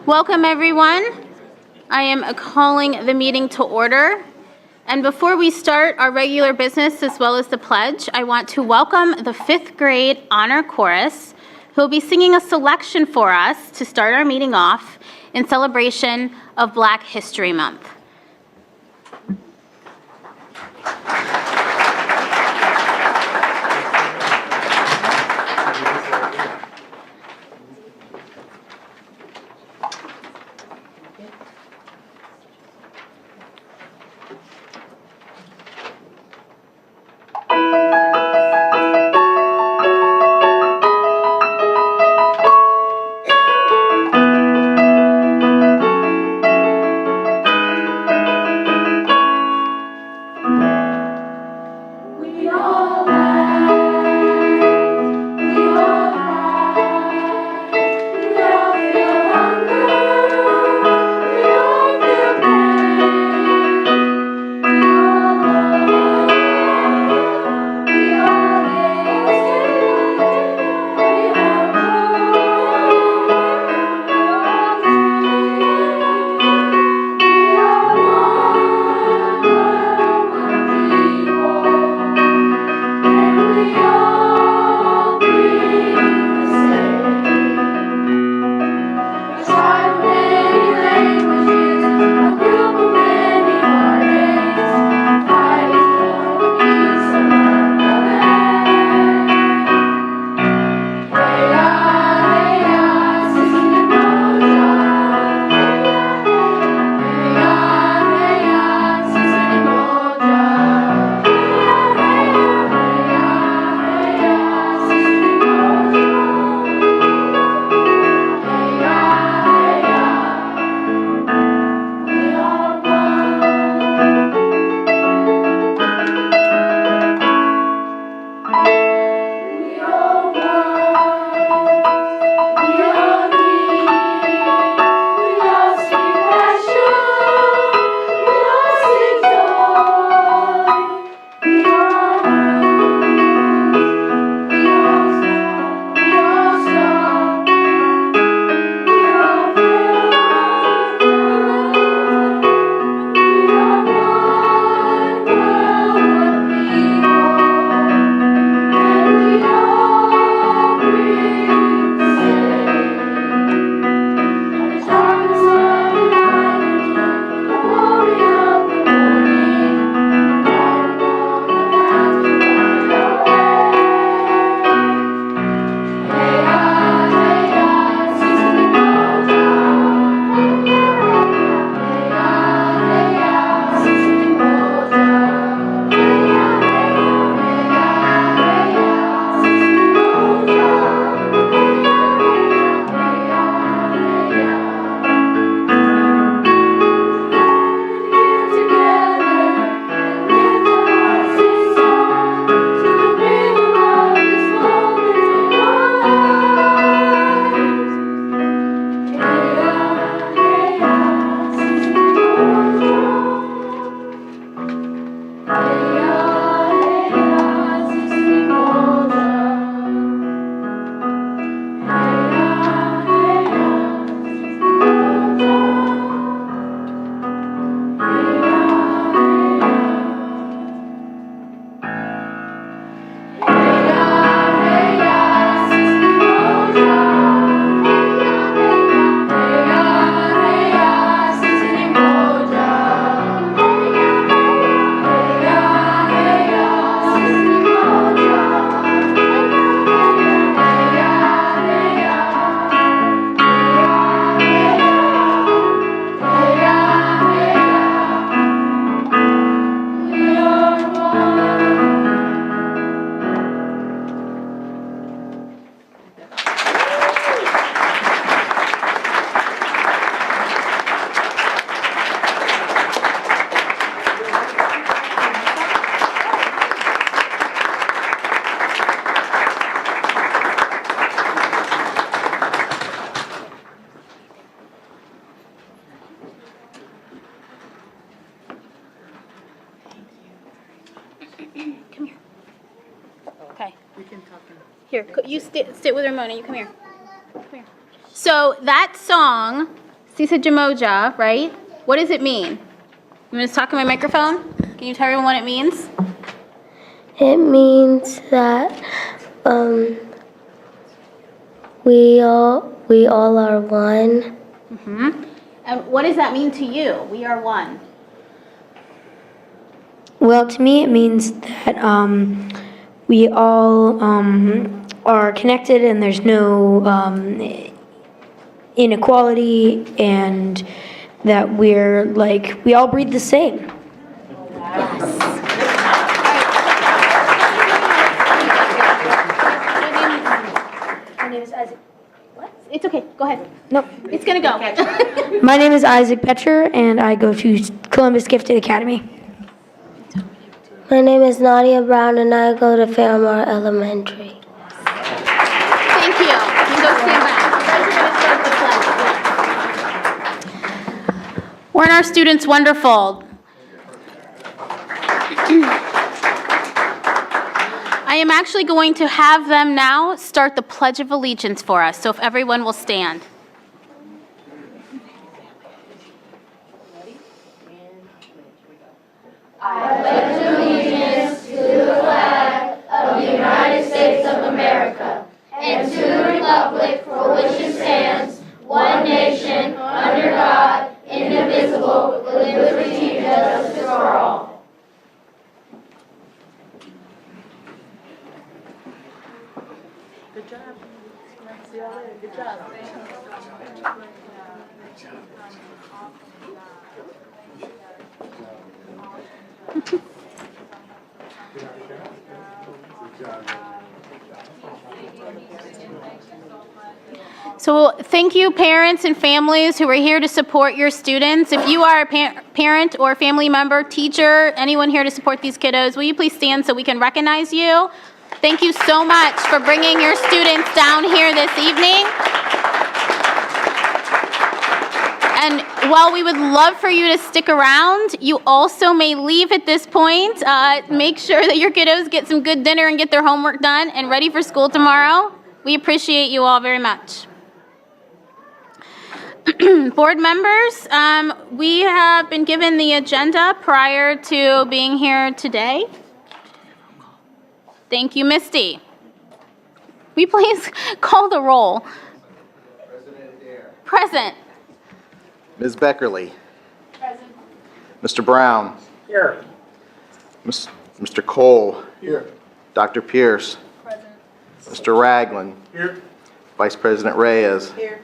Welcome, everyone. I am calling the meeting to order. And before we start our regular business as well as the pledge, I want to welcome the fifth grade honor chorus who will be singing a selection for us to start our meeting off in celebration of Black History Month. Here, you sit with Ramona. You come here. Come here. So that song Sisa Jamoja, right? What does it mean? You want to talk in my microphone? Can you tell everyone what it means? It means that we all are one. And what does that mean to you? We are one. Well, to me, it means that we all are connected and there's no inequality, and that we're like, we all breathe the same. My name is Isaac. What? It's okay. Go ahead. Nope. It's going to go. My name is Isaac Petcher, and I go to Columbus Gifted Academy. My name is Nadia Brown, and I go to Fairmore Elementary. Thank you. You can go stand back. You guys are going to start the pledge. Weren't our students wonderful? I am actually going to have them now start the Pledge of Allegiance for us, so if everyone will stand. So thank you, parents and families who are here to support your students. If you are a parent or family member, teacher, anyone here to support these kiddos, will you please stand so we can recognize you? Thank you so much for bringing your students down here this evening. And while we would love for you to stick around, you also may leave at this point. Make sure that your kiddos get some good dinner and get their homework done and ready for school tomorrow. We appreciate you all very much. Board members, we have been given the agenda prior to being here today. Thank you, Misty. Will you please call the roll? President Adair. Present. Ms. Beckerly. Present. Mr. Brown. Here. Mr. Cole. Here. Dr. Pierce. Present. Mr. Ragland. Here. Vice President Reyes. Here.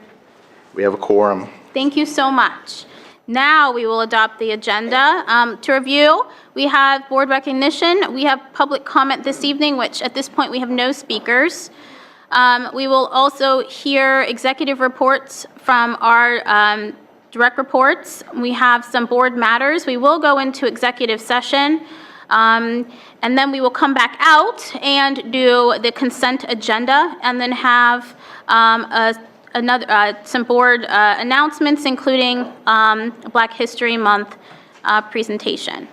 We have a quorum. Thank you so much. Now we will adopt the agenda. To review, we have board recognition. We have public comment this evening, which at this point we have no speakers. We will also hear executive reports from our direct reports. We have some board matters. We will go into executive session, and then we will come back out and do the consent agenda, and then have some board announcements, including Black History Month presentation.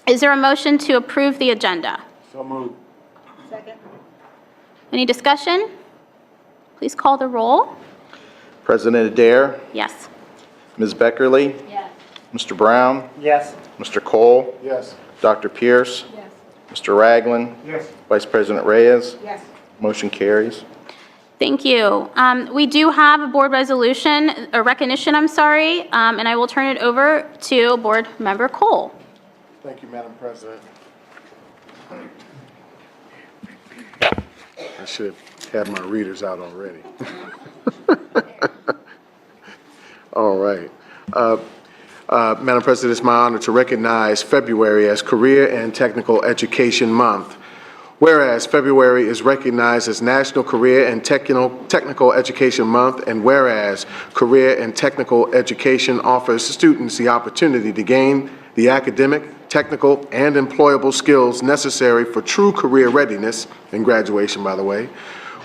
Is there a motion to approve the agenda? So moved. Any discussion? Please call the roll. President Adair. Yes. Ms. Beckerly. Yes. Mr. Brown. Yes. Mr. Cole. Yes. Dr. Pierce. Yes. Mr. Ragland. Yes. Vice President Reyes. Yes. Motion carries. Thank you. We do have a board resolution, or recognition, I'm sorry, and I will turn it over to Board Member Cole. Thank you, Madam President. I should have my readers out already. All right. Madam President, it's my honor to recognize February as Career and Technical Education Month. Whereas February is recognized as National Career and Technical Education Month, and whereas Career and Technical Education offers students the opportunity to gain the academic, technical, and employable skills necessary for true career readiness and graduation, by the way.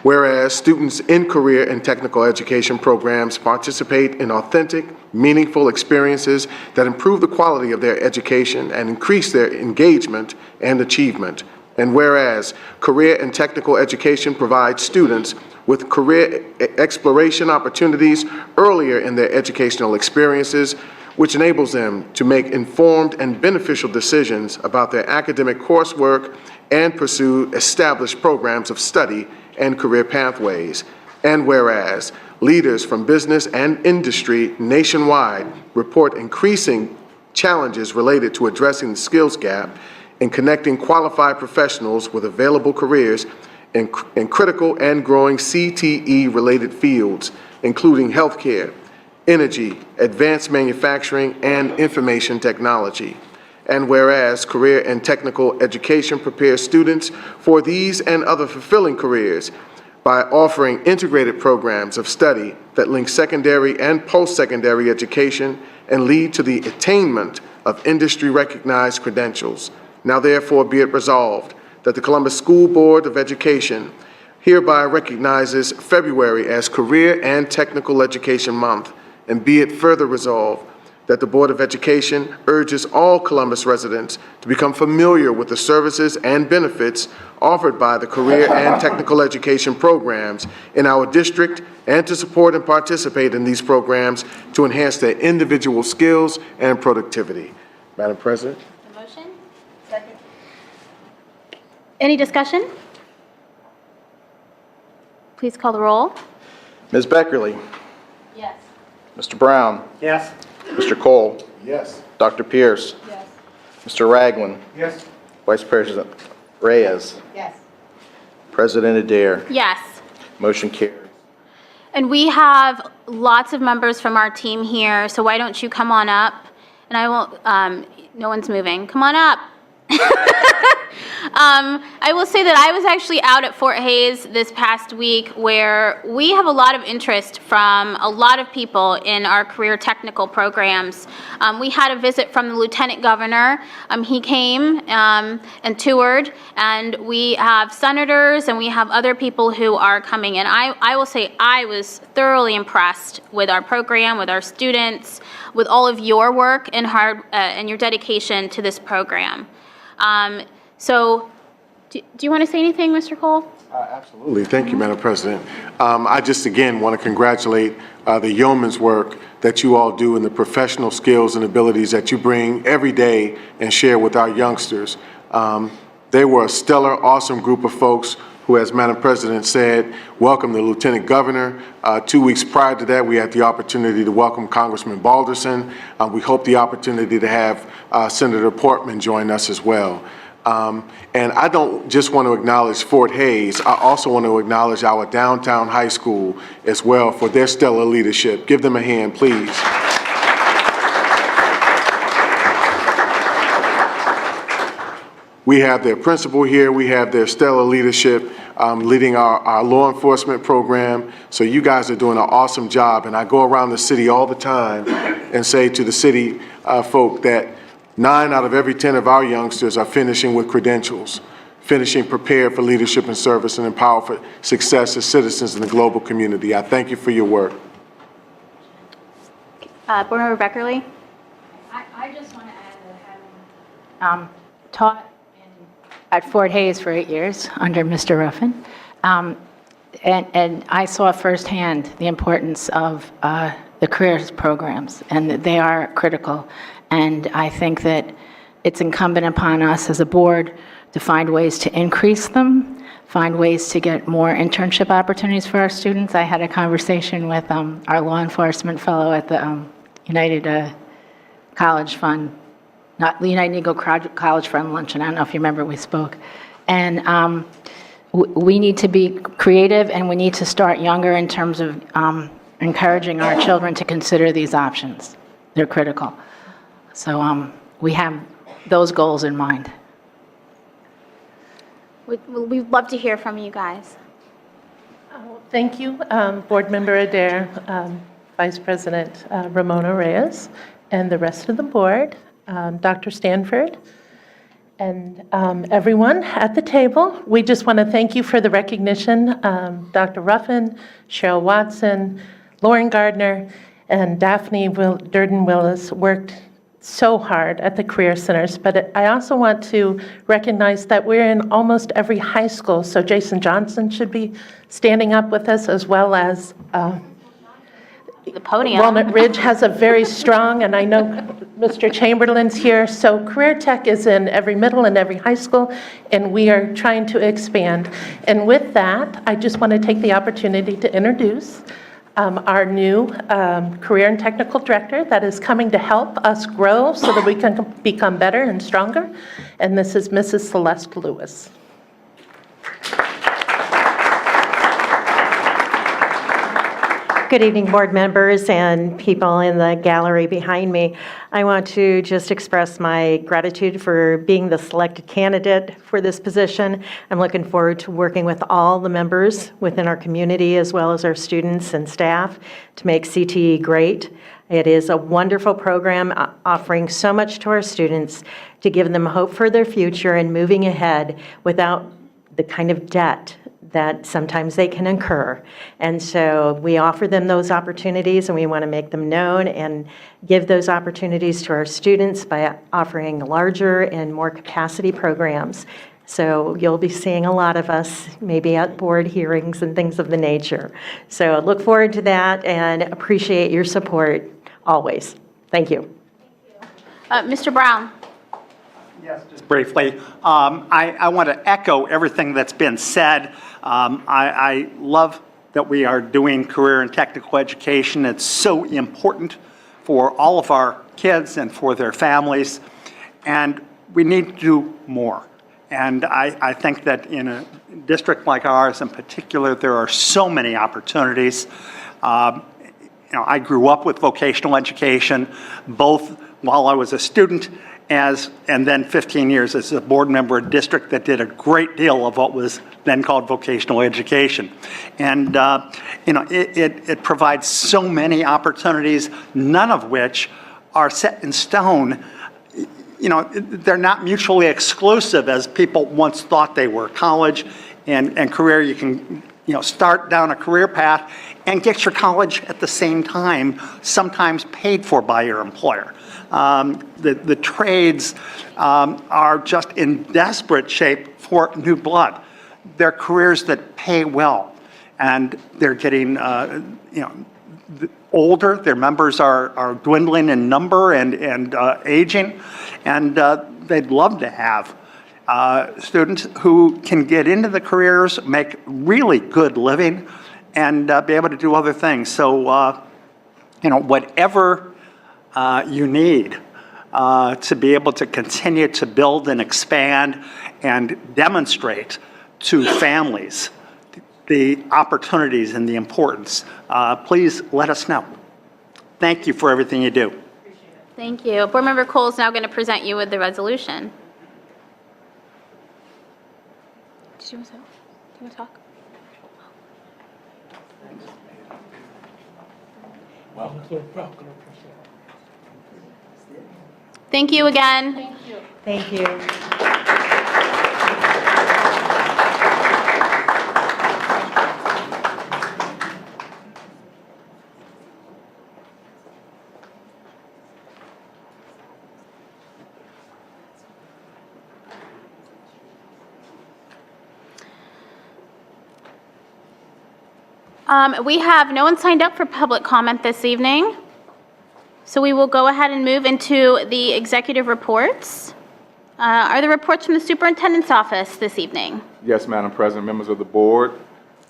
Whereas students in career and technical education programs participate in authentic, meaningful experiences that improve the quality of their education and increase their engagement and achievement. And whereas career and technical education provides students with career exploration opportunities earlier in their educational experiences, which enables them to make informed and beneficial decisions about their academic coursework and pursue established programs of study and career pathways. And whereas leaders from business and industry nationwide report increasing challenges related to addressing the skills gap in connecting qualified professionals with available careers in critical and growing CTE-related fields, including healthcare, energy, advanced manufacturing, and information technology. And whereas career and technical education prepares students for these and other fulfilling careers by offering integrated programs of study that link secondary and post-secondary education and lead to the attainment of industry-recognized credentials. Now therefore be it resolved that the Columbus School Board of Education hereby recognizes February as Career and Technical Education Month, and be it further resolved that the Board of Education urges all Columbus residents to become familiar with the services and benefits offered by the career and technical education programs in our district and to support and participate in these programs to enhance their individual skills and productivity. Madam President? The motion? Second. Any discussion? Please call the roll. Ms. Beckerly? Yes. Mr. Brown? Yes. Mr. Cole? Yes. Dr. Pierce? Yes. Mr. Ragland? Yes. Vice President Reyes? Yes. President Adair? Yes. Motion carries. And we have lots of members from our team here, so why don't you come on up? And I won't, no one's moving. Come on up. I will say that I was actually out at Fort Hays this past week, where we have a lot of interest from a lot of people in our career technical programs. We had a visit from the Lieutenant Governor. He came and toured, and we have senators and we have other people who are coming. And I will say I was thoroughly impressed with our program, with our students, with all of your work and and your dedication to this program. So, do you want to say anything, Mr. Cole? Absolutely. Thank you, Madam President. I just, again, want to congratulate the yeoman's work that you all do and the professional skills and abilities that you bring every day and share with our youngsters. They were a stellar, awesome group of folks who, as Madam President said, welcomed the Lieutenant Governor. 2 weeks prior to that, we had the opportunity to welcome Congressman Balderson. We hope the opportunity to have Senator Portman join us as well. And I don't just want to acknowledge Fort Hays, I also want to acknowledge our downtown high school as well for their stellar leadership. Give them a hand, please. We have their principal here, we have their stellar leadership leading our law enforcement program. So you guys are doing an awesome job, and I go around the city all the time and say to the city folk that 9 out of every 10 of our youngsters are finishing with credentials, finishing prepared for leadership and service and empowered for success as citizens in the global community. I thank you for your work. Board Member Beckerly? I just want to add that having taught at Fort Hays for 8 years under Mr. Ruffin, and I saw firsthand the importance of the careers programs, and that they are critical. And I think that it's incumbent upon us as a board to find ways to increase them, find ways to get more internship opportunities for our students. I had a conversation with our law enforcement fellow at the United College Fund, not the United Negro College Fund luncheon. I don't know if you remember, we spoke. And we need to be creative, and we need to start younger in terms of encouraging our children to consider these options. They're critical. So we have those goals in mind. We'd love to hear from you guys. Thank you, Board Member Adair, Vice President Ramona Reyes, and the rest of the board, Dr. Stanford, and everyone at the table. We just want to thank you for the recognition. Dr. Ruffin, Cheryl Watson, Lauren Gardner, and Daphne Durden Willis worked so hard at the Career Centers, but I also want to recognize that we're in almost every high school, so Jason Johnson should be standing up with us, as well as The podium. Walnut Ridge has a very strong, and I know Mr. Chamberlain's here, so Career Tech is in every middle and every high school, and we are trying to expand. And with that, I just want to take the opportunity to introduce our new Career and Technical Director that is coming to help us grow so that we can become better and stronger, and this is Mrs. Celeste Lewis. Good evening, board members and people in the gallery behind me. I want to just express my gratitude for being the selected candidate for this position. I'm looking forward to working with all the members within our community, as well as our students and staff, to make CTE great. It is a wonderful program offering so much to our students to give them hope for their future and moving ahead without the kind of debt that sometimes they can incur. And so we offer them those opportunities, and we want to make them known and give those opportunities to our students by offering larger and more capacity programs. So you'll be seeing a lot of us maybe at board hearings and things of the nature. So look forward to that and appreciate your support always. Thank you. Mr. Brown. Yes, just briefly. I want to echo everything that's been said. I love that we are doing career and technical education. It's so important for all of our kids and for their families, and we need to do more. And I think that in a district like ours in particular, there are so many opportunities. I grew up with vocational education, both while I was a student and then 15 years as a board member of a district that did a great deal of what was then called vocational education. And, it provides so many opportunities, none of which are set in stone. They're not mutually exclusive as people once thought they were. College and career, you can, start down a career path and get your college at the same time, sometimes paid for by your employer. The trades are just in desperate shape for new blood. They're careers that pay well, and they're getting older. Their members are dwindling in number and aging, and they'd love to have students who can get into the careers, make really good living, and be able to do other things. So, whatever you need to be able to continue to build and expand and demonstrate to families the opportunities and the importance, please let us know. Thank you for everything you do. Thank you. Board Member Cole is now going to present you with the resolution. Do you want to talk? Thank you again. Thank you. We have no one signed up for public comment this evening, so we will go ahead and move into the executive reports. Are there reports from the superintendent's office this evening? Yes, Madam President, members of the board.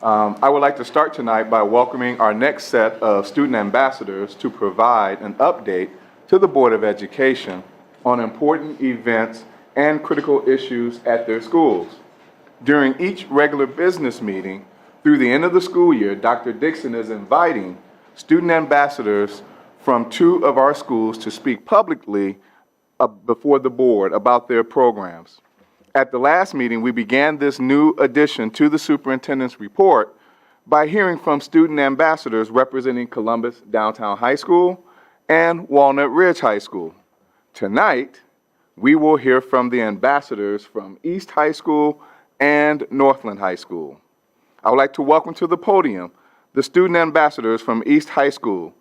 I would like to start tonight by welcoming our next set of student ambassadors to provide an update to the Board of Education on important events and critical issues at their schools. During each regular business meeting, through the end of the school year, Dr. Dixon is inviting student ambassadors from 2 of our schools to speak publicly before the board about their programs. At the last meeting, we began this new addition to the superintendent's report by hearing from student ambassadors representing Columbus Downtown High School and Walnut Ridge High School. Tonight, we will hear from the ambassadors from East High School and Northland High School. I would like to welcome to the podium the student ambassadors from East High School,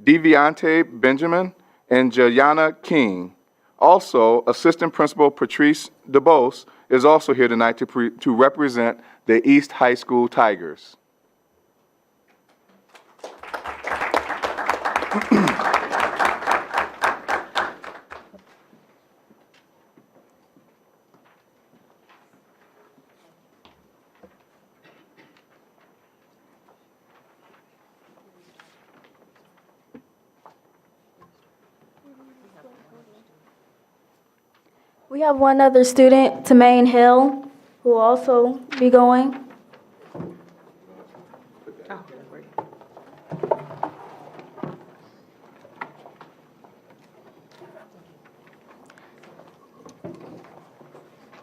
Deviante Benjamin and Jayana King. Also, Assistant Principal Patrice DeBose is also here tonight to represent the East High School Tigers. We have one other student, Tamaine Hill, who will also be going.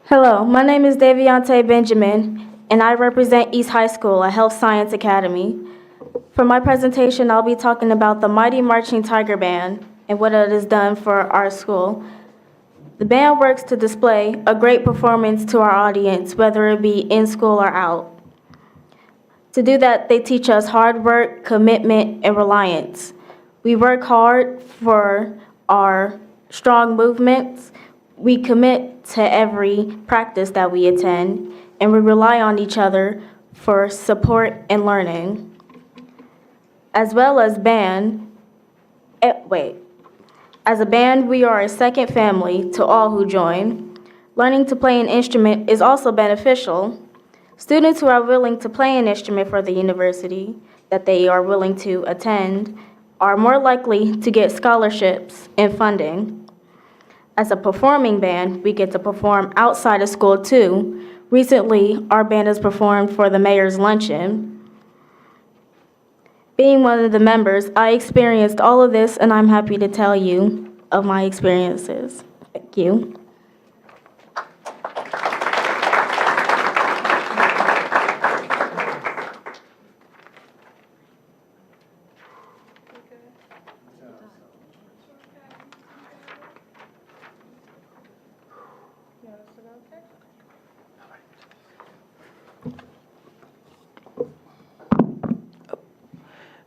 Hello, my name is Daviante Benjamin, and I represent East High School, a health science academy. For my presentation, I'll be talking about the Mighty Marching Tiger Band and what it has done for our school. The band works to display a great performance to our audience, whether it be in school or out. To do that, they teach us hard work, commitment, and reliance. We work hard for our strong movements. We commit to every practice that we attend, and we rely on each other for support and learning. As well as As a band, we are a second family to all who join. Learning to play an instrument is also beneficial. Students who are willing to play an instrument for the university that they are willing to attend are more likely to get scholarships and funding. As a performing band, we get to perform outside of school too. Recently, our band has performed for the mayor's luncheon. Being one of the members, I experienced all of this, and I'm happy to tell you of my experiences. Thank you.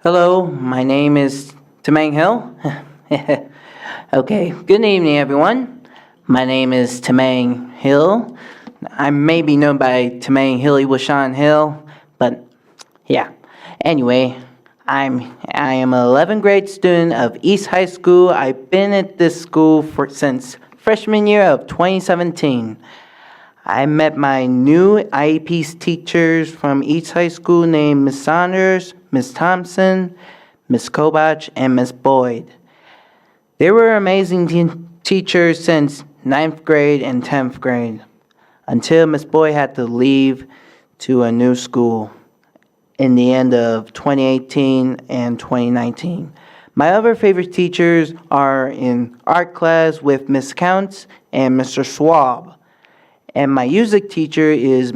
Hello, my name is Tamaine Hill. Okay, good evening, everyone. My name is Tamaine Hill. I may be known by Tamaine Hilly Washawn Hill, but yeah. Anyway, I am an 11th grade student of East High School. I've been at this school since freshman year of 2017. I met my new IEP teachers from East High School named Ms. Saunders, Ms. Thompson, Ms. Kobach, and Ms. Boyd. They were amazing teachers since 9th grade and 10th grade, until Ms. Boyd had to leave to a new school in the end of 2018 and 2019. My other favorite teachers are in art class with Ms. Counts and Mr. Schwab. And my music teacher is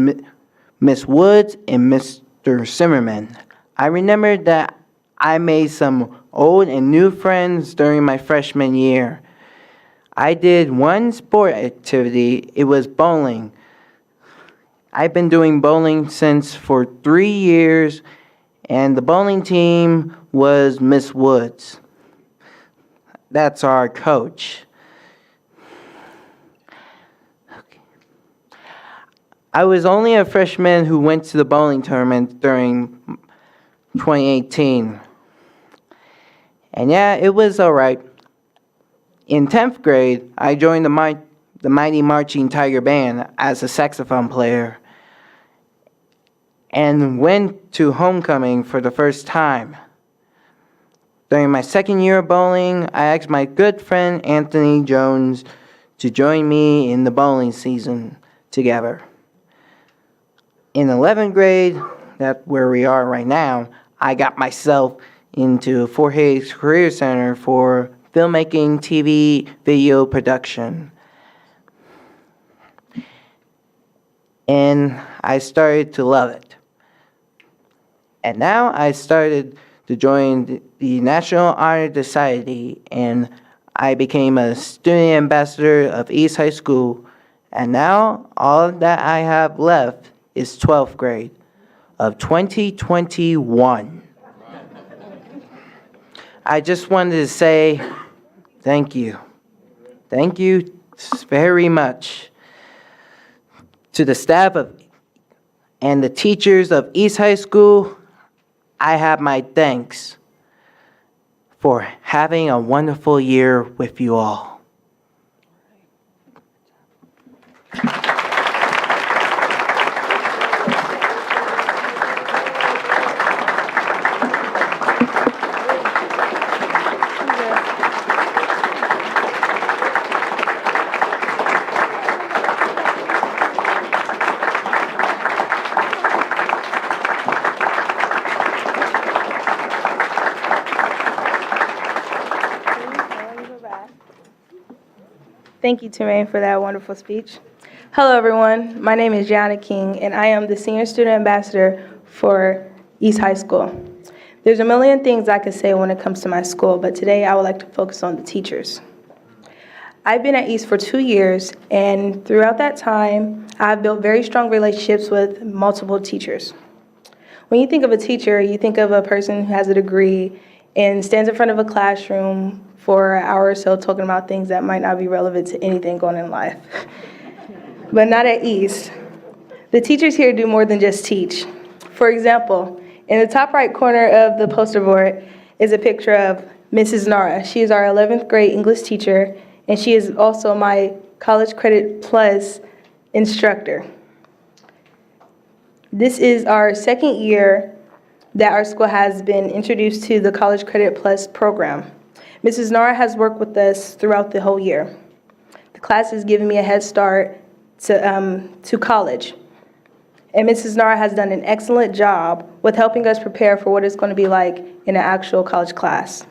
Miss Woods and Mr. Zimmerman. I remember that I made some old and new friends during my freshman year. I did one sport activity. It was bowling. I've been doing bowling for 3 years, and the bowling team was Miss Woods. That's our coach. I was only a freshman who went to the bowling tournament during 2018. And yeah, it was all right. In 10th grade, I joined the Mighty Marching Tiger Band as a saxophone player and went to homecoming for the first time. During my second year of bowling, I asked my good friend Anthony Jones to join me in the bowling season together. In 11th grade, that's where we are right now, I got myself into Fort Hays Career Center for filmmaking, TV, video production. And I started to love it. And now I started to join the National Honor Society, and I became a student ambassador of East High School. And now all that I have left is 12th grade of 2021. I just wanted to say Thank you. Thank you very much. To the staff of and the teachers of East High School, I have my thanks for having a wonderful year with you all. Thank you, Tremaine, for that wonderful speech. Hello, everyone. My name is Gianna King, and I am the Senior Student Ambassador for East High School. There's a million things I could say when it comes to my school, but today I would like to focus on the teachers. I've been at East for 2 years, and throughout that time, I've built very strong relationships with multiple teachers. When you think of a teacher, you think of a person who has a degree and stands in front of a classroom for an hour or so talking about things that might not be relevant to anything going in life. But not at East. The teachers here do more than just teach. For example, in the top right corner of the poster board is a picture of Mrs. Nara. She is our 11th grade English teacher, and she is also my College Credit Plus instructor. This is our second year that our school has been introduced to the College Credit Plus program. Mrs. Nara has worked with us throughout the whole year. The class has given me a head start to college. And Mrs. Nara has done an excellent job with helping us prepare for what it's going to be like in an actual college class.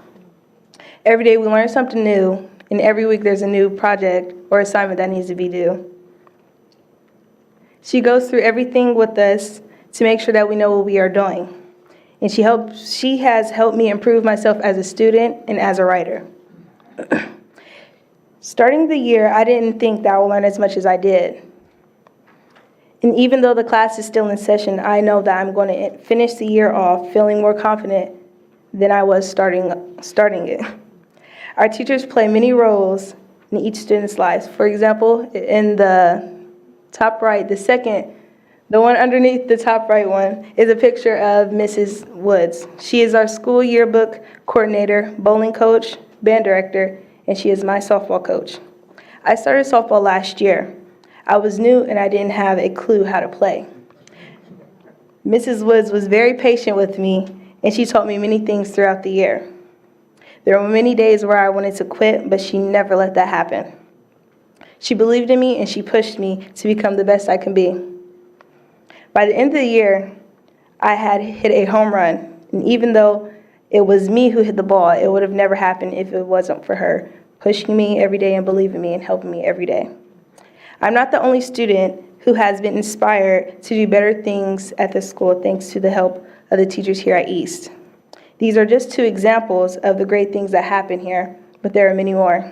Every day we learn something new, and every week there's a new project or assignment that needs to be due. She goes through everything with us to make sure that we know what we are doing. And she has helped me improve myself as a student and as a writer. Starting the year, I didn't think that I would learn as much as I did. And even though the class is still in session, I know that I'm going to finish the year off feeling more confident than I was starting it. Our teachers play many roles in each student's lives. For example, in the top right, the one underneath the top right one is a picture of Mrs. Woods. She is our school yearbook coordinator, bowling coach, band director, and she is my softball coach. I started softball last year. I was new and I didn't have a clue how to play. Mrs. Woods was very patient with me, and she taught me many things throughout the year. There were many days where I wanted to quit, but she never let that happen. She believed in me and she pushed me to become the best I can be. By the end of the year, I had hit a home run, and even though it was me who hit the ball, it would have never happened if it wasn't for her pushing me every day and believing in me and helping me every day. I'm not the only student who has been inspired to do better things at the school thanks to the help of the teachers here at East. These are just 2 examples of the great things that happen here, but there are many more.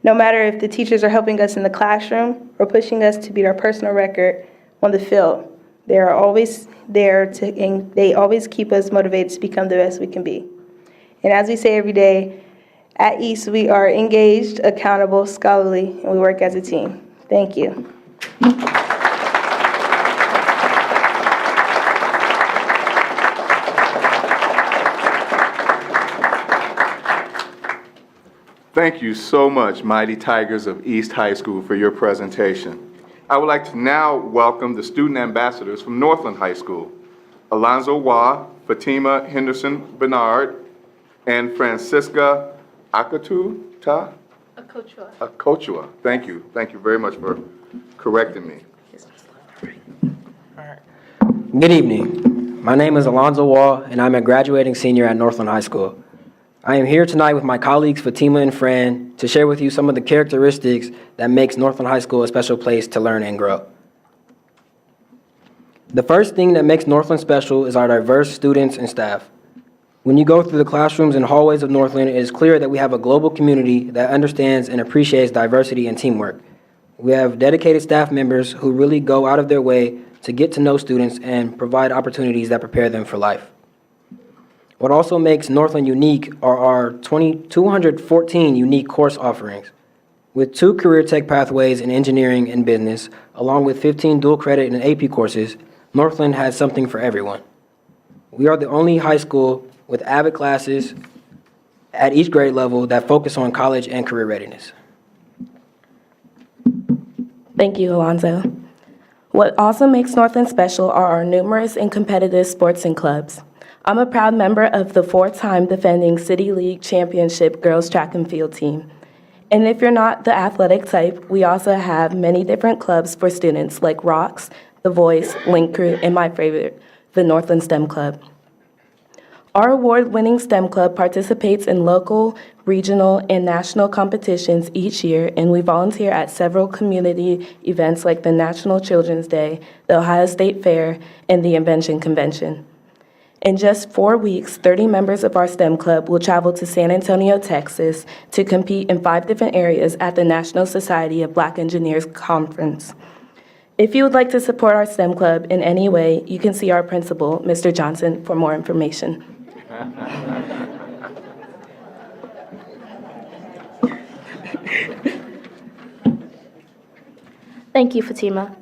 No matter if the teachers are helping us in the classroom or pushing us to beat our personal record on the field, they are always there and they always keep us motivated to become the best we can be. And as we say every day, at East we are engaged, accountable, scholarly, and we work as a team. Thank you. Thank you so much, Mighty Tigers of East High School, for your presentation. I would like to now welcome the student ambassadors from Northland High School, Alonzo Wah, Fatima Henderson Bernard, and Francisca Akotua. Akotua. Thank you. Thank you very much for correcting me. Good evening. My name is Alonzo Wah, and I'm a graduating senior at Northland High School. I am here tonight with my colleagues Fatima and Fran to share with you some of the characteristics that makes Northland High School a special place to learn and grow. The first thing that makes Northland special is our diverse students and staff. When you go through the classrooms and hallways of Northland, it is clear that we have a global community that understands and appreciates diversity and teamwork. We have dedicated staff members who really go out of their way to get to know students and provide opportunities that prepare them for life. What also makes Northland unique are our 214 unique course offerings. With 2 career tech pathways in engineering and business, along with 15 dual credit and AP courses, Northland has something for everyone. We are the only high school with AVID classes at each grade level that focus on college and career readiness. Thank you, Alonzo. What also makes Northland special are our numerous and competitive sports and clubs. I'm a proud member of the 4-time defending City League Championship girls track and field team. And if you're not the athletic type, we also have many different clubs for students like Rocks, The Voice, Link Crew, and my favorite, the Northland STEM Club. Our award-winning STEM Club participates in local, regional, and national competitions each year, and we volunteer at several community events like the National Children's Day, the Ohio State Fair, and the Invention Convention. In just 4 weeks, 30 members of our STEM Club will travel to San Antonio, Texas, to compete in 5 different areas at the National Society of Black Engineers Conference. If you would like to support our STEM Club in any way, you can see our principal, Mr. Johnson, for more information. Thank you, Fatima.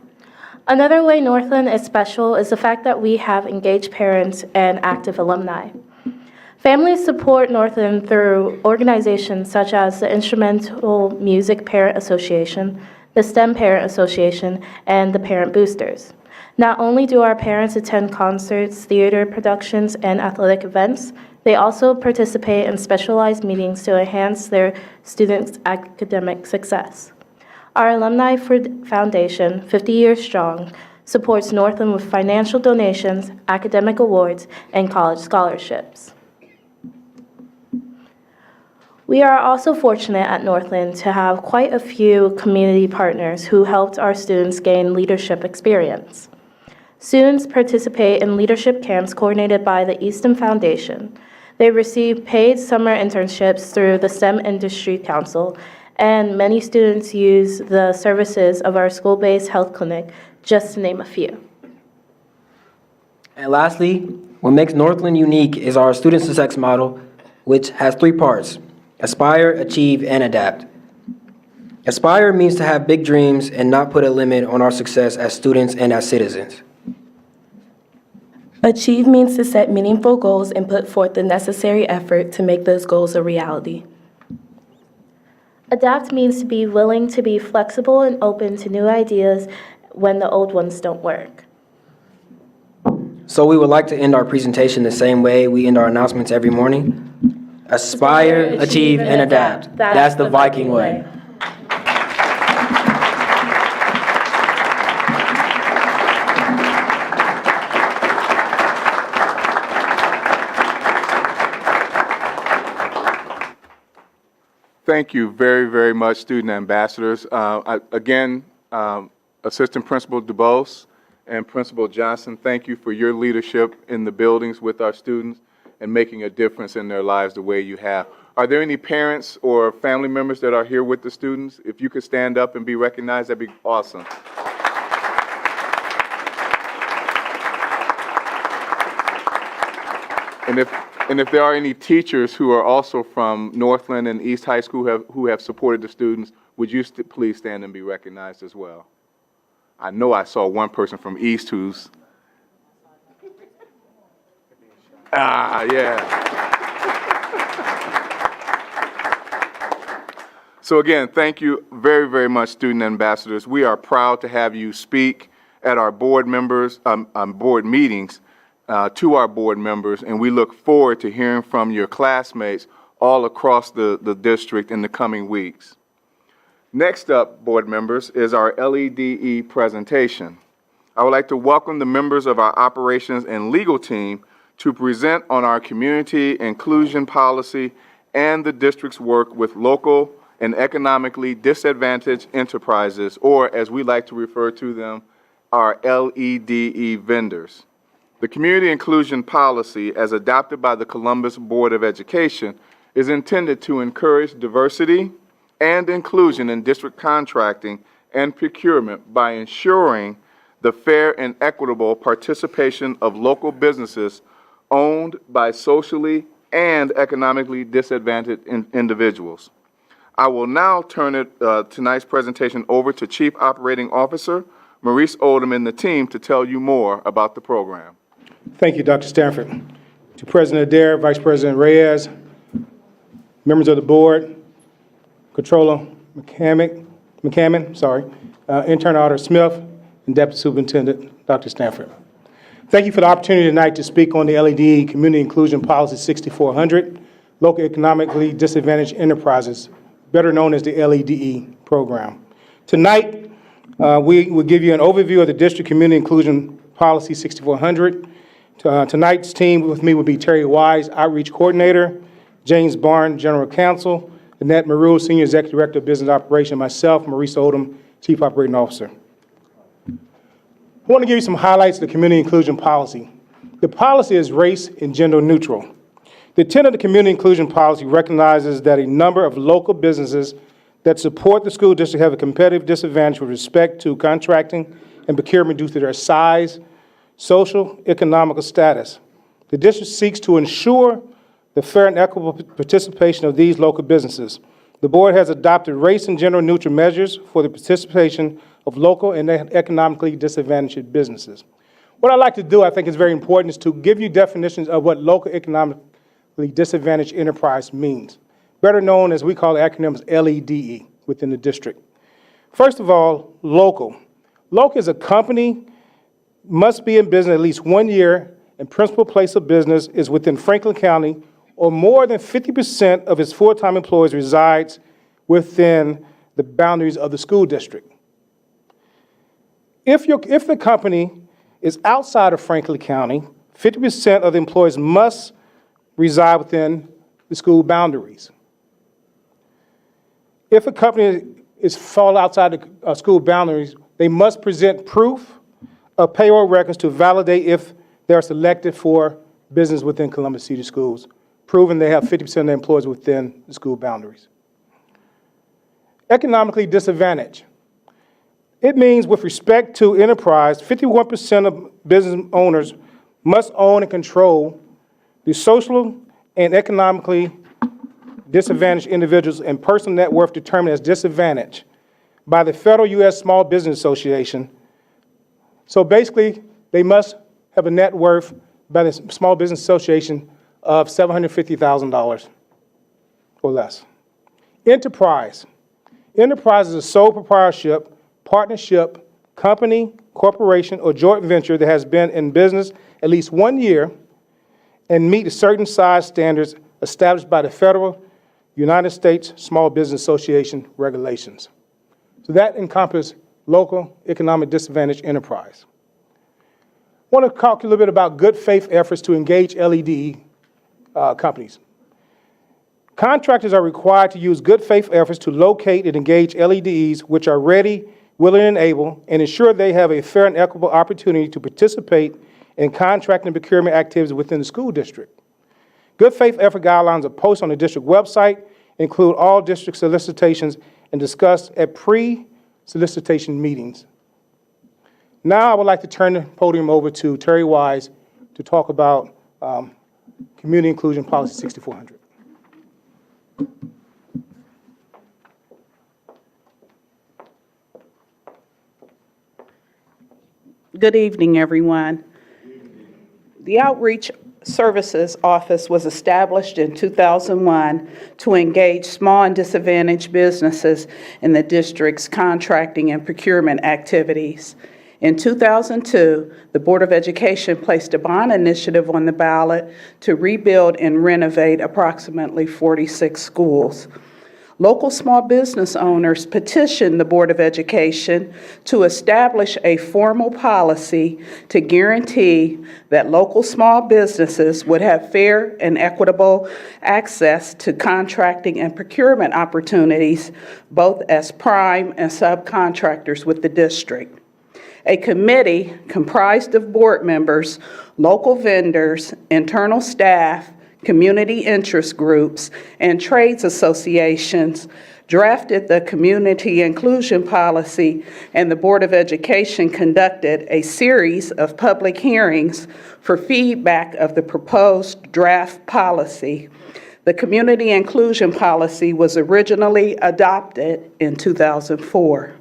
Another way Northland is special is the fact that we have engaged parents and active alumni. Families support Northland through organizations such as the Instrumental Music Parent Association, the STEM Parent Association, and the Parent Boosters. Not only do our parents attend concerts, theater productions, and athletic events, they also participate in specialized meetings to enhance their students' academic success. Our Alumni Foundation, 50 years strong, supports Northland with financial donations, academic awards, and college scholarships. We are also fortunate at Northland to have quite a few community partners who helped our students gain leadership experience. Students participate in leadership camps coordinated by the Easton Foundation. They receive paid summer internships through the STEM Industry Council, and many students use the services of our school-based health clinic, just to name a few. And lastly, what makes Northland unique is our student success model, which has 3 parts: aspire, achieve, and adapt. Aspire means to have big dreams and not put a limit on our success as students and as citizens. Achieve means to set meaningful goals and put forth the necessary effort to make those goals a reality. Adapt means to be willing to be flexible and open to new ideas when the old ones don't work. So we would like to end our presentation the same way we end our announcements every morning. Aspire, achieve, and adapt. That's the Viking way. Thank you very, very much, student ambassadors. Again, Assistant Principal DuBose and Principal Johnson, thank you for your leadership in the buildings with our students and making a difference in their lives the way you have. Are there any parents or family members that are here with the students? If you could stand up and be recognized, that'd be awesome. And if there are any teachers who are also from Northland and East High School who have supported the students, would you please stand and be recognized as well? I know I saw one person from East who's... yeah. So again, thank you very, very much, student ambassadors. We are proud to have you speak at our board members, board meetings, to our board members, and we look forward to hearing from your classmates all across the district in the coming weeks. Next up, board members, is our LEDE presentation. I would like to welcome the members of our operations and legal team to present on our community inclusion policy and the district's work with local and economically disadvantaged enterprises, or as we like to refer to them, our LEDE vendors. The Community Inclusion Policy, as adopted by the Columbus Board of Education, is intended to encourage diversity and inclusion in district contracting and procurement by ensuring the fair and equitable participation of local businesses owned by socially and economically disadvantaged individuals. I will now turn tonight's presentation over to Chief Operating Officer Maurice Odom and the team to tell you more about the program. Thank you, Dr. Stanford. To President Adair, Vice President Reyes, members of the board, Controller McCammon, Intern Auditor Smith, and Deputy Superintendent Dr. Stanford. Thank you for the opportunity tonight to speak on the LEDE Community Inclusion Policy 6400, Local Economically Disadvantaged Enterprises, better known as the LEDE program. Tonight, we will give you an overview of the District Community Inclusion Policy 6400. Tonight's team with me will be Terry Wise, Outreach Coordinator, James Barnes, General Counsel, Annette Maru, Senior Executive Director of Business Operations, myself, Maurice Odom, Chief Operating Officer. I want to give you some highlights of the Community Inclusion Policy. The policy is race and gender neutral. The intent of the Community Inclusion Policy recognizes that a number of local businesses that support the school district have a competitive disadvantage with respect to contracting and procurement due to their size, social, economical status. The district seeks to ensure the fair and equitable participation of these local businesses. The board has adopted race and gender neutral measures for the participation of local and economically disadvantaged businesses. What I'd like to do, I think is very important, is to give you definitions of what local economically disadvantaged enterprise means, better known as we call the acronyms LEDE within the district. First of all, local. Local is a company, must be in business at least 1 year, and principal place of business is within Franklin County, or more than 50% of its full-time employees resides within the boundaries of the school district. If the company is outside of Franklin County, 50% of the employees must reside within the school boundaries. If a company fall outside the school boundaries, they must present proof of payroll records to validate if they're selected for business within Columbus City Schools, proving they have 50% of their employees within the school boundaries. Economically disadvantaged. It means with respect to enterprise, 51% of business owners must own and control the social and economically disadvantaged individuals and personal net worth determined as disadvantaged by the Federal U.S. Small Business Association. So basically, they must have a net worth by the Small Business Association of $750,000 or less. Enterprise. Enterprise is a sole proprietorship, partnership, company, corporation, or joint venture that has been in business at least 1 year and meet certain size standards established by the Federal United States Small Business Association regulations. So that encompasses local economic disadvantaged enterprise. I want to talk a little bit about good faith efforts to engage LEDE companies. Contractors are required to use good faith efforts to locate and engage LEDs which are ready, willing, and able, and ensure they have a fair and equitable opportunity to participate in contract and procurement activities within the school district. Good faith effort guidelines are posted on the district website, include all district solicitations, and discussed at pre-solicitation meetings. Now I would like to turn the podium over to Terry Wise to talk about Community Inclusion Policy 6400. Good evening, everyone. The Outreach Services Office was established in 2001 to engage small and disadvantaged businesses in the district's contracting and procurement activities. In 2002, the Board of Education placed a bond initiative on the ballot to rebuild and renovate approximately 46 schools. Local small business owners petitioned the Board of Education to establish a formal policy to guarantee that local small businesses would have fair and equitable access to contracting and procurement opportunities, both as prime and subcontractors with the district. A committee comprised of board members, local vendors, internal staff, community interest groups, and trades associations, drafted the community inclusion policy, and the Board of Education conducted a series of public hearings for feedback of the proposed draft policy. The community inclusion policy was originally adopted in 2004.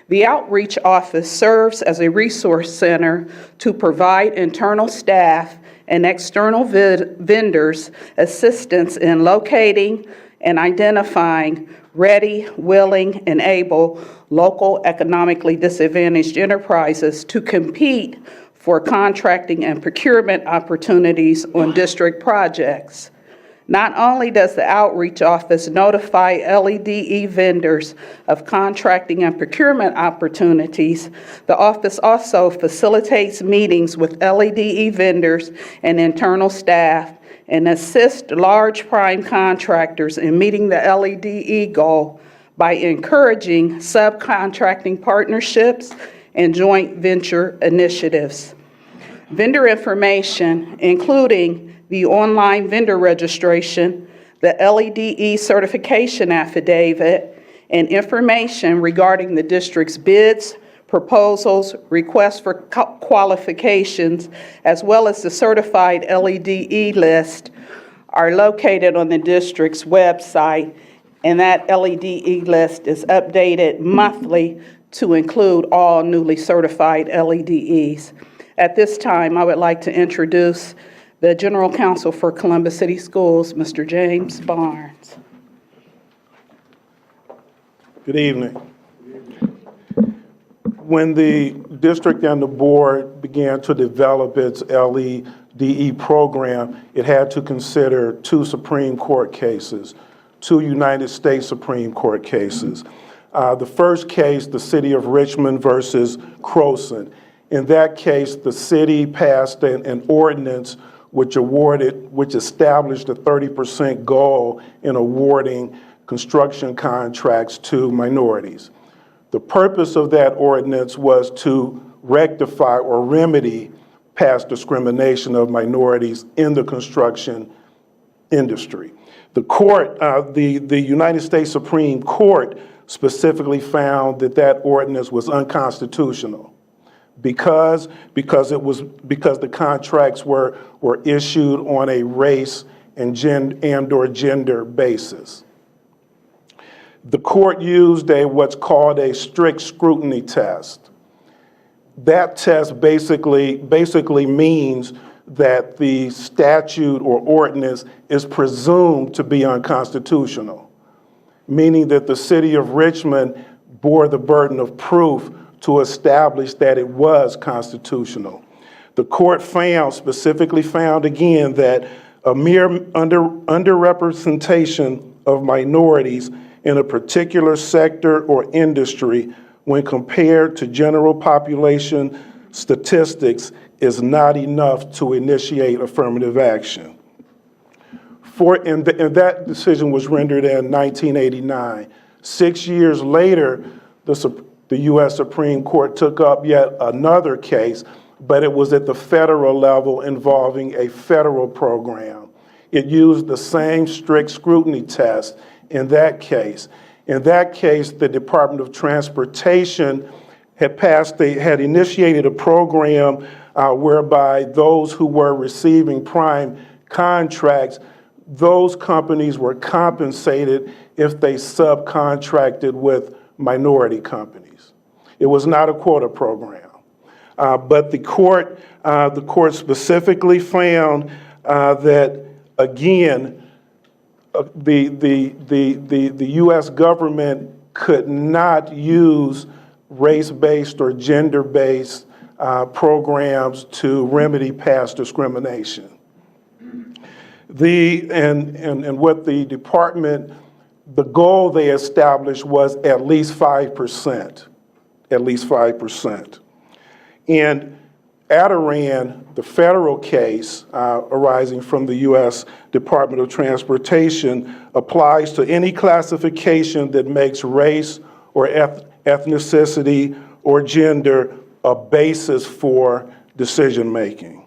The Outreach Office serves as a resource center to provide internal staff and external vendors assistance in locating and identifying ready, willing, and able local economically disadvantaged enterprises to compete for contracting and procurement opportunities on district projects. Not only does the Outreach Office notify LEDE vendors of contracting and procurement opportunities, the office also facilitates meetings with LEDE vendors and internal staff and assists large prime contractors in meeting the LEDE goal by encouraging subcontracting partnerships and joint venture initiatives. Vendor information, including the online vendor registration, the LEDE certification affidavit, and information regarding the district's bids, proposals, requests for qualifications, as well as the certified LEDE list, are located on the district's website, and that LEDE list is updated monthly to include all newly certified LEDEs. At this time, I would like to introduce the General Counsel for Columbus City Schools, Mr. James Barnes. Good evening. When the district and the board began to develop its LEDE program, it had to consider 2 Supreme Court cases, 2 United States Supreme Court cases. The first case, the City of Richmond versus Croson. In that case, the city passed an ordinance which established a 30% goal in awarding construction contracts to minorities. The purpose of that ordinance was to rectify or remedy past discrimination of minorities in the construction industry. The court, the United States Supreme Court specifically found that that ordinance was unconstitutional because the contracts were issued on a race and or gender basis. The court used what's called a strict scrutiny test. That test basically means that the statute or ordinance is presumed to be unconstitutional, meaning that the city of Richmond bore the burden of proof to establish that it was constitutional. The court specifically found again that a mere underrepresentation of minorities in a particular sector or industry when compared to general population statistics is not enough to initiate affirmative action. And that decision was rendered in 1989. 6 years later, the U.S. Supreme Court took up yet another case, but it was at the federal level involving a federal program. It used the same strict scrutiny test in that case. In that case, the Department of Transportation had initiated a program whereby those who were receiving prime contracts, those companies were compensated if they subcontracted with minority companies. It was not a quota program. But the court specifically found that, again, the U.S. government could not use race-based or gender-based programs to remedy past discrimination. And what the department, the goal they established was at least 5%, at least 5%. And Adoran, the federal case arising from the U.S. Department of Transportation, applies to any classification that makes race or ethnicity or gender a basis for decision-making.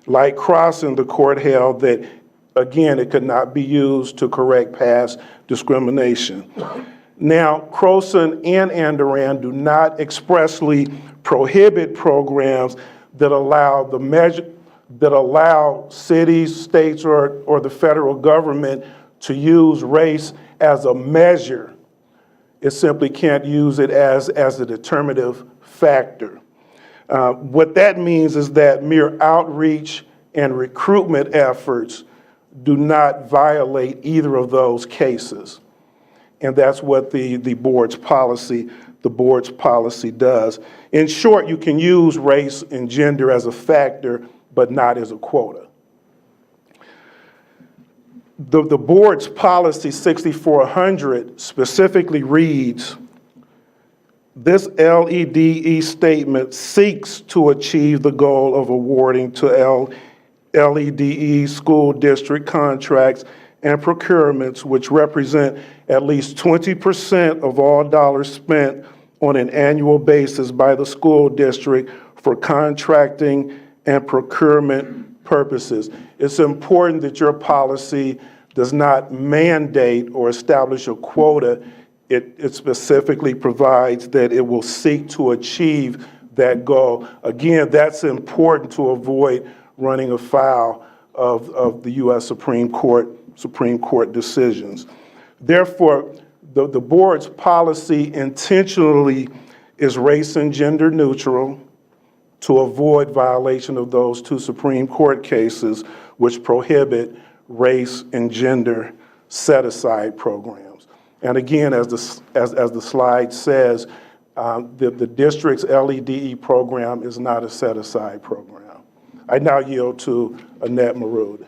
Like Croson, the court held that Again, it could not be used to correct past discrimination. Now, Croson and Andoran do not expressly prohibit programs that allow cities, states, or the federal government to use race as a measure. It simply can't use it as a determinative factor. What that means is that mere outreach and recruitment efforts do not violate either of those cases. And that's what the board's policy does. In short, you can use race and gender as a factor, but not as a quota. The board's policy 6400 specifically reads, this LEDE statement seeks to achieve the goal of awarding to LEDE school district contracts and procurements which represent at least 20% of all dollars spent on an annual basis by the school district for contracting and procurement purposes. It's important that your policy does not mandate or establish a quota. It specifically provides that it will seek to achieve that goal. Again, that's important to avoid running afoul of the U.S. Supreme Court decisions. Therefore, the board's policy intentionally is race and gender neutral to avoid violation of those two Supreme Court cases which prohibit race and gender set-aside programs. And again, as the slide says, the district's LEDE program is not a set-aside program. I now yield to Annette Marood.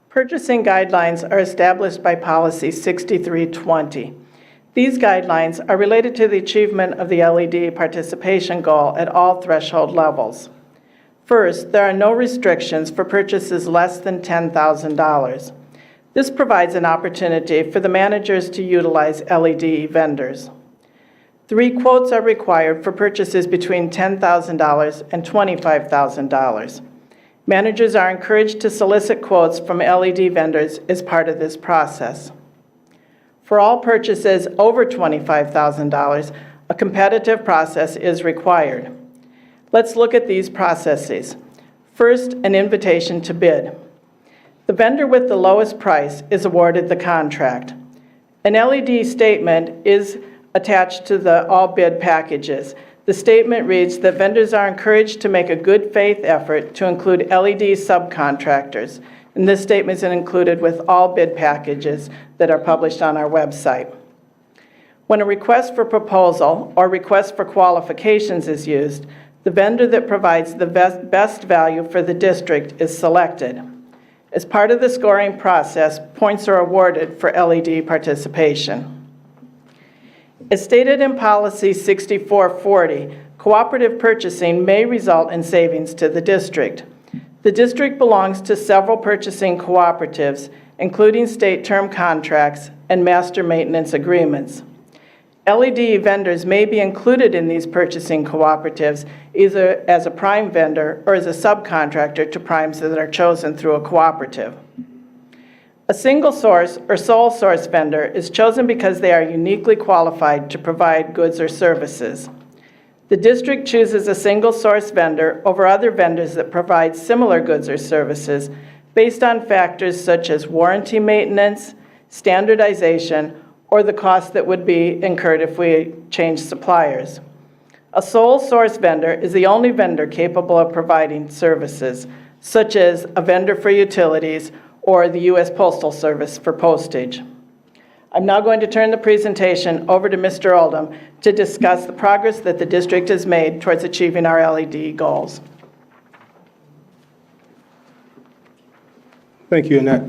Purchasing guidelines are established by Policy 6320. These guidelines are related to the achievement of the LED participation goal at all threshold levels. First, there are no restrictions for purchases less than $10,000. This provides an opportunity for the managers to utilize LED vendors. 3 quotes are required for purchases between $10,000 and $25,000. Managers are encouraged to solicit quotes from LED vendors as part of this process. For all purchases over $25,000, a competitive process is required. Let's look at these processes. First, an invitation to bid. The vendor with the lowest price is awarded the contract. An LED statement is attached to the all bid packages. The statement reads that vendors are encouraged to make a good faith effort to include LED subcontractors. And this statement is included with all bid packages that are published on our website. When a request for proposal or request for qualifications is used, the vendor that provides the best value for the district is selected. As part of the scoring process, points are awarded for LED participation. As stated in Policy 6440, cooperative purchasing may result in savings to the district. The district belongs to several purchasing cooperatives, including state term contracts and master maintenance agreements. LED vendors may be included in these purchasing cooperatives either as a prime vendor or as a subcontractor to primes that are chosen through a cooperative. A single source or sole source vendor is chosen because they are uniquely qualified to provide goods or services. The district chooses a single source vendor over other vendors that provide similar goods or services based on factors such as warranty maintenance, standardization, or the cost that would be incurred if we change suppliers. A sole source vendor is the only vendor capable of providing services, such as a vendor for utilities or the U.S. Postal Service for postage. I'm now going to turn the presentation over to Mr. Oldham to discuss the progress that the district has made towards achieving our LED goals. Thank you, Annette.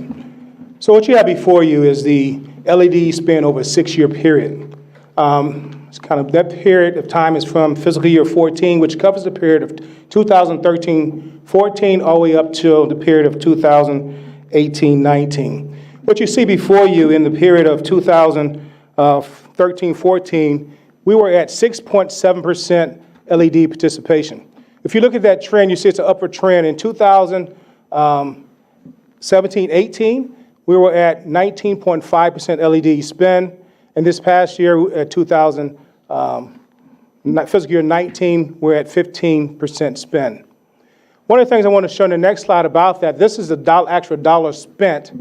So what you have before you is the LED spent over a 6-year period. It's kind of that period of time is from fiscal year 14, which covers the period of 2013-14 all the way up till the period of 2018-19. What you see before you in the period of 2013-14 we were at 6.7% LED participation. If you look at that trend, you see it's an upward trend. In 2017-18, we were at 19.5% LED spend, and this past year, at fiscal year 19, we're at 15% spend. One of the things I want to show in the next slide about that, this is the actual dollar spent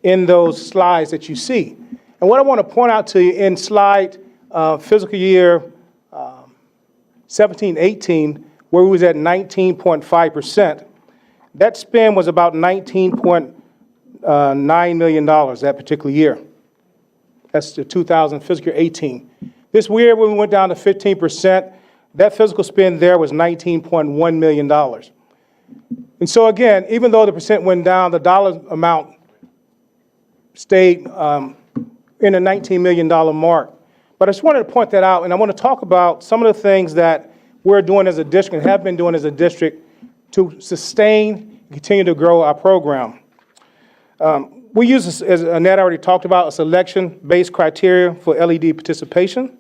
in those slides that you see. And what I want to point out to you in slide fiscal year 17-18, where we was at 19.5%, that spend was about $19.9 million that particular year. That's the 2000 fiscal year 18. This year, when we went down to 15%, that physical spend there was $19.1 million. And so again, even though the percent went down, the dollar amount stayed in the $19 million mark. But I just wanted to point that out, and I want to talk about some of the things that we're doing as a district and have been doing as a district to sustain and continue to grow our program. We use, as Annette already talked about, a selection-based criteria for LED participation.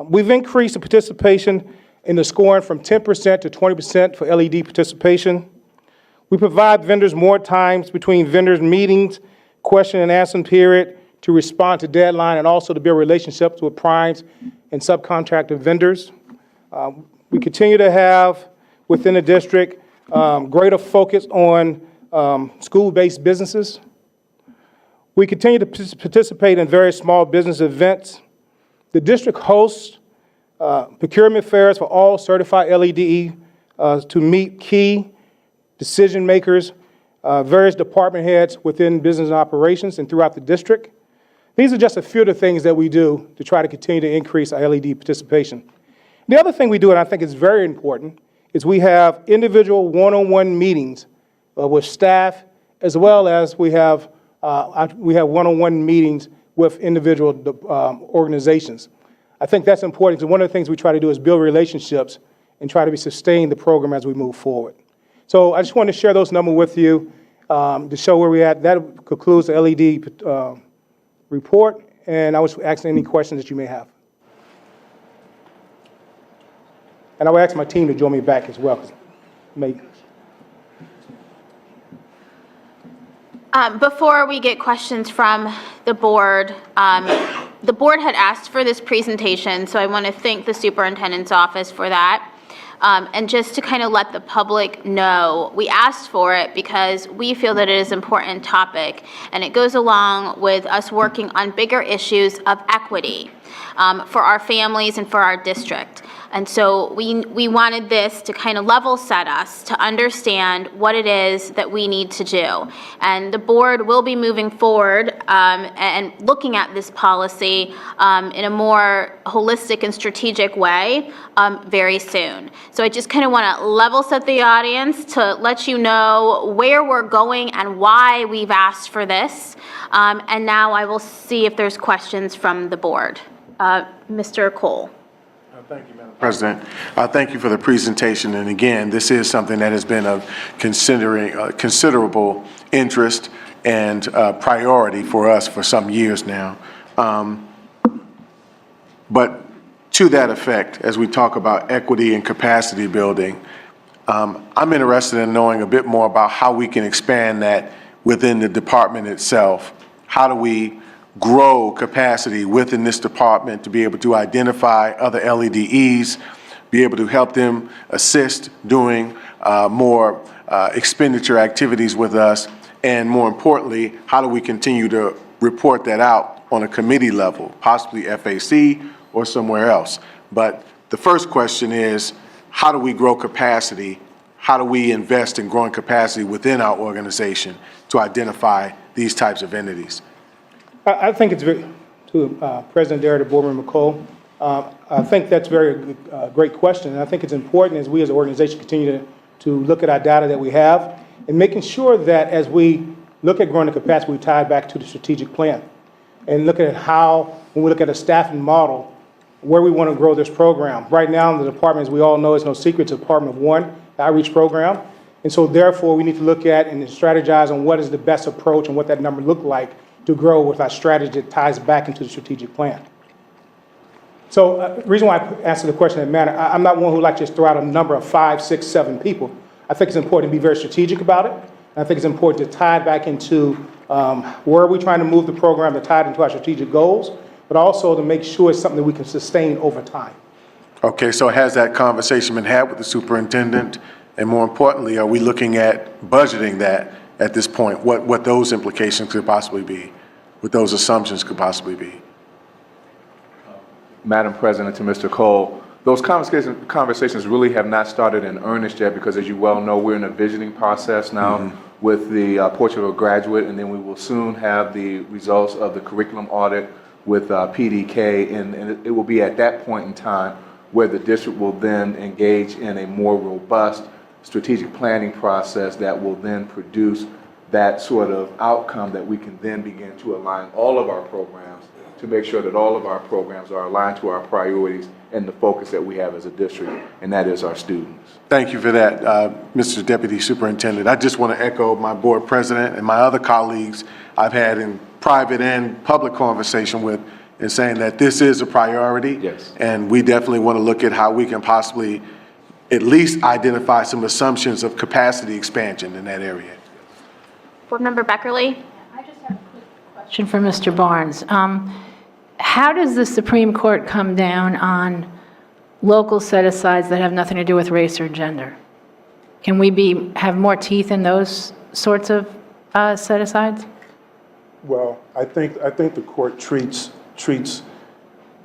We've increased the participation in the scoring from 10% to 20% for LED participation. We provide vendors more times between vendors' meetings, question and answer period, to respond to deadline, and also to build relationships with primes and subcontractor vendors. We continue to have, within the district, greater focus on school-based businesses. We continue to participate in various small business events. The district hosts procurement fairs for all certified LEDE to meet key decision makers, various department heads within business operations and throughout the district. These are just a few of the things that we do to try to continue to increase our LED participation. The other thing we do, and I think is very important, is we have individual one-on-one meetings with staff, as well as we have one-on-one meetings with individual organizations. I think that's important, because one of the things we try to do is build relationships and try to sustain the program as we move forward. So I just wanted to share those numbers with you to show where we're at. That concludes the LED report, and I was asking any questions that you may have. And I will ask my team to join me back as well. Before we get questions from the board had asked for this presentation, so I want to thank the superintendent's office for that. And just to kind of let the public know, we asked for it because we feel that it is an important topic, and it goes along with us working on bigger issues of equity for our families and for our district. And so we wanted this to kind of level set us to understand what it is that we need to do. And the board will be moving forward and looking at this policy in a more holistic and strategic way very soon. So I just kind of want to level set the audience to let you know where we're going and why we've asked for this. And now I will see if there's questions from the board. Mr. Cole. Thank you, Madam President. Thank you for the presentation. And again, this is something that has been of considerable interest and priority for us for some years now. But to that effect, as we talk about equity and capacity building, I'm interested in knowing a bit more about how we can expand that within the department itself. How do we grow capacity within this department to be able to identify other LEDEs, be able to help them assist doing more expenditure activities with us, and more importantly, how do we continue to report that out on a committee level, possibly FAC or somewhere else. But the first question is, how do we grow capacity? How do we invest in growing capacity within our organization to identify these types of entities? I think it's very, to President Dare, to Board Member McCall, I think that's a very great question. And I think it's important as we as an organization continue to look at our data that we have and making sure that as we look at growing the capacity, we tie it back to the strategic plan and look at how, when we look at a staffing model, where we want to grow this program. Right now in the department, as we all know, it's no secret, it's a Department of One outreach program. And so therefore, we need to look at and strategize on what is the best approach and what that number look like to grow with our strategy that ties back into the strategic plan. So the reason why I answer the question in that manner, I'm not one who like just throw out a number of 5, 6, 7 people. I think it's important to be very strategic about it. And I think it's important to tie it back into where are we trying to move the program, to tie it into our strategic goals, but also to make sure it's something that we can sustain over time. Okay, so has that conversation been had with the superintendent? And more importantly, are we looking at budgeting that at this point? What those implications could possibly be, what those assumptions could possibly be? Madam President, to Mr. Cole, those conversations really have not started in earnest yet because, as you well know, we're in a visioning process now with the Portrait of a Graduate, and then we will soon have the results of the curriculum audit with PDK, and it will be at that point in time where the district will then engage in a more robust strategic planning process that will then produce that sort of outcome that we can then begin to align all of our programs to make sure that all of our programs are aligned to our priorities and the focus that we have as a district, and that is our students. Thank you for that, Mr. Deputy Superintendent. I just want to echo my board president and my other colleagues I've had in private and public conversation with in saying that this is a priority. Yes. And we definitely want to look at how we can possibly at least identify some assumptions of capacity expansion in that area. Board Member Beckerly? Question for Mr. Barnes. How does the Supreme Court come down on local set-asides that have nothing to do with race or gender? Can we have more teeth in those sorts of set-asides? Well, I think the court treats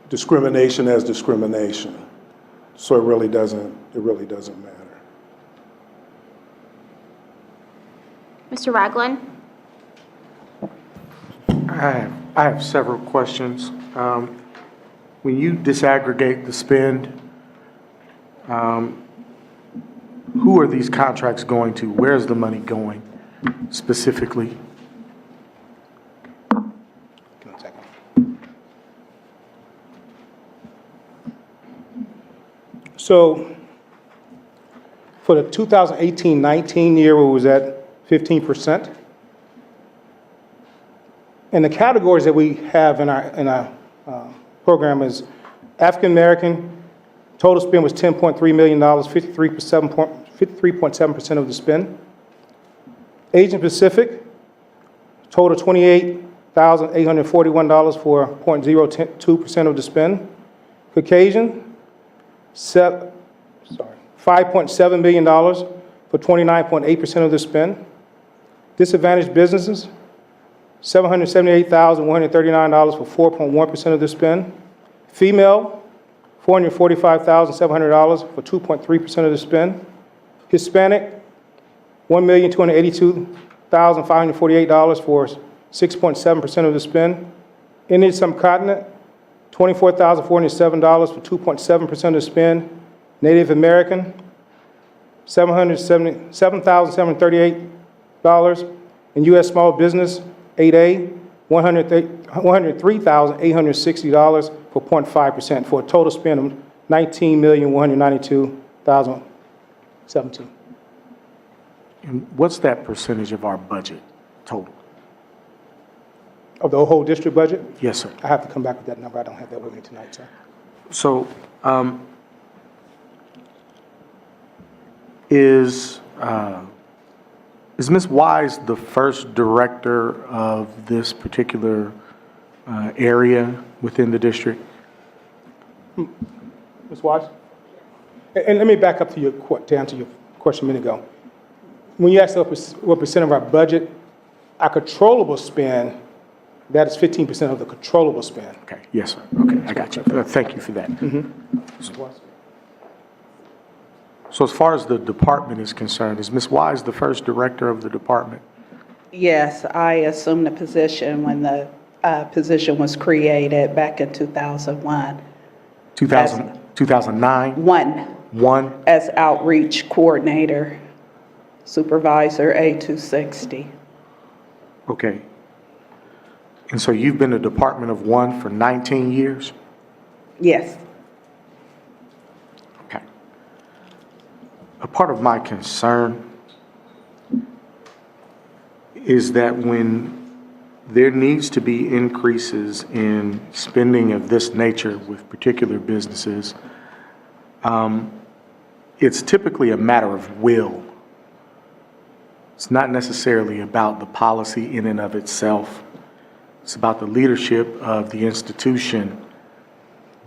discrimination as discrimination. So it really doesn't matter. Mr. Ragland? I have several questions. When you disaggregate the spend, who are these contracts going to? Where's the money going specifically? So for the 2018-19 year, we was at 15%. And the categories that we have in our program is African American, total spend was $10.3 million, 53.7% of the spend. Asian Pacific, total $28,841 for 0.02% of the spend. Caucasian, $5.7 million for 29.8% of the spend. Disadvantaged businesses, $778,139 for 4.1% of the spend. Female, $445,700 for 2.3% of the spend. Hispanic, $1,282,548 for 6.7% of the spend. Indian subcontinent, $24,407 for 2.7% of the spend. Native American, $7,738. And U.S. small business, 8A, $103,860 for 0.5%, for a total spend of $19,192,017. And what's that percentage of our budget total? Of the whole district budget? Yes, sir. I have to come back with that number. I don't have that with me tonight, sir. So, is Ms. Wise the first director of this particular area within the district? Ms. Wise? And let me back up to answer your question a minute ago. When you asked what percent of our budget, our controllable spend, that is 15% of the controllable spend. Okay, yes, sir. Okay, I got you. Thank you for that. So as far as the department is concerned, is Ms. Wise the first director of the department? Yes, I assumed the position when the position was created back in 2001. 2009? One? As outreach coordinator, supervisor A260. Okay. And so you've been a department of one for 19 years? Yes. Okay. A part of my concern is that when there needs to be increases in spending of this nature with particular businesses. It's typically a matter of will. It's not necessarily about the policy in and of itself. It's about the leadership of the institution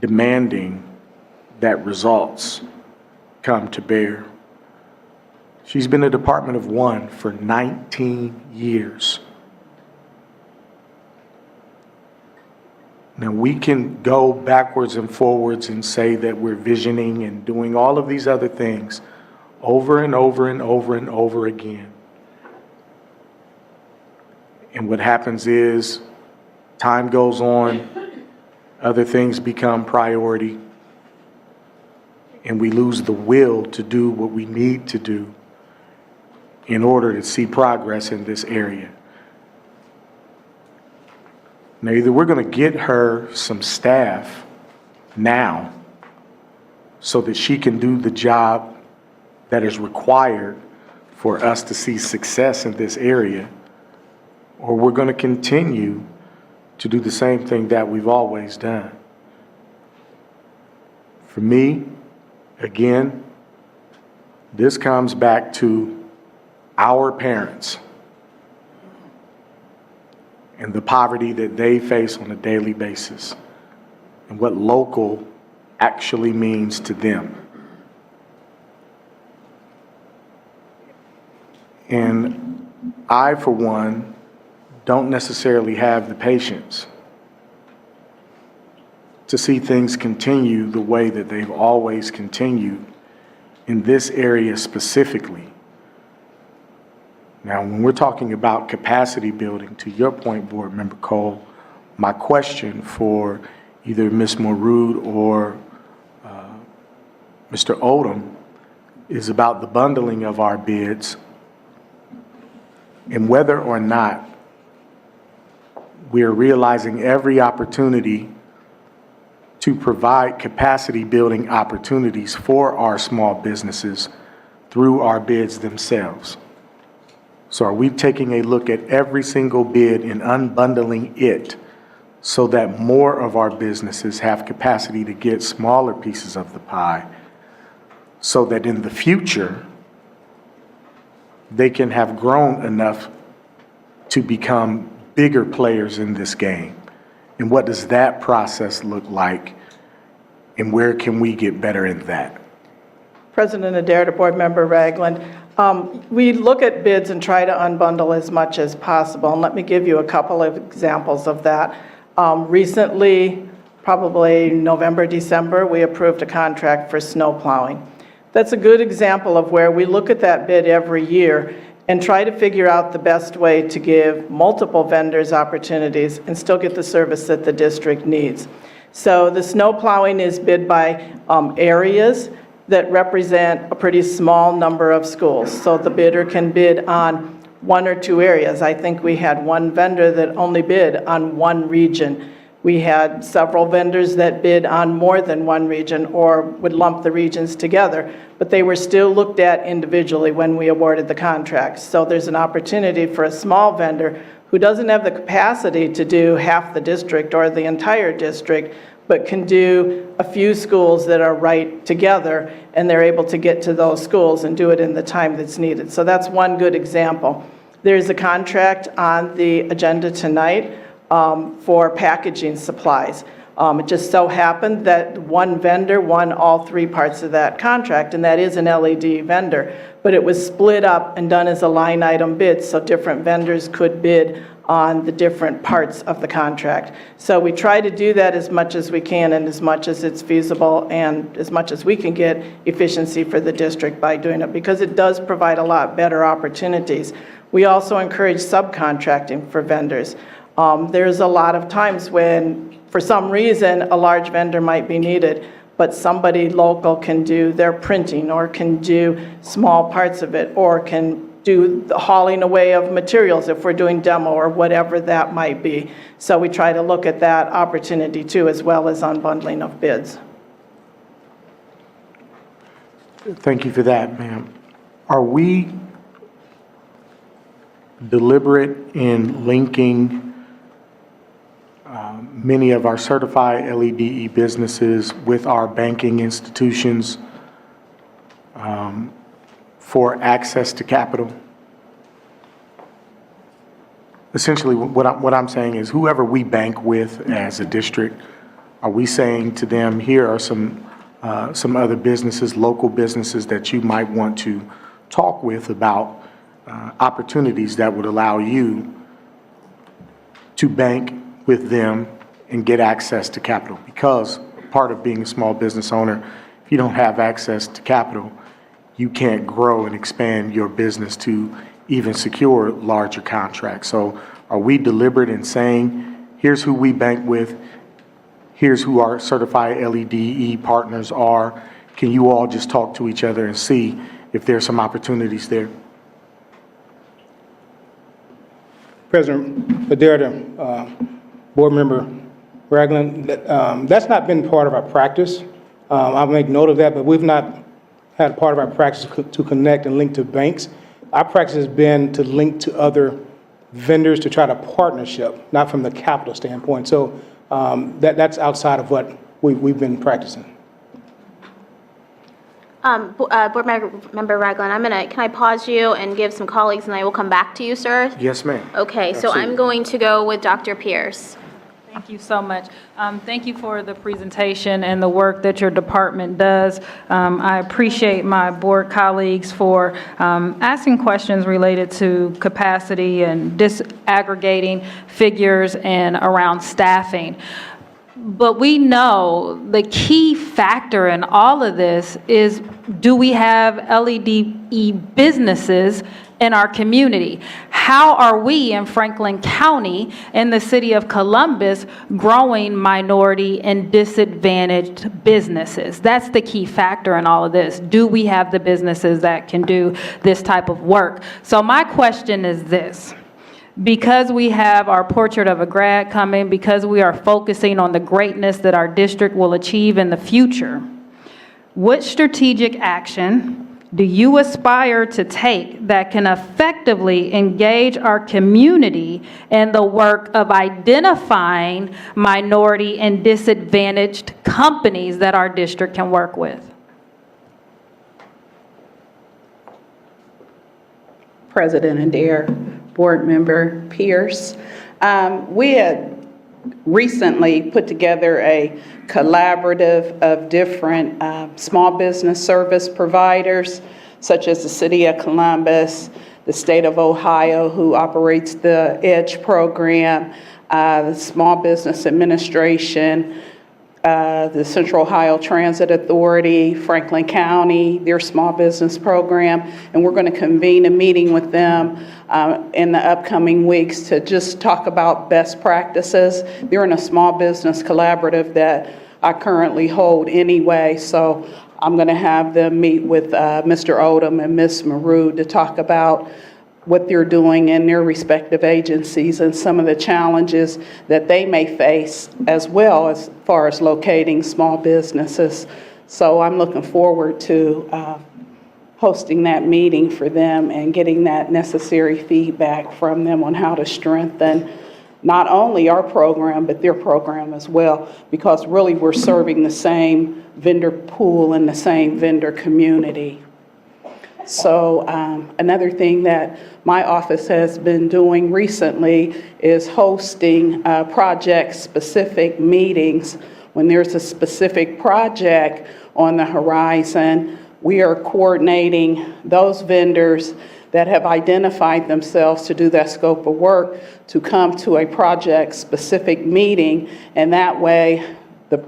demanding that results come to bear. She's been a Department of One for 19 years. Now, we can go backwards and forwards and say that we're visioning and doing all of these other things over and over and over and over again. And what happens is time goes on, other things become priority, and we lose the will to do what we need to do in order to see progress in this area. Now, either we're going to get her some staff now so that she can do the job that is required for us to see success in this area, or we're going to continue to do the same thing that we've always done. For me, again, this comes back to our parents and the poverty that they face on a daily basis and what local actually means to them. And I, for one, don't necessarily have the patience to see things continue the way that they've always continued in this area specifically. Now, when we're talking about capacity building, to your point, Board Member Cole, my question for either Ms. Morud or Mr. Odom is about the bundling of our bids and whether or not we are realizing every opportunity to provide capacity building opportunities for our small businesses through our bids themselves. So are we taking a look at every single bid and unbundling it so that more of our businesses have capacity to get smaller pieces of the pie, so that in the future, they can have grown enough to become bigger players in this game? And what does that process look like? And where can we get better in that? President Adair to Board Member Ragland. We look at bids and try to unbundle as much as possible. And let me give you a couple of examples of that. Recently, probably November, December, we approved a contract for snow plowing. That's a good example of where we look at that bid every year and try to figure out the best way to give multiple vendors opportunities and still get the service that the district needs. So the snow plowing is bid by areas that represent a pretty small number of schools. So the bidder can bid on one or two areas. I think we had one vendor that only bid on one region. We had several vendors that bid on more than one region or would lump the regions together, but they were still looked at individually when we awarded the contracts. So there's an opportunity for a small vendor who doesn't have the capacity to do half the district or the entire district, but can do a few schools that are right together, and they're able to get to those schools and do it in the time that's needed. So that's one good example. There's a contract on the agenda tonight for packaging supplies. It just so happened that one vendor won all three parts of that contract, and that is an LED vendor. But it was split up and done as a line item bid, so different vendors could bid on the different parts of the contract. So we try to do that as much as we can and as much as it's feasible and as much as we can get efficiency for the district by doing it, because it does provide a lot better opportunities. We also encourage subcontracting for vendors. There's a lot of times when, for some reason, a large vendor might be needed, but somebody local can do their printing or can do small parts of it or can do the hauling away of materials if we're doing demo or whatever that might be. So we try to look at that opportunity too, as well as unbundling of bids. Thank you for that, ma'am. Are we deliberate in linking many of our certified LEDE businesses with our banking institutions for access to capital. Essentially, what I'm saying is whoever we bank with as a district, are we saying to them, here are some other businesses, local businesses that you might want to talk with about opportunities that would allow you to bank with them and get access to capital? Because part of being a small business owner, if you don't have access to capital, you can't grow and expand your business to even secure larger contracts. So are we deliberate in saying, here's who we bank with, here's who our certified LEDE partners are, can you all just talk to each other and see if there's some opportunities there? President Adair, Board Member Ragland, that's not been part of our practice. I'll make note of that, but we've not had part of our practice to connect and link to banks. Our practice has been to link to other vendors to try to partnership, not from the capital standpoint. So that's outside of what we've been practicing. Board Member Ragland, can I pause you and give some colleagues, and I will come back to you, sir? Yes, ma'am. Okay, so I'm going to go with Dr. Pierce. Thank you so much. Thank you for the presentation and the work that your department does. I appreciate my board colleagues for asking questions related to capacity and disaggregating figures and around staffing. But we know the key factor in all of this is, do we have LEDE businesses in our community? How are we in Franklin County, in the city of Columbus, growing minority and disadvantaged businesses? That's the key factor in all of this. Do we have the businesses that can do this type of work? So my question is this. Because we have our portrait of a grad coming, because we are focusing on the greatness that our district will achieve in the future, what strategic action do you aspire to take that can effectively engage our community in the work of identifying minority and disadvantaged companies that our district can work with? President Adair, Board Member Pierce. We had recently put together a collaborative of different small business service providers, such as the City of Columbus, the State of Ohio, who operates the EDGE program, the Small Business Administration, the Central Ohio Transit Authority, Franklin County, their small business program, and we're going to convene a meeting with them in the upcoming weeks to just talk about best practices. They're in a small business collaborative that I currently hold anyway, so I'm going to have them meet with Mr. Odom and Ms. Maru to talk about what they're doing in their respective agencies and some of the challenges that they may face, as well as far as locating small businesses. So I'm looking forward to hosting that meeting for them and getting that necessary feedback from them on how to strengthen not only our program, but their program as well, because really we're serving the same vendor pool and the same vendor community. So another thing that my office has been doing recently is hosting project-specific meetings. When there's a specific project on the horizon, we are coordinating those vendors that have identified themselves to do that scope of work to come to a project-specific meeting, and that way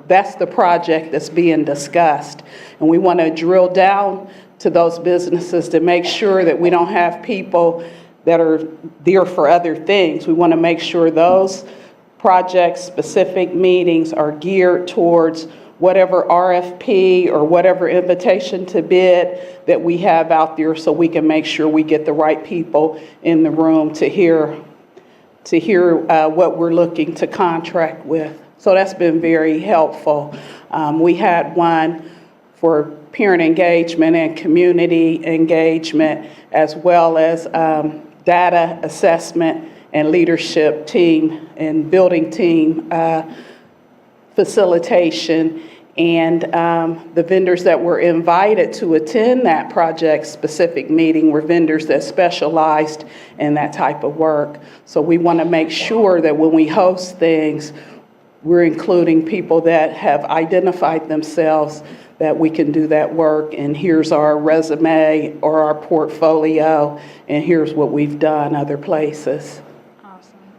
that's the project that's being discussed. And we want to drill down to those businesses to make sure that we don't have people that are there for other things. We want to make sure those project-specific meetings are geared towards whatever RFP or whatever invitation to bid that we have out there, so we can make sure we get the right people in the room to hear what we're looking to contract with. So that's been very helpful. We had one for parent engagement and community engagement, as well as data assessment and leadership team and building team facilitation. And the vendors that were invited to attend that project-specific meeting were vendors that specialized in that type of work. So we want to make sure that when we host things, we're including people that have identified themselves that we can do that work, and here's our resume or our portfolio, and here's what we've done other places.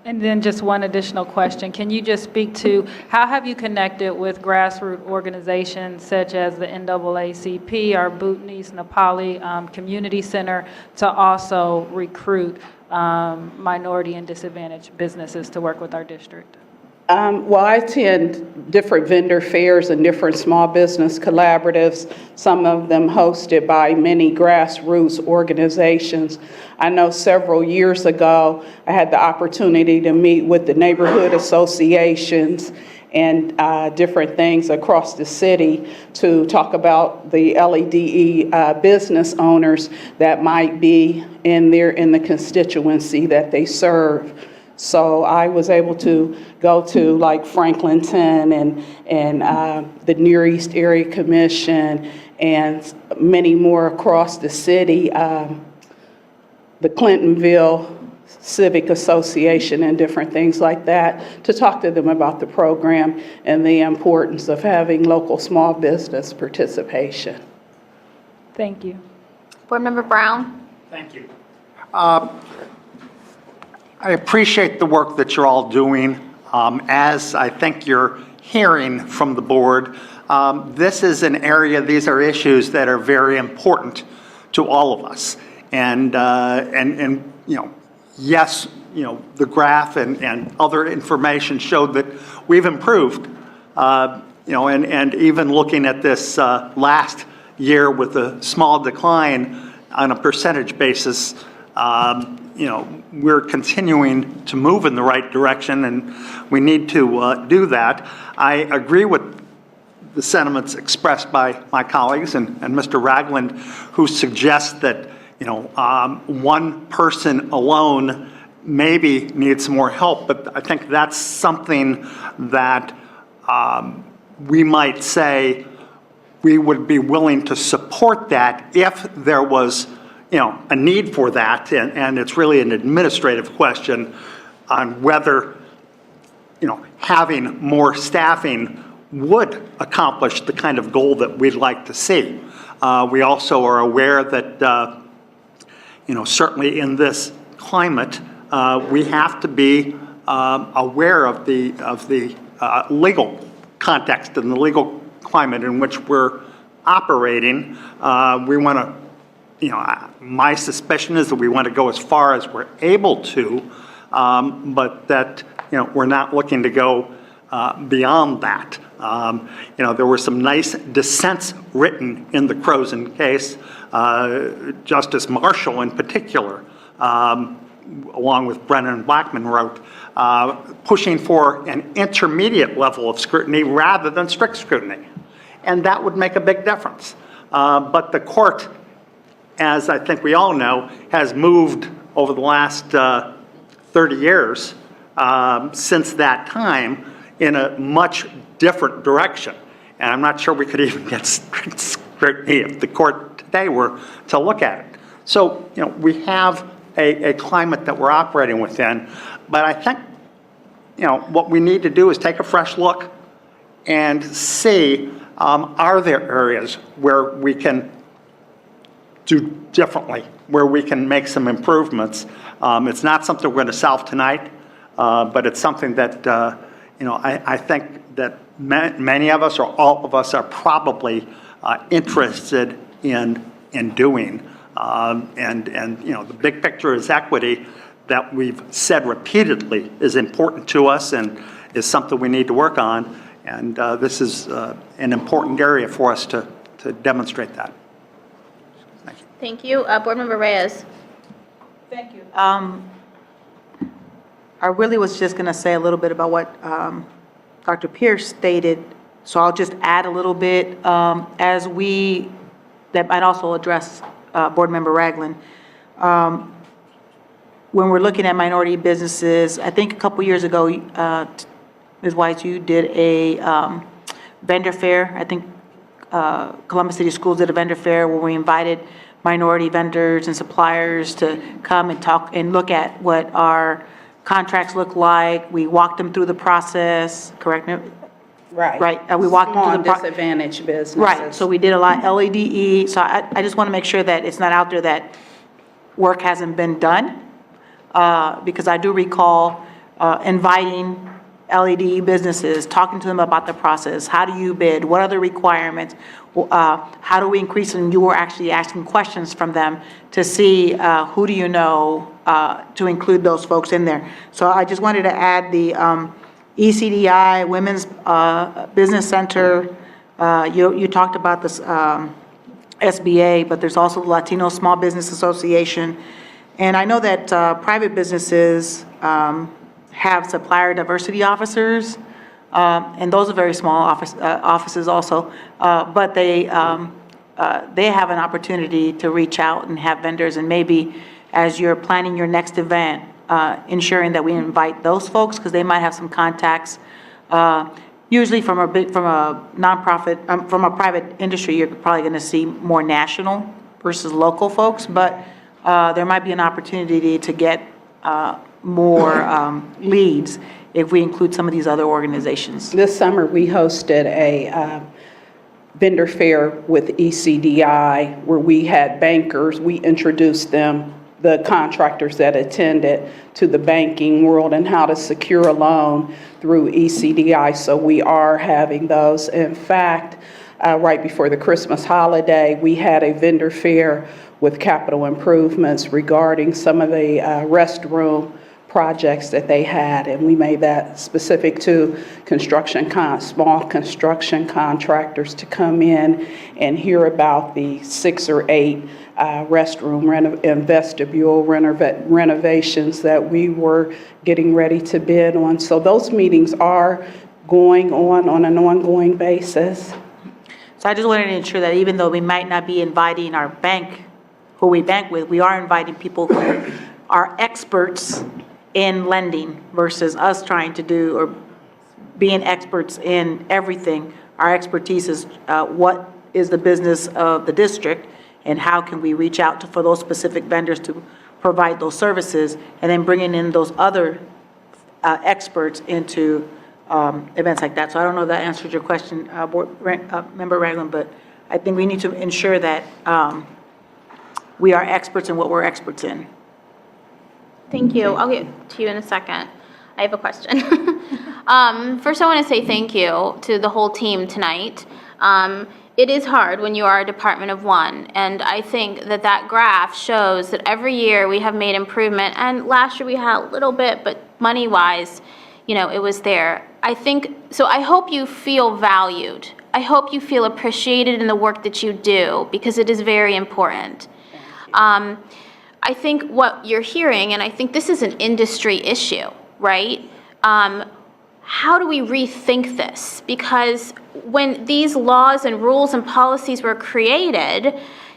And then just one additional question. Can you just speak to how have you connected with grassroots organizations such as the NAACP, our Bhutanese Nepali Community Center, to also recruit minority and disadvantaged businesses to work with our district? Well, I attend different vendor fairs and different small business collaboratives, some of them hosted by many grassroots organizations. I know several years ago, I had the opportunity to meet with the neighborhood associations and different things across the city to talk about the LEDE business owners that might be in the constituency that they serve. So I was able to go to like Franklinton and the Near East Area Commission and many more across the city, the Clintonville Civic Association and different things like that, to talk to them about the program and the importance of having local small business participation. Thank you. Board Member Brown? Thank you. I appreciate the work that you're all doing. As I think you're hearing from the board, this is an area, these are issues that are very important to all of us. And you know, yes, you know, the graph and other information showed that we've improved. You know, and even looking at this last year with a small decline on a percentage basis, you know, we're continuing to move in the right direction, and we need to do that. I agree with the sentiments expressed by my colleagues and Mr. Ragland, who suggests that, you know, one person alone maybe needs some more help, but I think that's something that we might say we would be willing to support that if there was, you know, a need for that, and it's really an administrative question on whether, you know, having more staffing would accomplish the kind of goal that we'd like to see. We also are aware that, you know, certainly in this climate, we have to be aware of the legal context and the legal climate in which we're operating. We want to, you know, my suspicion is that we want to go as far as we're able to, but that, you know, we're not looking to go beyond that. You know, there were some nice dissents written in the Croson case. Justice Marshall in particular, along with Brennan Blackman, wrote, pushing for an intermediate level of scrutiny rather than strict scrutiny. And that would make a big difference. But the court, as I think we all know, has moved over the last 30 years since that time in a much different direction. And I'm not sure we could even get strict scrutiny if the court today were to look at it. So, you know, we have a climate that we're operating within, but I think, you know, what we need to do is take a fresh look and see, are there areas where we can do differently, where we can make some improvements. It's not something we're going to solve tonight, but it's something that, you know, I think that many of us or all of us are probably interested in doing. And you know, the big picture is equity that we've said repeatedly is important to us and is something we need to work on. And this is an important area for us to demonstrate that. Thank you. Board Member Reyes. Thank you. I really was just going to say a little bit about what Dr. Pierce stated, so I'll just add a little bit that might also address Board Member Ragland. when we're looking at minority businesses, I think a couple years ago, Ms. White, you did a vendor fair. I think Columbus City Schools did a vendor fair where we invited minority vendors and suppliers to come and talk and look at what our contracts look like. We walked them through the process, correct me? Right. Right, we walked them Small through and the process. disadvantaged businesses. Right, so we did a lot LEDE, so I just want to make sure that it's not out there that work hasn't been done, because I do recall inviting LED businesses, talking to them about the process. How do you bid? What are the requirements? How do we increase? And you were actually asking questions from them to see who do you know to include those folks in there. So I just wanted to add the ECDI, Women's Business Center. You talked about this SBA, but there's also the Latino Small Business Association. And I know that private businesses have supplier diversity officers, and those are very small offices also, but they have an opportunity to reach out and have vendors, and maybe as you're planning your next event, ensuring that we invite those folks, because they might have some contacts. Usually from a nonprofit, from a private industry, you're probably going to see more national versus local folks, but there might be an opportunity to get more leads if we include some of these other organizations. This summer, we hosted a vendor fair with ECDI where we had bankers. We introduced them, the contractors that attended, to the banking world and how to secure a loan through ECDI. So we are having those. In fact, right before the Christmas holiday, we had a vendor fair with capital improvements regarding some of the restroom projects that they had, and we made that specific to small construction contractors to come in and hear about the 6 or 8 restroom and vestibule renovations that we were getting ready to bid on. So those meetings are going on an ongoing basis. So I just wanted to ensure that even though we might not be inviting our bank, who we bank with, we are inviting people who are experts in lending versus us trying to do or being experts in everything. Our expertise is what is the business of the district and how can we reach out for those specific vendors to provide those services, and then bringing in those other experts into events like that. So I don't know if that answered your question, Member Ragland, but I think we need to ensure that we are experts in what we're experts in. Thank you. I'll get to you in a second. I have a question. First, I want to say thank you to the whole team tonight. It is hard when you are a department of one, and I think that that graph shows that every year we have made improvement, and last year we had a little bit, but money-wise, it was there. I hope you feel valued. I hope you feel appreciated in the work that you do, because it is very important. I think what you're hearing, and I think this is an industry issue, right? How do we rethink this? Because when these laws and rules and policies were created,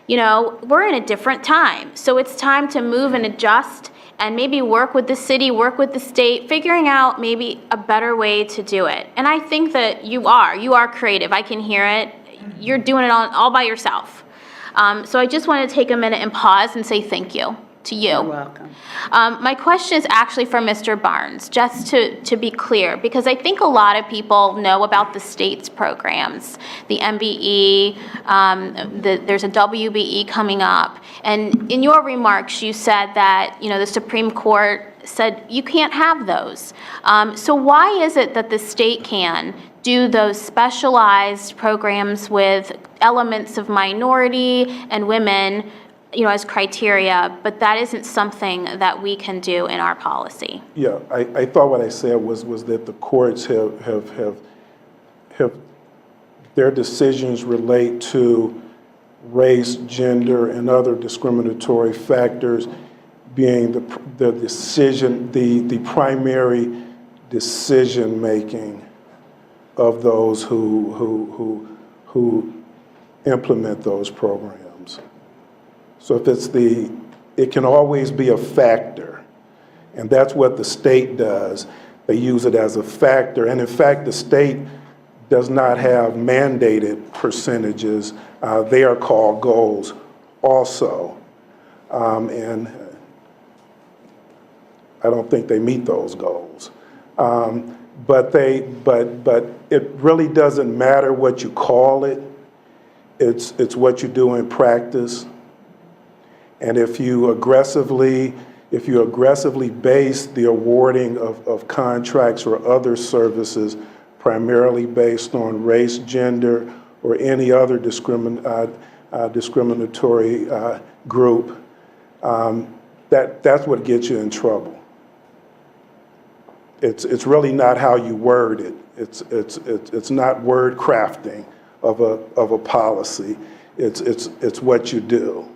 we're in a different time. So it's time to move and adjust and maybe work with the city, work with the state, figuring out maybe a better way to do it. And I think that you are creative. I can hear it. You're doing it all by yourself. So I just want to take a minute and pause and say thank you to you. You're welcome. My question is actually for Mr. Barnes, just to be clear, because I think a lot of people know about the state's programs, the MBE, there's a WBE coming up. And in your remarks, you said that, the Supreme Court said you can't have those. So why is it that the state can do those specialized programs with elements of minority and women, as criteria, but that isn't something that we can do in our policy? Yeah, I thought what I said was that the courts have their decisions relate to race, gender, and other discriminatory factors being the decision, the primary decision-making of those who implement those programs. So if it can always be a factor, And that's what the state does. They use it as a factor. And in fact, the state does not have mandated percentages. They are called goals also. And I don't think they meet those goals. But it really doesn't matter what you call it. It's what you do in practice. And if you aggressively base the awarding of contracts or other services primarily based on race, gender, or any other discriminatory group, that's what gets you in trouble. It's really not how you word it. It's not word crafting of a policy. It's what you do.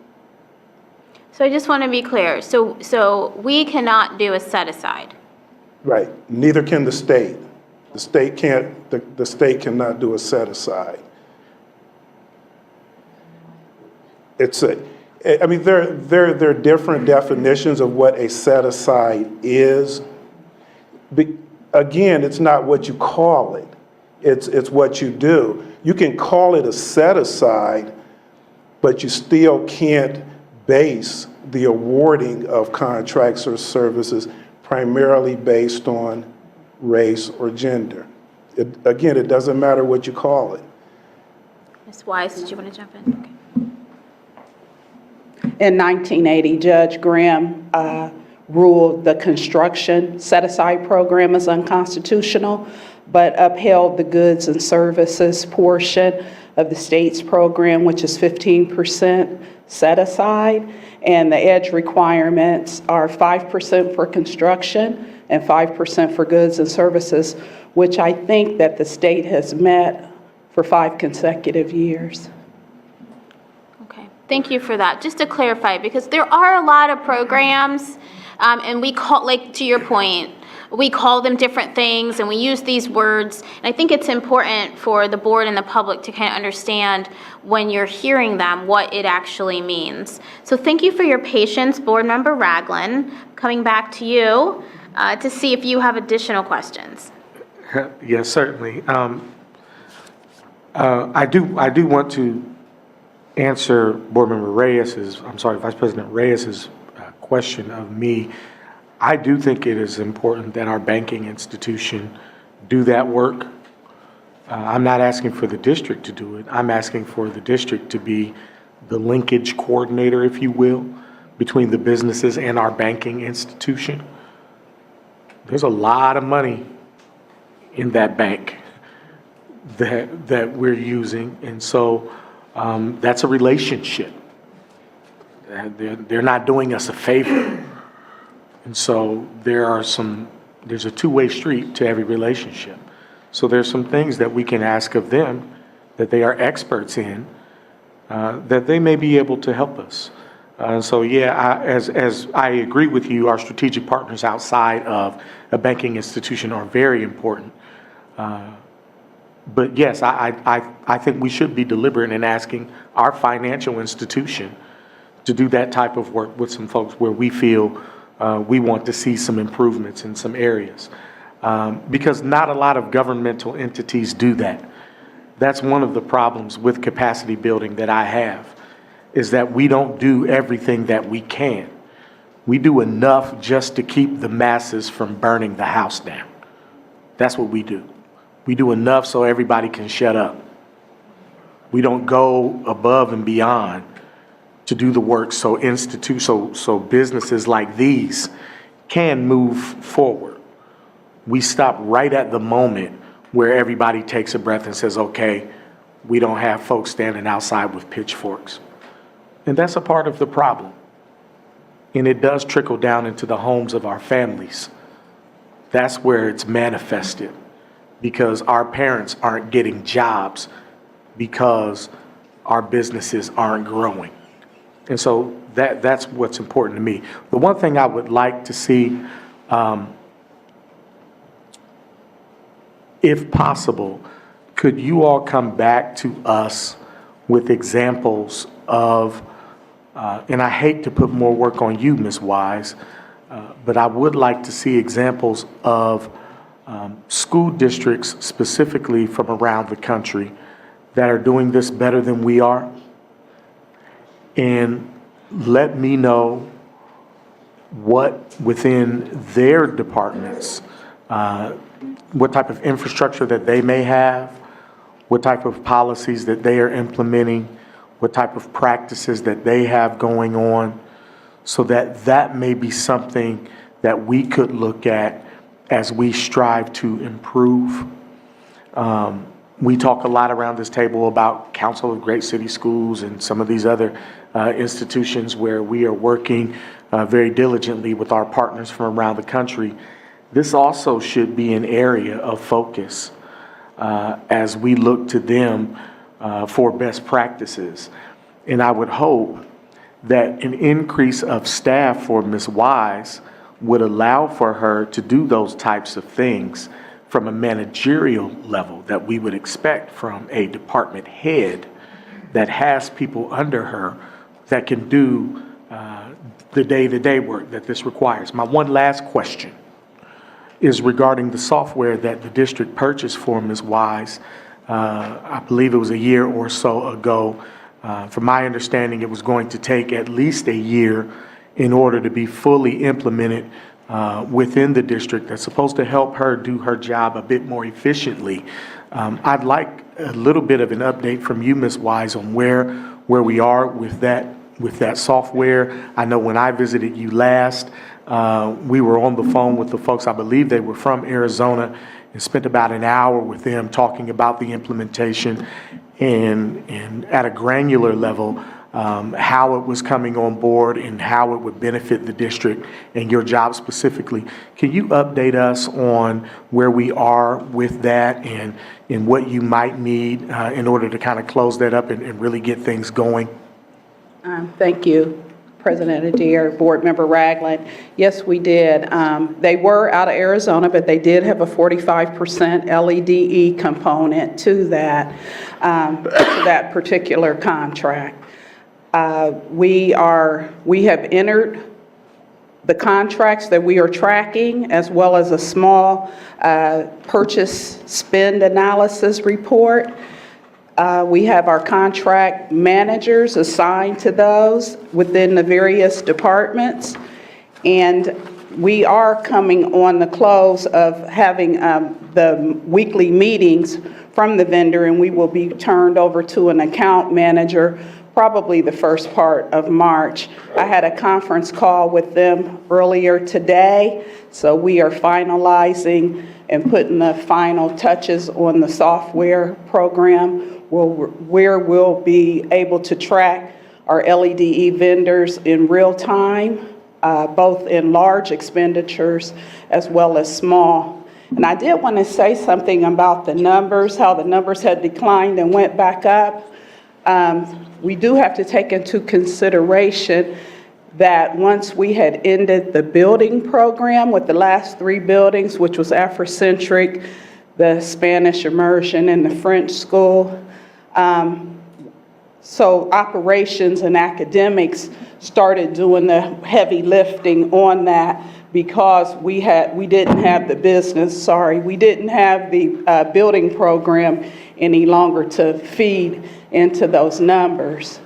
So I just want to be clear. So we cannot do a set aside. Right. Neither can the state. The state cannot do a set aside. I mean, there are different definitions of what a set aside is. Again, it's not what you call it. It's what you do. You can call it a set aside, but you still can't base the awarding of contracts or services primarily based on race or gender. Again, it doesn't matter what you call it. Ms. Wise, did you want to jump in? Okay. In 1980, Judge Graham ruled the construction set-aside program as unconstitutional, but upheld the goods and services portion of the state's program, which is 15% set aside. And the EDGE requirements are 5% for construction and 5% for goods and services, which I think that the state has met for 5 consecutive years. Okay, thank you for that. Just to clarify, because there are a lot of programs, and we call, like to your point, we call them different things and we use these words. And I think it's important for the board and the public to kind of understand when you're hearing them, what it actually means. So thank you for your patience, Board Member Ragland. Coming back to you to see if you have additional questions. Yes, certainly. I do want to answer Board Member Vice President Reyes's question of me. I do think it is important that our banking institution do that work. I'm not asking for the district to do it. I'm asking for the district to be the linkage coordinator, if you will, between the businesses and our banking institution. There's a lot of money in that bank that we're using, and so that's a relationship. They're not doing us a favor. And so there's a two-way street to every relationship. So there's some things that we can ask of them that they are experts in, that they may be able to help us. So yeah, as I agree with you, our strategic partners outside of a banking institution are very important. But yes, I think we should be deliberate in asking our financial institution to do that type of work with some folks where we feel we want to see some improvements in some areas. Because not a lot of governmental entities do that. That's one of the problems with capacity building that I have, is that we don't do everything that we can. We do enough just to keep the masses from burning the house down. That's what we do. We do enough so everybody can shut up. We don't go above and beyond to do the work so businesses like these can move forward. We stop right at the moment where everybody takes a breath and says, okay, we don't have folks standing outside with pitchforks. And that's a part of the problem. And it does trickle down into the homes of our families. That's where it's manifested, because our parents aren't getting jobs because our businesses aren't growing. And so that's what's important to me. The one thing I would like to see, if possible, could you all come back to us with examples of, and I hate to put more work on you, Ms. Wise, But I would like to see examples of school districts specifically from around the country that are doing this better than we are. And let me know what within their departments, what type of infrastructure that they may have, what type of policies that they are implementing, what type of practices that they have going on, so that that may be something that we could look at as we strive to improve. We talk a lot around this table about Council of Great City Schools and some of these other institutions where we are working very diligently with our partners from around the country. This also should be an area of focus as we look to them for best practices. And I would hope that an increase of staff for Ms. Wise would allow for her to do those types of things from a managerial level that we would expect from a department head that has people under her that can do the day-to-day work that this requires. My one last question is regarding the software that the district purchased for Ms. Wise. I believe it was a year or so ago. From my understanding, it was going to take at least a year in order to be fully implemented within the district. That's supposed to help her do her job a bit more efficiently. I'd like a little bit of an update from you, Ms. Wise, on where we are with that software. I know when I visited you last, we were on the phone with the folks, I believe they were from Arizona, and spent about an hour with them talking about the implementation and at a granular level, how it was coming on board and how it would benefit the district and your job specifically. Can you update us on where we are with that and what you might need in order to kind of close that up and really get things going? Thank you, President Adair, Board Member Ragland. Yes, we did. They were out of Arizona, but they did have a 45% LEDE component to that particular contract. We have entered the contracts that we are tracking, as well as a small purchase spend analysis report. We have our contract managers assigned to those within the various departments. And we are coming on the close of having the weekly meetings from the vendor, and we will be turned over to an account manager probably the first part of March. I had a conference call with them earlier today, so we are finalizing and putting the final touches on the software program where we'll be able to track our LEDE vendors in real time, both in large expenditures as well as small. And I did want to say something about the numbers, how the numbers had declined and went back up. We do have to take into consideration that once we had ended the building program with the last 3 buildings, which was Afrocentric, the Spanish immersion, and the French school, so operations and academics started doing the heavy lifting on that because we didn't have the building program any longer to feed into those numbers.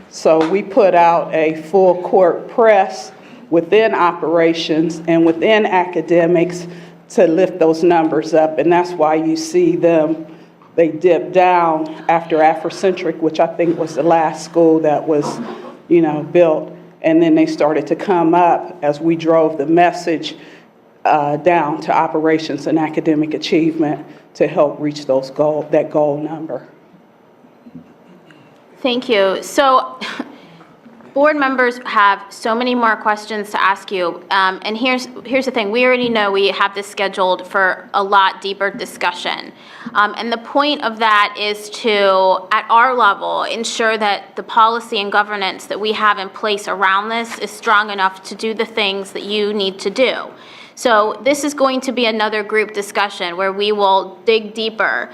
So we put out a full court press within operations and within academics to lift those numbers up, and that's why you see they dipped down after Afrocentric, which I think was the last school that was, built, and then they started to come up as we drove the message down to operations and academic achievement to help reach that goal number. Thank you. So board members have so many more questions to ask you. And here's the thing. We already know we have this scheduled for a lot deeper discussion. And the point of that is to, at our level, ensure that the policy and governance that we have in place around this is strong enough to do the things that you need to do. So this is going to be another group discussion where we will dig deeper.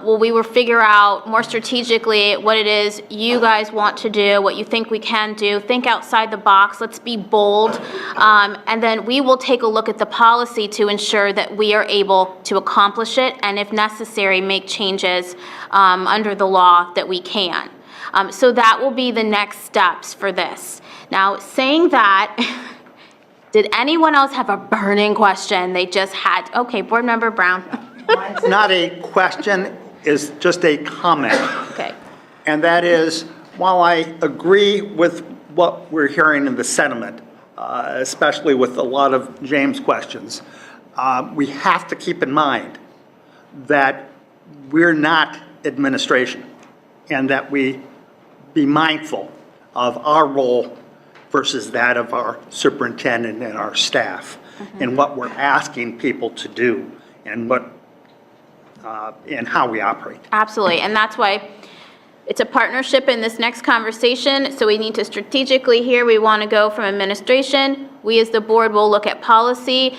We will figure out more strategically what it is you guys want to do, what you think we can do. Think outside the box. Let's be bold. And then we will take a look at the policy to ensure that we are able to accomplish it, and if necessary, make changes under the law that we can. So that will be the next steps for this. Now, saying that, did anyone else have a burning question they just had? Okay, Board Member Brown. It's not a question, it's just a comment. Okay. And that is, while I agree with what we're hearing in the sentiment, especially with a lot of James' questions, we have to keep in mind that we're not administration, and that we be mindful of our role versus that of our superintendent and our staff, and what we're asking people to do, and and how we operate. Absolutely, and that's why it's a partnership in this next conversation, so we need to strategically here, we want to go from administration. We as the board will look at policy.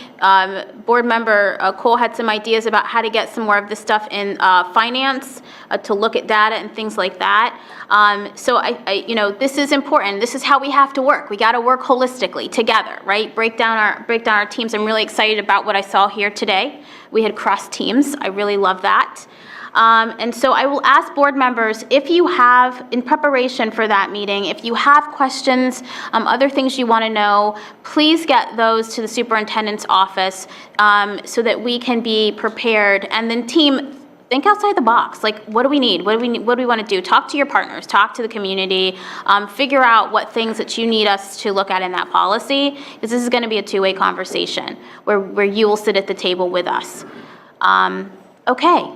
Board Member Cole had some ideas about how to get some more of this stuff in finance, to look at data and things like that. So this is important. This is how we have to work. We got to work holistically together, right? Break down our teams. I'm really excited about what I saw here today. We had cross teams. I really love that. And so I will ask board members, if you have, in preparation for that meeting, if you have questions, other things you want to know, please get those to the superintendent's office so that we can be prepared. And then team, think outside the box. Like, what do we need? What do we want to do? Talk to your partners, talk to the community, figure out what things that you need us to look at in that policy, because this is going to be a two-way conversation where you will sit at the table with us. Okay.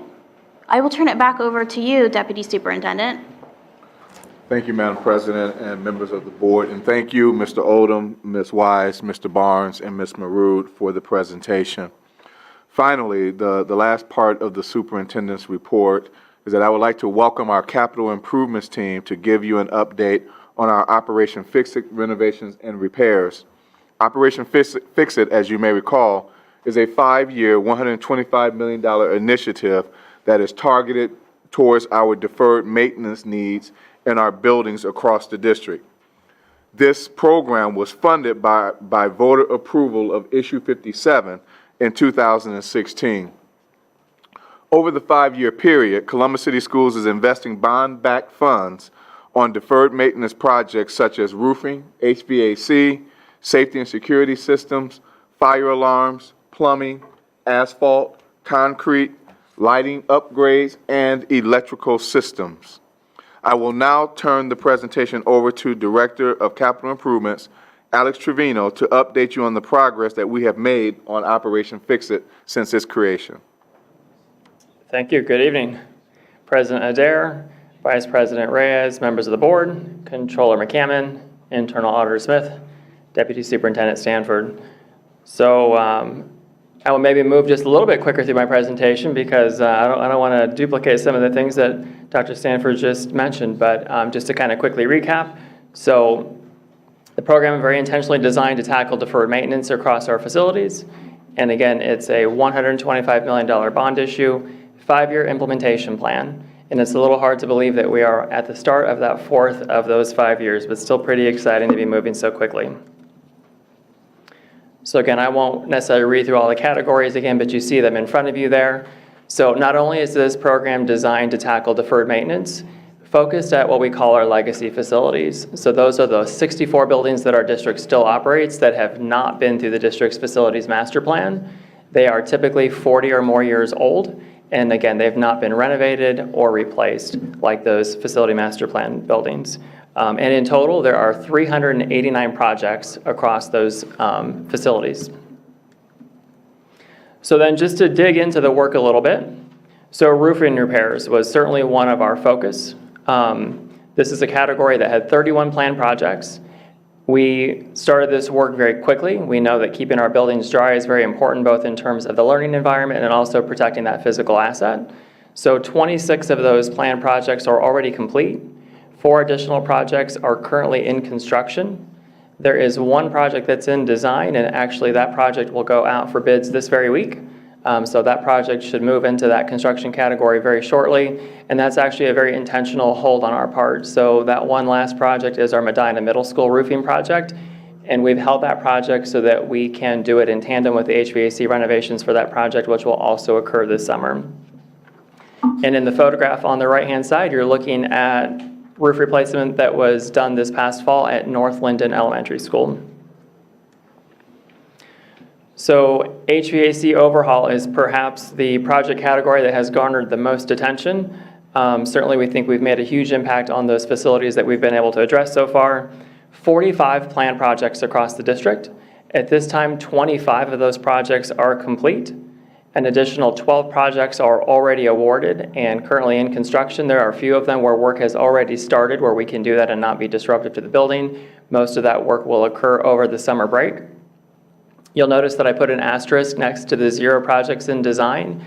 I will turn it back over to you, Deputy Superintendent. Thank you, Madam President and members of the board. And thank you, Mr. Odom, Ms. Wise, Mr. Barnes, and Ms. Marood for the presentation. Finally, the last part of the superintendent's report is that I would like to welcome our capital improvements team to give you an update on our Operation Fix-It renovations and repairs. Operation Fix-It, as you may recall, is a 5-year, $125 million initiative that is targeted towards our deferred maintenance needs in our buildings across the district. This program was funded by voter approval of Issue 57 in 2016. Over the 5-year period, Columbus City Schools is investing bond-backed funds on deferred maintenance projects such as roofing, HVAC, safety and security systems, fire alarms, plumbing, asphalt, concrete, lighting upgrades, and electrical systems. I will now turn the presentation over to Director of Capital Improvements, Alex Trevino, to update you on the progress that we have made on Operation Fix-It since its creation. Thank you. Good evening. President Adair, Vice President Reyes, members of the board, Controller McCammon, Internal Auditor Smith, Deputy Superintendent Stanford. So I will maybe move just a little bit quicker through my presentation because I don't want to duplicate some of the things that Dr. Stanford just mentioned, but just to kind of quickly recap. So the program is very intentionally designed to tackle deferred maintenance across our facilities. And again, it's a $125 million bond issue, 5-year implementation plan. And it's a little hard to believe that we are at the start of that 4th of those 5 years, but still pretty exciting to be moving so quickly. So again, I won't necessarily read through all the categories again, but you see them in front of you there. So not only is this program designed to tackle deferred maintenance, focused at what we call our legacy facilities. So those are the 64 buildings that our district still operates that have not been through the district's facilities master plan. They are typically 40 or more years old. And again, they've not been renovated or replaced like those facility master plan buildings. And in total, there are 389 projects across those facilities. So then just to dig into the work a little bit, so roofing repairs was certainly one of our focus. This is a category that had 31 planned projects. We started this work very quickly. We know that keeping our buildings dry is very important, both in terms of the learning environment and also protecting that physical asset. So 26 of those planned projects are already complete. 4 additional projects are currently in construction. There is one project that's in design, and actually that project will go out for bids this very week. So that project should move into that construction category very shortly, and that's actually a very intentional hold on our part. So that one last project is our Medina Middle School roofing project, and we've held that project so that we can do it in tandem with the HVAC renovations for that project, which will also occur this summer. And in the photograph on the right-hand side, you're looking at roof replacement that was done this past fall at North Linden Elementary School. So HVAC overhaul is perhaps the project category that has garnered the most attention. Certainly we think we've made a huge impact on those facilities that we've been able to address so far. 45 planned projects across the district. At this time, 25 of those projects are complete. An additional 12 projects are already awarded and currently in construction. There are a few of them where work has already started, where we can do that and not be disruptive to the building. Most of that work will occur over the summer break. You'll notice that I put an asterisk next to the 0 projects in design.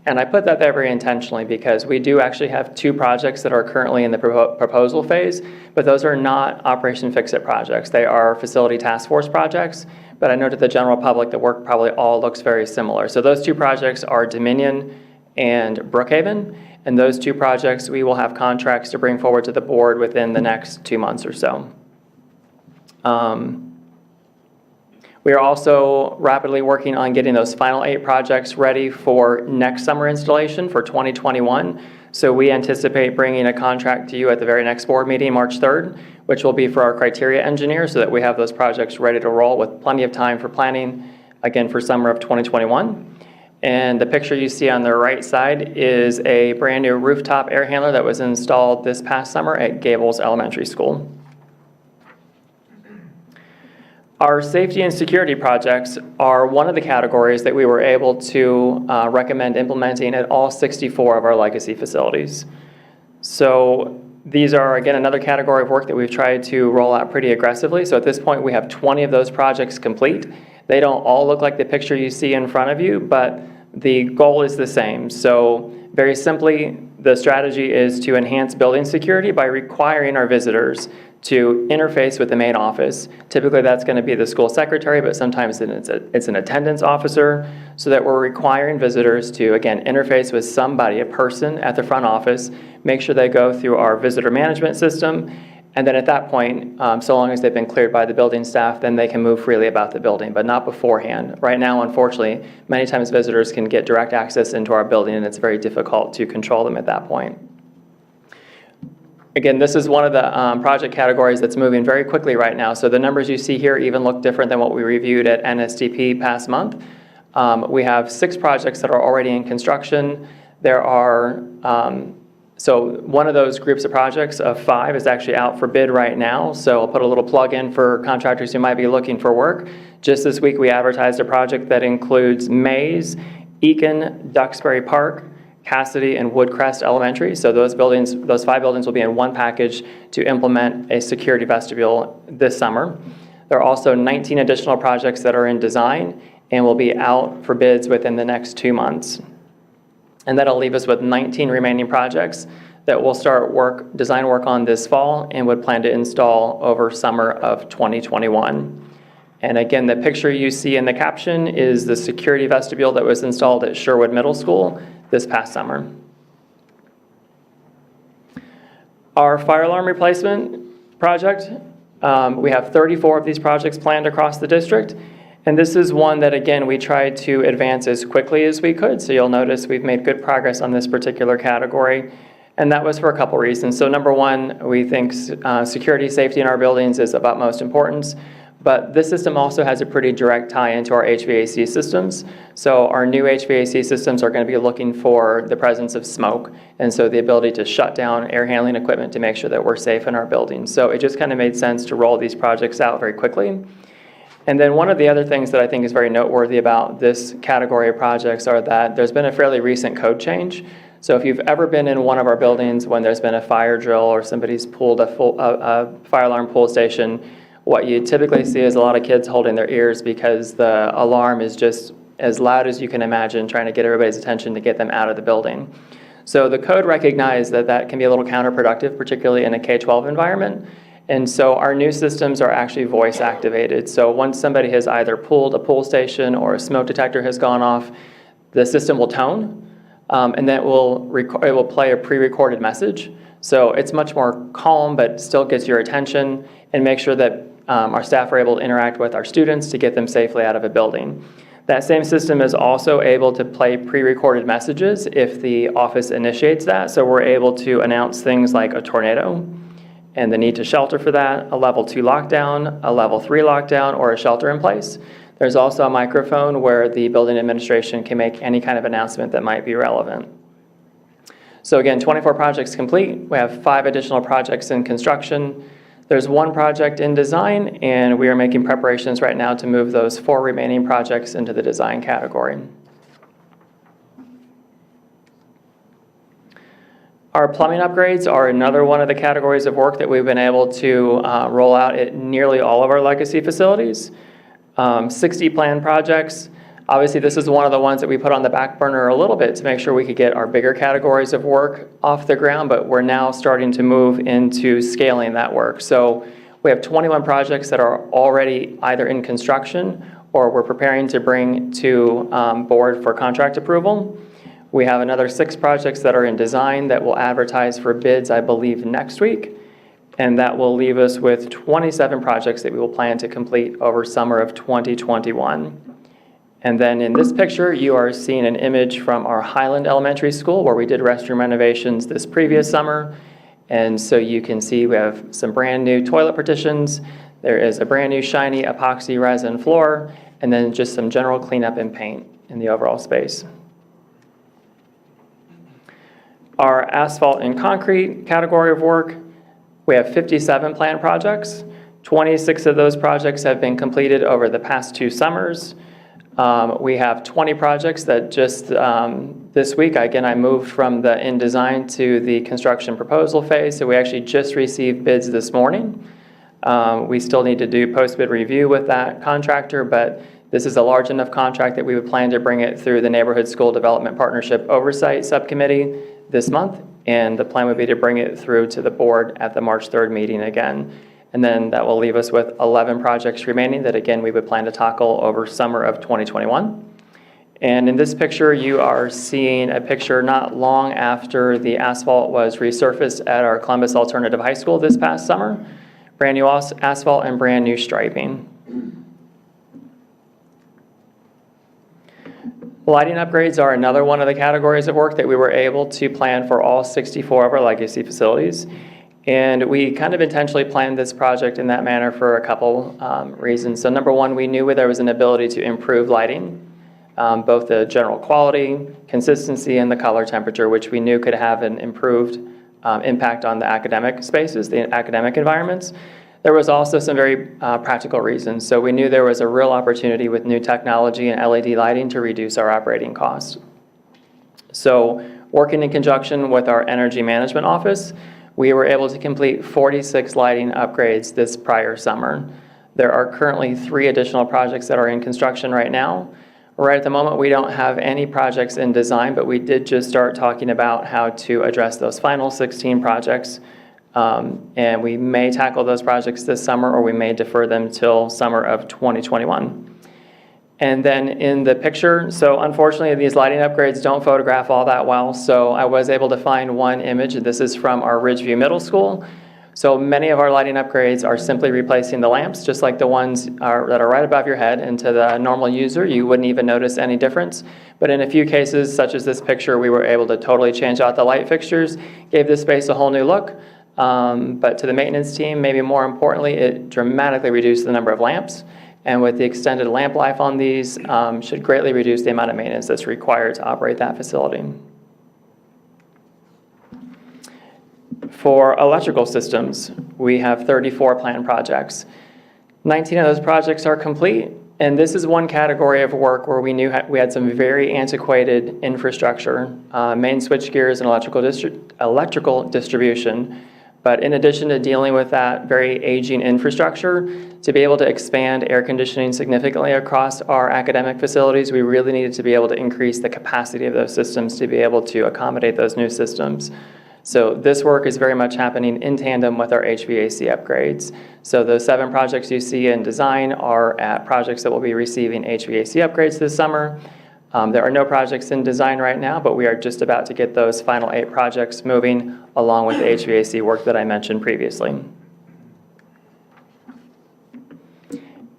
And I put that there very intentionally because we do actually have 2 projects that are currently in the proposal phase, but those are not Operation Fix-It projects. They are facility task force projects, but I know to the general public the work probably all looks very similar. So those 2 projects are Dominion and Brookhaven, and those 2 projects we will have contracts to bring forward to the board within the next 2 months or so. We are also rapidly working on getting those final 8 projects ready for next summer installation for 2021. So we anticipate bringing a contract to you at the very next board meeting, March 3rd, which will be for our criteria engineer so that we have those projects ready to roll with plenty of time for planning, again, for summer of 2021. And the picture you see on the right side is a brand new rooftop air handler that was installed this past summer at Gables Elementary School. Our safety and security projects are one of the categories that we were able to recommend implementing at all 64 of our legacy facilities. So these are, again, another category of work that we've tried to roll out pretty aggressively. So at this point, we have 20 of those projects complete. They don't all look like the picture you see in front of you, but the goal is the same. So very simply, the strategy is to enhance building security by requiring our visitors to interface with the main office. Typically, that's going to be the school secretary, but sometimes it's an attendance officer, so that we're requiring visitors to, again, interface with somebody, a person at the front office, make sure they go through our visitor management system, and then at that point, so long as they've been cleared by the building staff, then they can move freely about the building, but not beforehand. Right now, unfortunately, many times visitors can get direct access into our building, and it's very difficult to control them at that point. Again, this is one of the project categories that's moving very quickly right now. So the numbers you see here even look different than what we reviewed at NSTP past month. We have 6 projects that are already in construction. There are, so one of those groups of projects of 5 is actually out for bid right now. So I'll put a little plug in for contractors who might be looking for work. Just this week, we advertised a project that includes Mays, Eakin, Duxbury Park, Cassidy, and Woodcrest Elementary. So those buildings, those 5 buildings will be in one package to implement a security vestibule this summer. There are also 19 additional projects that are in design and will be out for bids within the next 2 months. And that'll leave us with 19 remaining projects that we'll start design work on this fall and would plan to install over summer of 2021. And again, the picture you see in the caption is the security vestibule that was installed at Sherwood Middle School this past summer. Our fire alarm replacement project, we have 34 of these projects planned across the district. And this is one that, again, we tried to advance as quickly as we could. So you'll notice we've made good progress on this particular category. And that was for a couple reasons. So number one, we think security, safety in our buildings is of utmost importance. But this system also has a pretty direct tie into our HVAC systems. So our new HVAC systems are going to be looking for the presence of smoke. And so the ability to shut down air handling equipment to make sure that we're safe in our buildings. So it just kind of made sense to roll these projects out very quickly. And then one of the other things that I think is very noteworthy about this category of projects are that there's been a fairly recent code change. So if you've ever been in one of our buildings when there's been a fire drill or somebody's pulled a fire alarm pull station, what you typically see is a lot of kids holding their ears because the alarm is just as loud as you can imagine, trying to get everybody's attention to get them out of the building. So the code recognized that that can be a little counterproductive, particularly in a K-12 environment. And so our new systems are actually voice activated. So once somebody has either pulled a pull station or a smoke detector has gone off, the system will tone, and then it will play a pre-recorded message. So it's much more calm, but still gets your attention, and make sure that our staff are able to interact with our students to get them safely out of a building. That same system is also able to play pre-recorded messages if the office initiates that. So we're able to announce things like a tornado and the need to shelter for that, a level 2 lockdown, a level 3 lockdown, or a shelter in place. There's also a microphone where the building administration can make any kind of announcement that might be relevant. So again, 24 projects complete. We have 5 additional projects in construction. There's 1 project in design, and we are making preparations right now to move those 4 remaining projects into the design category. Our plumbing upgrades are another one of the categories of work that we've been able to roll out at nearly all of our legacy facilities. 60 planned projects. Obviously, this is one of the ones that we put on the back burner a little bit to make sure we could get our bigger categories of work off the ground, but we're now starting to move into scaling that work. So we have 21 projects that are already either in construction or we're preparing to bring to board for contract approval. We have another 6 projects that are in design that will advertise for bids, I believe, next week. And that will leave us with 27 projects that we will plan to complete over summer of 2021. And then in this picture, you are seeing an image from our Highland Elementary School where we did restroom renovations this previous summer. And so you can see we have some brand new toilet partitions. There is a brand new shiny epoxy resin floor, and then just some general cleanup and paint in the overall space. Our asphalt and concrete category of work, we have 57 planned projects. 26 of those projects have been completed over the past 2 summers. We have 20 projects that just this week, again, I moved from the in design to the construction proposal phase, so we actually just received bids this morning. We still need to do post-bid review with that contractor, but this is a large enough contract that we would plan to bring it through the Neighborhood School Development Partnership Oversight Subcommittee this month, and the plan would be to bring it through to the board at the March 3rd meeting again. And then that will leave us with 11 projects remaining that, again, we would plan to tackle over summer of 2021. And in this picture, you are seeing a picture not long after the asphalt was resurfaced at our Columbus Alternative High School this past summer. Brand new asphalt and brand new striping. Lighting upgrades are another one of the categories of work that we were able to plan for all 64 of our legacy facilities. And we kind of intentionally planned this project in that manner for a couple reasons. So number one, we knew there was an ability to improve lighting, both the general quality, consistency, and the color temperature, which we knew could have an improved impact on the academic spaces, the academic environments. There was also some very practical reasons. So we knew there was a real opportunity with new technology and LED lighting to reduce our operating costs. So working in conjunction with our energy management office, we were able to complete 46 lighting upgrades this prior summer. There are currently 3 additional projects that are in construction right now. Right at the moment, we don't have any projects in design, but we did just start talking about how to address those final 16 projects. And we may tackle those projects this summer, or we may defer them till summer of 2021. And then in the picture, so unfortunately these lighting upgrades don't photograph all that well, so I was able to find one image. This is from our Ridgeview Middle School. So many of our lighting upgrades are simply replacing the lamps, just like the ones that are right above your head, and to the normal user, you wouldn't even notice any difference. But in a few cases, such as this picture, we were able to totally change out the light fixtures, gave this space a whole new look. But to the maintenance team, maybe more importantly, it dramatically reduced the number of lamps. And with the extended lamp life on these, should greatly reduce the amount of maintenance that's required to operate that facility. For electrical systems, we have 34 planned projects. 19 of those projects are complete, and this is one category of work where we knew we had some very antiquated infrastructure, main switch gears and electrical distribution. But in addition to dealing with that very aging infrastructure, to be able to expand air conditioning significantly across our academic facilities, we really needed to be able to increase the capacity of those systems to be able to accommodate those new systems. So this work is very much happening in tandem with our HVAC upgrades. So those 7 projects you see in design are at projects that will be receiving HVAC upgrades this summer. There are no projects in design right now, but we are just about to get those final 8 projects moving along with the HVAC work that I mentioned previously.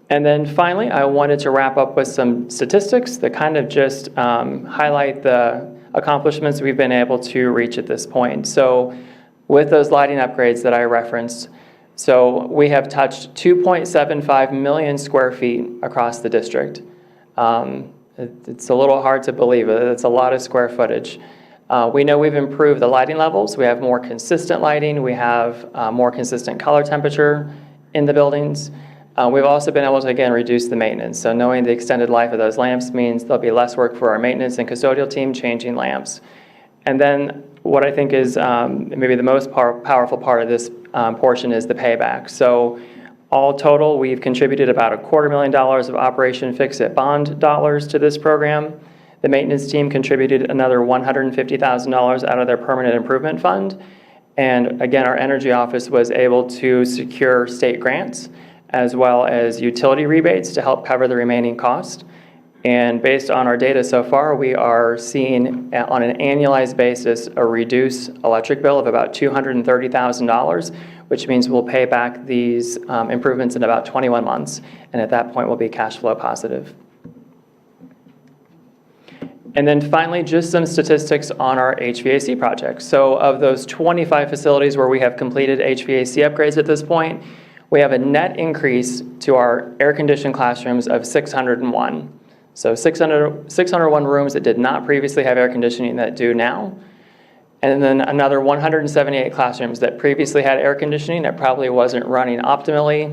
And then finally, I wanted to wrap up with some statistics that kind of just highlight the accomplishments we've been able to reach at this point. So with those lighting upgrades that I referenced, so we have touched 2.75 million square feet across the district. It's a little hard to believe. It's a lot of square footage. We know we've improved the lighting levels. We have more consistent lighting. We have more consistent color temperature in the buildings. We've also been able to, again, reduce the maintenance. So knowing the extended life of those lamps means there'll be less work for our maintenance and custodial team changing lamps. And then what I think is maybe the most powerful part of this portion is the payback. So all total, we've contributed about $250,000 of Operation Fix-It bond dollars to this program. The maintenance team contributed another $150,000 out of their permanent improvement fund. And again, our energy office was able to secure state grants as well as utility rebates to help cover the remaining cost. And based on our data so far, we are seeing on an annualized basis a reduced electric bill of about $230,000, which means we'll pay back these improvements in about 21 months. And at that point, we'll be cash flow positive. And then finally, just some statistics on our HVAC projects. So of those 25 facilities where we have completed HVAC upgrades at this point, we have a net increase to our air-conditioned classrooms of 601. So 601 rooms that did not previously have air conditioning that do now. And then another 178 classrooms that previously had air conditioning that probably wasn't running optimally.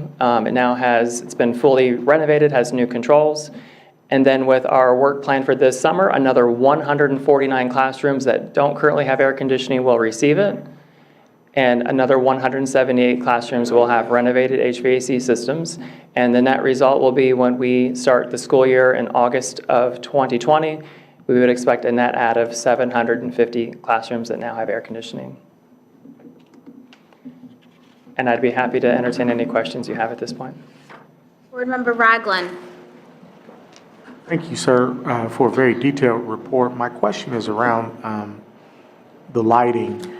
It now it's been fully renovated, has new controls. And then with our work plan for this summer, another 149 classrooms that don't currently have air conditioning will receive it. And another 178 classrooms will have renovated HVAC systems. And the net result will be when we start the school year in August of 2020, we would expect a net add of 750 classrooms that now have air conditioning. And I'd be happy to entertain any questions you have at this point. Board Member Ragland. Thank you, sir, for a very detailed report. My question is around the lighting.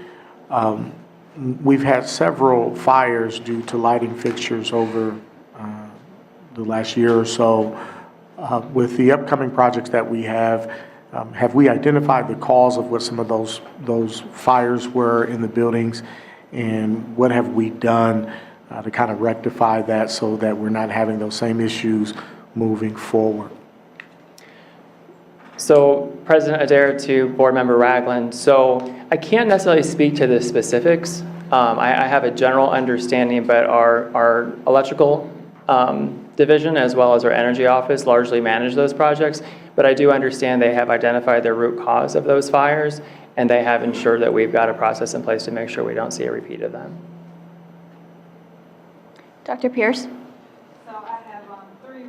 We've had several fires due to lighting fixtures over the last year or so. With the upcoming projects that we have we identified the cause of what some of those fires were in the buildings? And what have we done to kind of rectify that so that we're not having those same issues moving forward? So President Adair to Board Member Ragland. So I can't necessarily speak to the specifics. I have a general understanding, but our electrical division as well as our energy office largely manage those projects. But I do understand they have identified the root cause of those fires, and they have ensured that we've got a process in place to make sure we don't see a repeat of them. Dr. Pierce?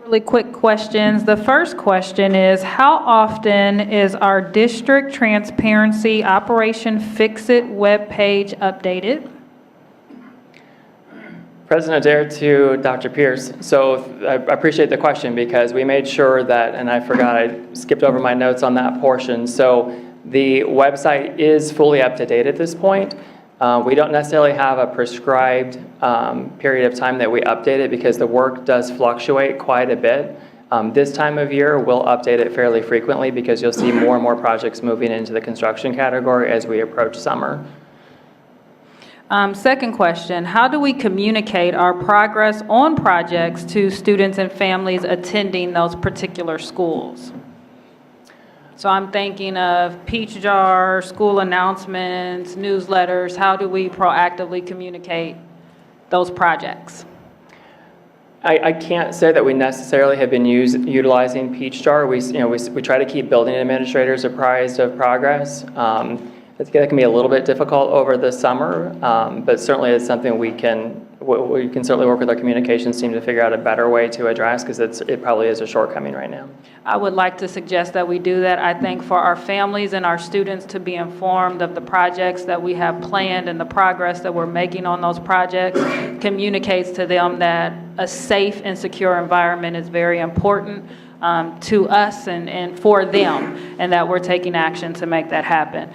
Really quick questions. The first question is, how often is our district transparency Operation Fix-It webpage updated? President Adair to Dr. Pierce. So I appreciate the question because we made sure that, and I forgot, I skipped over my notes on that portion. So the website is fully up to date at this point. We don't necessarily have a prescribed period of time that we update it because the work does fluctuate quite a bit. This time of year, we'll update it fairly frequently because you'll see more and more projects moving into the construction category as we approach summer. Second question, how do we communicate our progress on projects to students and families attending those particular schools? So I'm thinking of peach jar, school announcements, newsletters. How do we proactively communicate those projects? I can't say that we necessarily have been utilizing peach jar. We try to keep building administrators apprised of progress. That can be a little bit difficult over the summer, but certainly it's something we can we can certainly work with our communications team to figure out a better way to address, because it probably is a shortcoming right now. I would like to suggest that we do that. I think for our families and our students to be informed of the projects that we have planned and the progress that we're making on those projects communicates to them that a safe and secure environment is very important to us and for them, and that we're taking action to make that happen.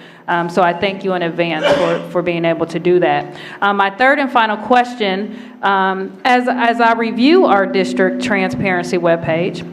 So I thank you in advance for being able to do that. My third and final question, as I review our district transparency webpage,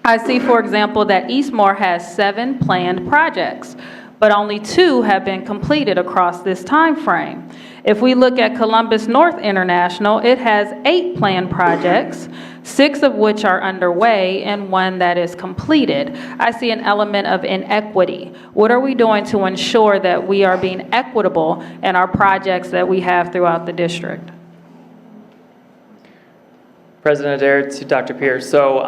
I see, for example, that Eastmoor has 7 planned projects, but only 2 have been completed across this time frame. If we look at Columbus North International, it has 8 planned projects, 6 of which are underway and 1 that is completed. I see an element of inequity. What are we doing to ensure that we are being equitable in our projects that we have throughout the district? President Adair, to Dr. Pierce. So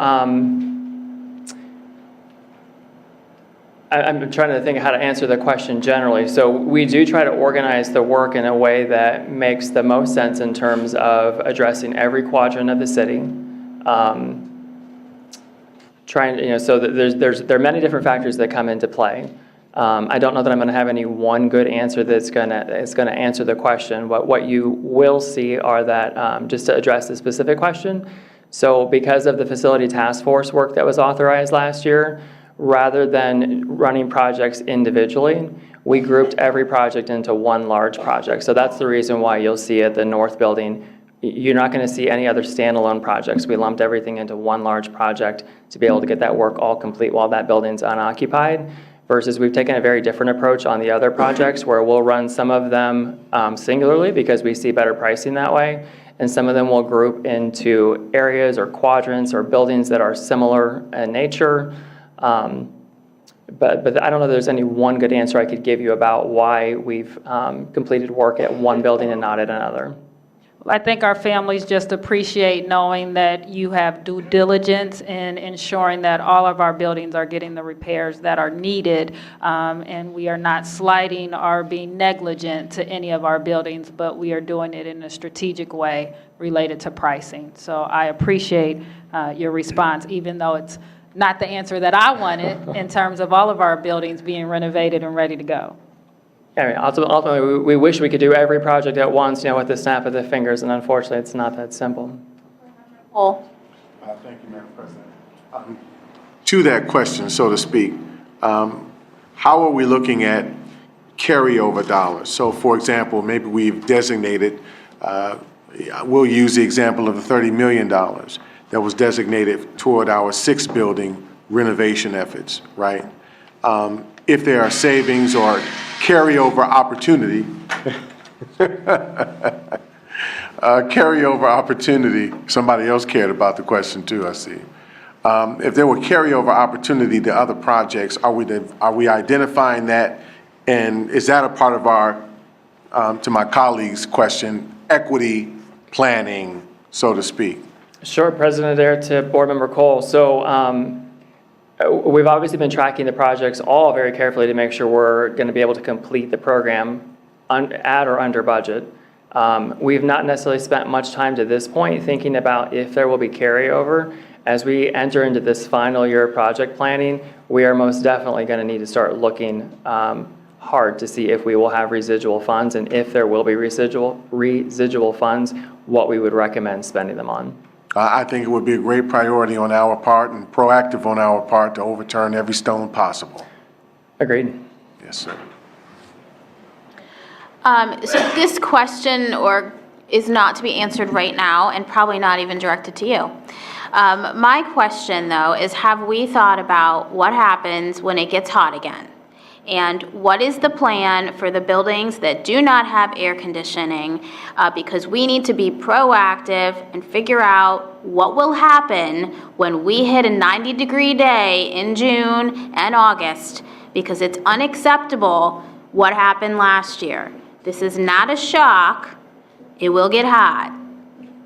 I'm trying to think of how to answer the question generally. So we do try to organize the work in a way that makes the most sense in terms of addressing every quadrant of the city. So that there are many different factors that come into play. I don't know that I'm going to have any one good answer that's going to answer the question. But what you will see are that, just to address the specific question, so because of the facility task force work that was authorized last year, rather than running projects individually, we grouped every project into one large project. So that's the reason why you'll see at the North Building, you're not going to see any other standalone projects. We lumped everything into one large project to be able to get that work all complete while that building's unoccupied, versus we've taken a very different approach on the other projects where we'll run some of them singularly because we see better pricing that way, and some of them we'll group into areas or quadrants or buildings that are similar in nature. But I don't know if there's any one good answer I could give you about why we've completed work at one building and not at another. I think our families just appreciate knowing that you have due diligence in ensuring that all of our buildings are getting the repairs that are needed, and we are not sliding or being negligent to any of our buildings, but we are doing it in a strategic way related to pricing. So I appreciate your response, even though it's not the answer that I wanted in terms of all of our buildings being renovated and ready to go. I mean, ultimately, we wish we could do every project at once, with the snap of the fingers, and unfortunately, it's not that simple. Paul. Thank you, Madam President. To that question, so to speak, how are we looking at carryover dollars? So, for example, maybe we've designated, we'll use the example of the $30 million that was designated toward our 6th building renovation efforts, right? If there are savings or carryover opportunity, somebody else cared about the question too, I see. If there were carryover opportunity to other projects, are we identifying that? And is that a part of our, to my colleague's question, equity planning, so to speak? Sure, President Adair, to Board Member Cole. So we've obviously been tracking the projects all very carefully to make sure we're going to be able to complete the program at or under budget. We've not necessarily spent much time to this point thinking about if there will be carryover. As we enter into this final year of project planning, we are most definitely going to need to start looking hard to see if we will have residual funds, and if there will be residual funds, what we would recommend spending them on. I think it would be a great priority on our part and proactive on our part to overturn every stone possible. Agreed. Yes, sir. So this question is not to be answered right now and probably not even directed to you. My question, though, is have we thought about what happens when it gets hot again? And what is the plan for the buildings that do not have air conditioning? Because we need to be proactive and figure out what will happen when we hit a 90-degree day in June and August, because it's unacceptable what happened last year. This is not a shock. It will get hot.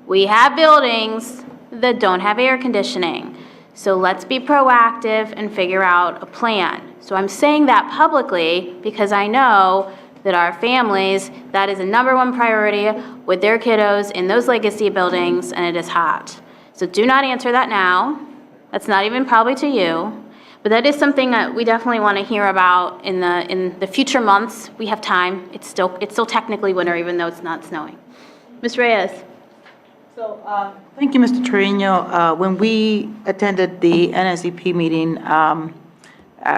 We have buildings that don't have air conditioning. So let's be proactive and figure out a plan. So I'm saying that publicly because I know that our families, that is a number one priority with their kiddos in those legacy buildings, and it is hot. So do not answer that now. That's not even probably to you. But that is something that we definitely want to hear about in the future months. We have time. It's still technically winter, even though it's not snowing. Ms. Reyes. Thank you, Mr. Trevino. When we attended the NSEP meeting,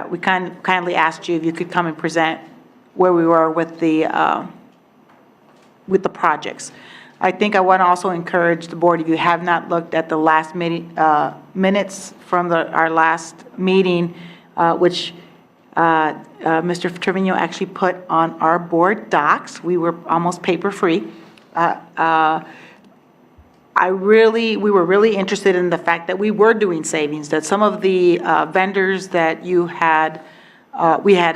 we kindly asked you if you could come and present where we were with the projects. I think I want to also encourage the board, if you have not looked at the last minutes from our last meeting, which Mr. Trevino actually put on our board docs. We were almost paper-free. We were really interested in the fact that we were doing savings, that some of the vendors that we had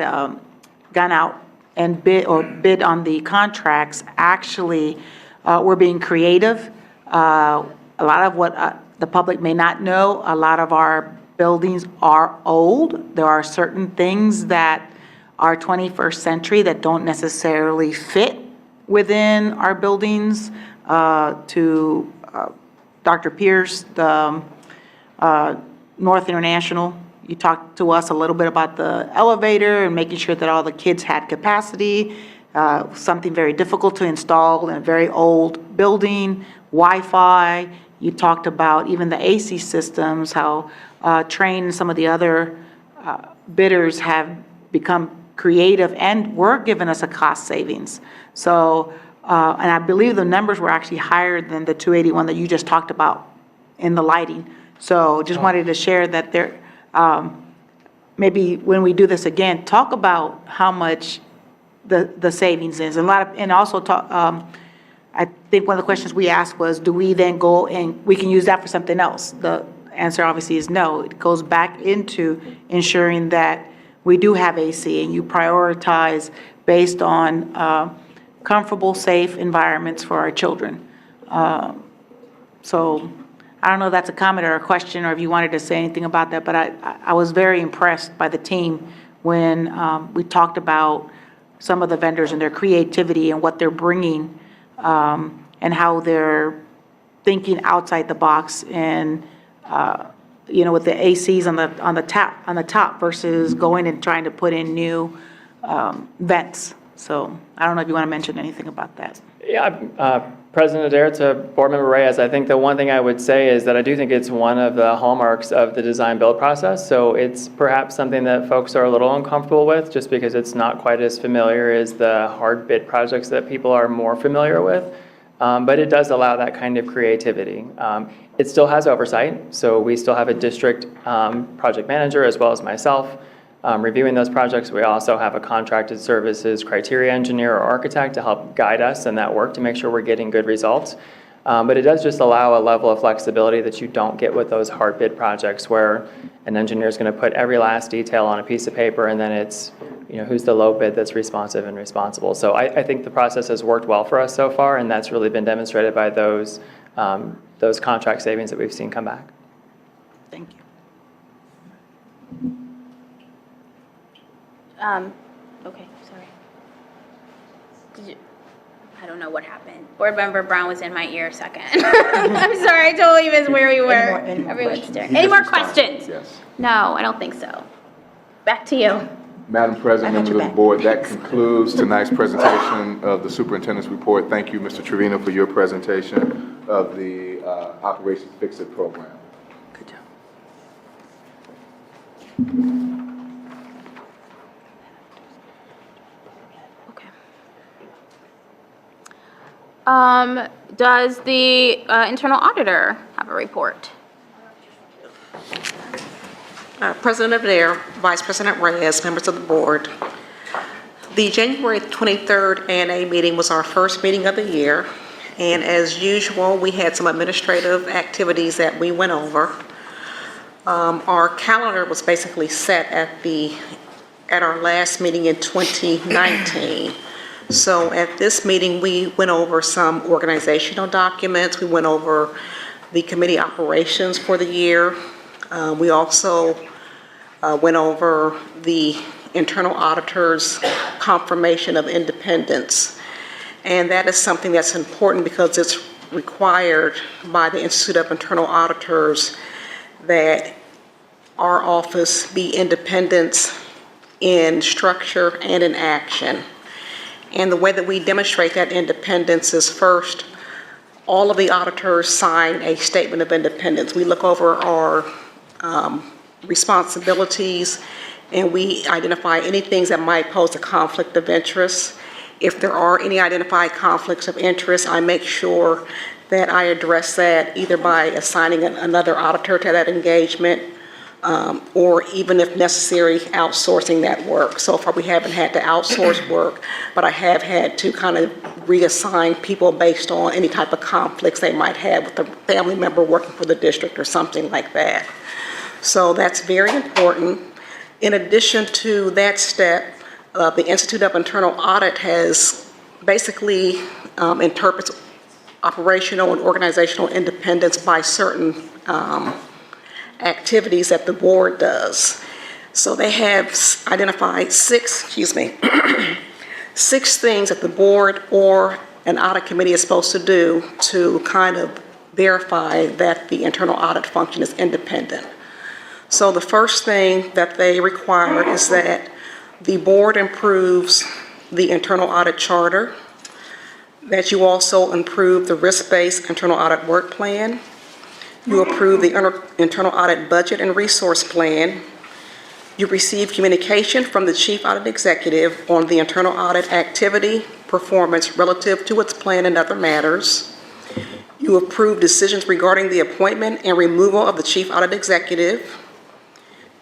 gone out and bid on the contracts actually were being creative. A lot of what the public may not know, a lot of our buildings are old. There are certain things that are 21st century that don't necessarily fit within our buildings. To Dr. Pierce, the North International, you talked to us a little bit about the elevator and making sure that all the kids had capacity, something very difficult to install in a very old building, Wi-Fi. You talked about even the AC systems, how Trane and some of the other bidders have become creative and were giving us a cost savings. So, and I believe the numbers were actually higher than the 281 that you just talked about in the lighting. So just wanted to share that there, maybe when we do this again, talk about how much the savings is. And also talk, I think one of the questions we asked was, do we then go and we can use that for something else? The answer obviously is no. It goes back into ensuring that we do have AC and you prioritize based on comfortable, safe environments for our children. So I don't know if that's a comment or a question or if you wanted to say anything about that, but I was very impressed by the team when we talked about some of the vendors and their creativity and what they're bringing and how they're thinking outside the box and with the ACs on the top versus going and trying to put in new vents. So I don't know if you want to mention anything about that. Yeah, President Adair, to Board Member Reyes, I think the one thing I would say is that I do think it's one of the hallmarks of the design-build process. So it's perhaps something that folks are a little uncomfortable with just because it's not quite as familiar as the hard bid projects that people are more familiar with. But it does allow that kind of creativity. It still has oversight, so we still have a district project manager as well as myself reviewing those projects. We also have a contracted services criteria engineer or architect to help guide us in that work to make sure we're getting good results. But it does just allow a level of flexibility that you don't get with those hard bid projects where an engineer is going to put every last detail on a piece of paper and then it's, who's the low bid that's responsive and responsible. So I think the process has worked well for us so far, and that's really been demonstrated by those contract savings that we've seen come back. Thank you. Okay, sorry. I don't know what happened. Board Member Brown was in my ear a second. I'm sorry, I totally missed where we were. Everyone's staring. Any more questions? Yes. No, I don't think so. Back to you. Madam President, members of the board, that concludes tonight's presentation of the superintendent's report. Thank you, Mr. Trevino, for your presentation of the Operations Fix-It program. Good job. Does the internal auditor have a report? President Adair, Vice President Reyes, members of the board. The January 23rd ANA meeting was our first meeting of the year, and as usual, we had some administrative activities that we went over. Our calendar was basically set at our last meeting in 2019. So at this meeting, we went over some organizational documents. We went over the committee operations for the year. We also went over the internal auditor's confirmation of independence. And that is something that's important because it's required by the Institute of Internal Auditors that our office be independent in structure and in action. And the way that we demonstrate that independence is first, all of the auditors sign a statement of independence. We look over our responsibilities and we identify any things that might pose a conflict of interest. If there are any identified conflicts of interest, I make sure that I address that either by assigning another auditor to that engagement, or even if necessary, outsourcing that work. So far, we haven't had to outsource work, but I have had to kind of reassign people based on any type of conflicts they might have with a family member working for the district or something like that. So that's very important. In addition to that step, the Institute of Internal Audit has basically interprets operational and organizational independence by certain activities that the board does. So they have identified six things that the board or an audit committee is supposed to do to kind of verify that the internal audit function is independent. So the first thing that they require is that the board improves the internal audit charter, that you also improve the risk-based internal audit work plan, you approve the internal audit budget and resource plan, you receive communication from the chief audit executive on the internal audit activity, performance relative to its plan and other matters, you approve decisions regarding the appointment and removal of the chief audit executive,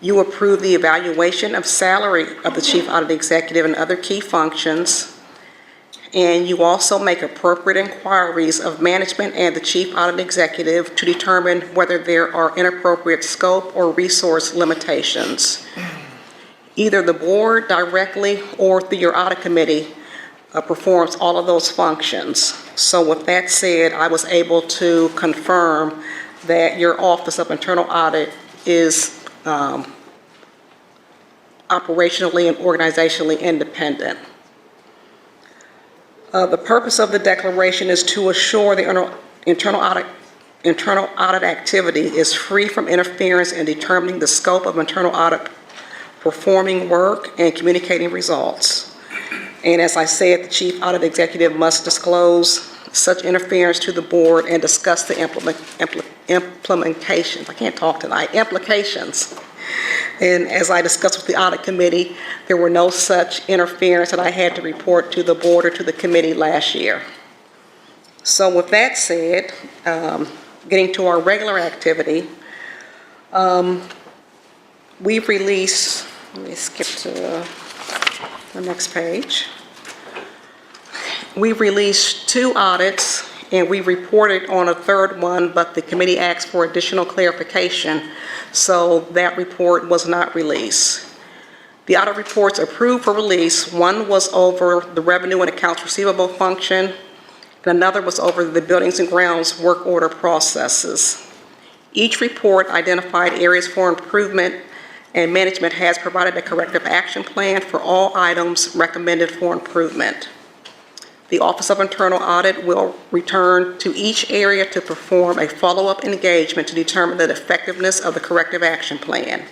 you approve the evaluation of salary of the chief audit executive and other key functions, and you also make appropriate inquiries of management and the chief audit executive to determine whether there are inappropriate scope or resource limitations. Either the board directly or through your audit committee performs all of those functions. So with that said, I was able to confirm that your Office of Internal Audit is operationally and organizationally independent. The purpose of the declaration is to assure the internal audit activity is free from interference in determining the scope of internal audit, performing work, and communicating results. And as I said, the chief audit executive must disclose such interference to the board and discuss the implementations. I can't talk tonight. Implications. And as I discussed with the audit committee, there were no such interference that I had to report to the board or to the committee last year. So with that said, getting to our regular activity, we've released, let me skip to the next page. We've released 2 audits and we reported on a third one, but the committee asked for additional clarification, so that report was not released. The audit reports approved for release, one was over the revenue and accounts receivable function, and another was over the buildings and grounds work order processes. Each report identified areas for improvement, and management has provided a corrective action plan for all items recommended for improvement. The Office of Internal Audit will return to each area to perform a follow-up engagement to determine the effectiveness of the corrective action plan.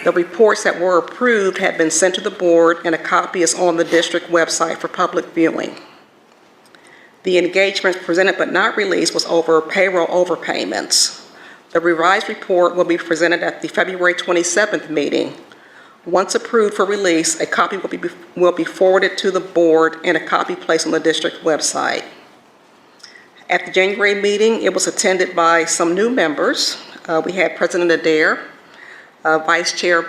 The reports that were approved have been sent to the board, and a copy is on the district website for public viewing. The engagement presented but not released was over payroll overpayments. The revised report will be presented at the February 27th meeting. Once approved for release, a copy will be forwarded to the board and a copy placed on the district website. At the January meeting, it was attended by some new members. We had President Adair, Vice Chair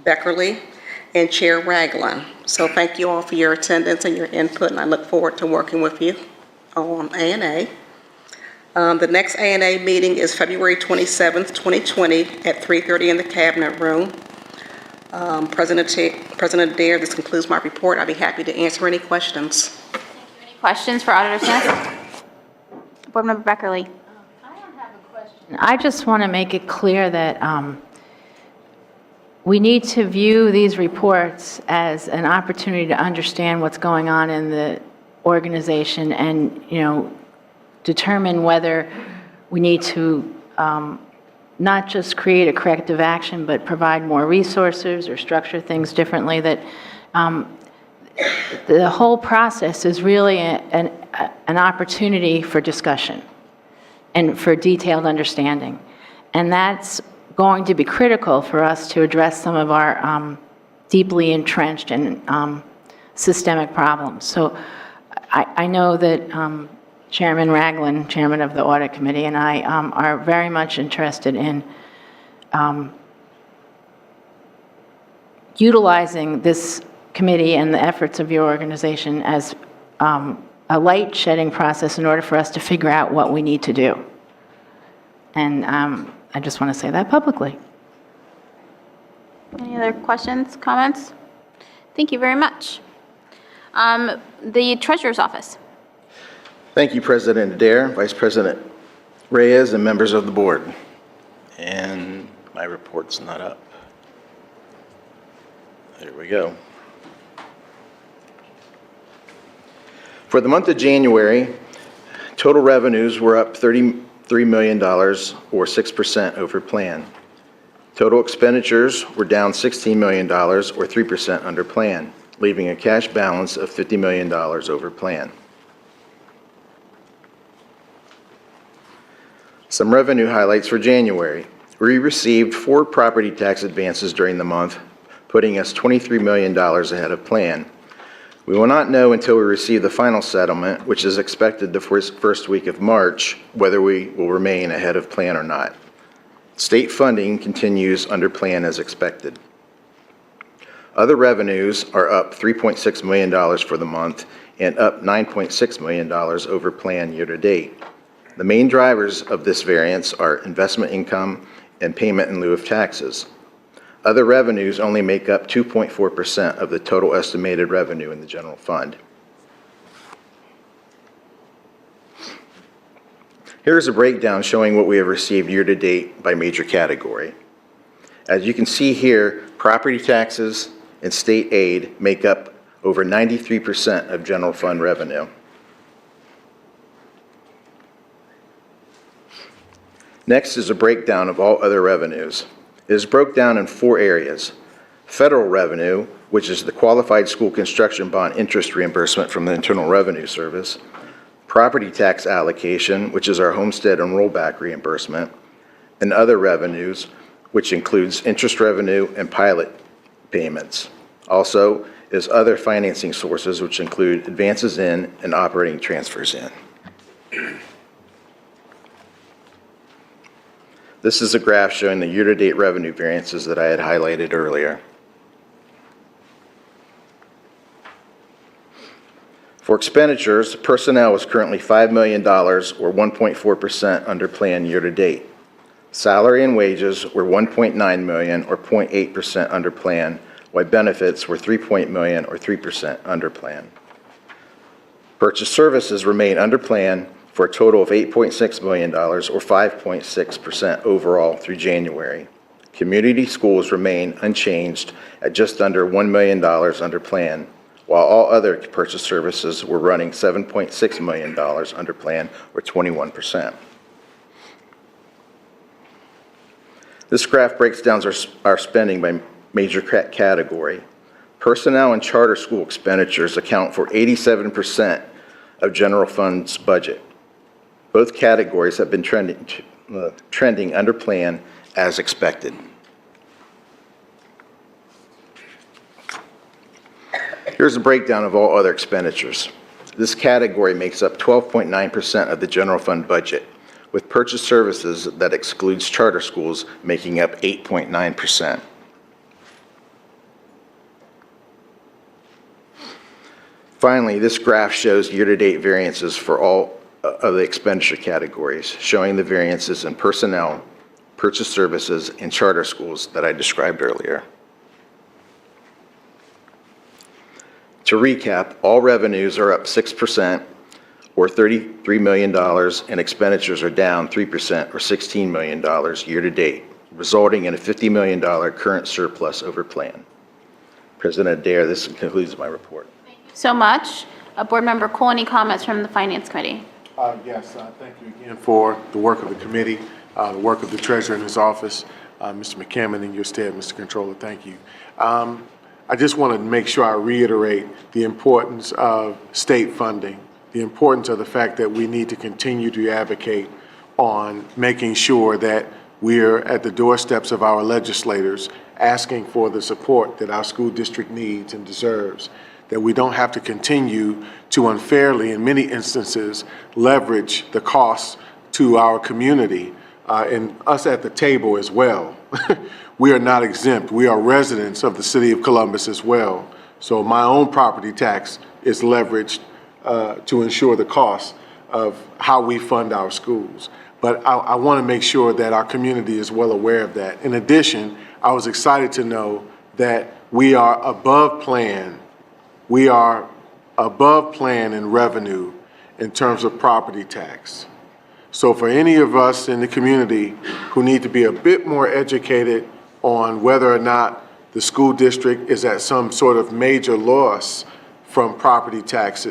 Beckerly, and Chair Ragland. So thank you all for your attendance and your input, and I look forward to working with you on ANA. The next ANA meeting is February 27th, 2020 at 3:30 in the Cabinet Room. President Adair, this concludes my report. I'd be happy to answer any questions. Any questions for Auditor Smith? Board Member Beckerly. I just want to make it clear that we need to view these reports as an opportunity to understand what's going on in the organization and, determine whether we need to not just create a corrective action, but provide more resources or structure things differently. That the whole process is really an opportunity for discussion and for detailed understanding. And that's going to be critical for us to address some of our deeply entrenched and systemic problems. So I know that Chairman Ragland, Chairman of the Audit Committee, and I are very much interested in utilizing this committee and the efforts of your organization as a light shedding process in order for us to figure out what we need to do. And I just want to say that publicly. Any other questions, comments? Thank you very much. The Treasurer's Office. Thank you, President Adair, Vice President Reyes, and members of the board. And my report's not up. There we go. For the month of January, total revenues were up $33 million, or 6% over plan. Total expenditures were down $16 million, or 3% under plan, leaving a cash balance of $50 million over plan. Some revenue highlights for January. We received 4 property tax advances during the month, putting us $23 million ahead of plan. We will not know until we receive the final settlement, which is expected the first week of March, whether we will remain ahead of plan or not. State funding continues under plan as expected. Other revenues are up $3.6 million for the month and up $9.6 million over plan year to date. The main drivers of this variance are investment income and payment in lieu of taxes. Other revenues only make up 2.4% of the total estimated revenue in the general fund. Here's a breakdown showing what we have received year to date by major category. As you can see here, property taxes and state aid make up over 93% of general fund revenue. Next is a breakdown of all other revenues. It is broken down in 4 areas. Federal revenue, which is the qualified school construction bond interest reimbursement from the Internal Revenue Service. Property tax allocation, which is our homestead and rollback reimbursement. And other revenues, which includes interest revenue and pilot payments. Also is other financing sources, which include advances in and operating transfers in. This is a graph showing the year-to-date revenue variances that I had highlighted earlier. For expenditures, personnel is currently $5 million, or 1.4% under plan year-to-date. Salary and wages were $1.9 million, or 0.8% under plan, while benefits were $3 million, or 3% under plan. Purchase services remain under plan for a total of $8.6 million, or 5.6% overall through January. Community schools remain unchanged at just under $1 million under plan, while all other purchase services were running $7.6 million under plan, or 21%. This graph breaks down our spending by major category. Personnel and charter school expenditures account for 87% of general fund's budget. Both categories have been trending under plan as expected. Here's a breakdown of all other expenditures. This category makes up 12.9% of the general fund budget, with purchase services that excludes charter schools making up 8.9%. Finally, this graph shows year-to-date variances for all of the expenditure categories, showing the variances in personnel, purchase services, and charter schools that I described earlier. To recap, all revenues are up 6%, or $33 million, and expenditures are down 3%, or $16 million year-to-date, resulting in a $50 million current surplus over plan. President Adair, this concludes my report. So much. Board Member Cole, any comments from the Finance Committee? Yes, thank you again for the work of the committee, the work of the treasurer in his office, Mr. McCammon, in your stead, Mr. Controller, thank you. I just want to make sure I reiterate the importance of state funding, the importance of the fact that we need to continue to advocate on making sure that we're at the doorsteps of our legislators asking for the support that our school district needs and deserves, that we don't have to continue to unfairly, in many instances, leverage the costs to our community and us at the table as well. We are not exempt. We are residents of the city of Columbus as well. So my own property tax is leveraged to ensure the cost of how we fund our schools. But I want to make sure that our community is well aware of that. In addition, I was excited to know that we are above plan. We are above plan in revenue in terms of property tax. So for any of us in the community who need to be a bit more educated on whether or not the school district is at some sort of major loss from property tax,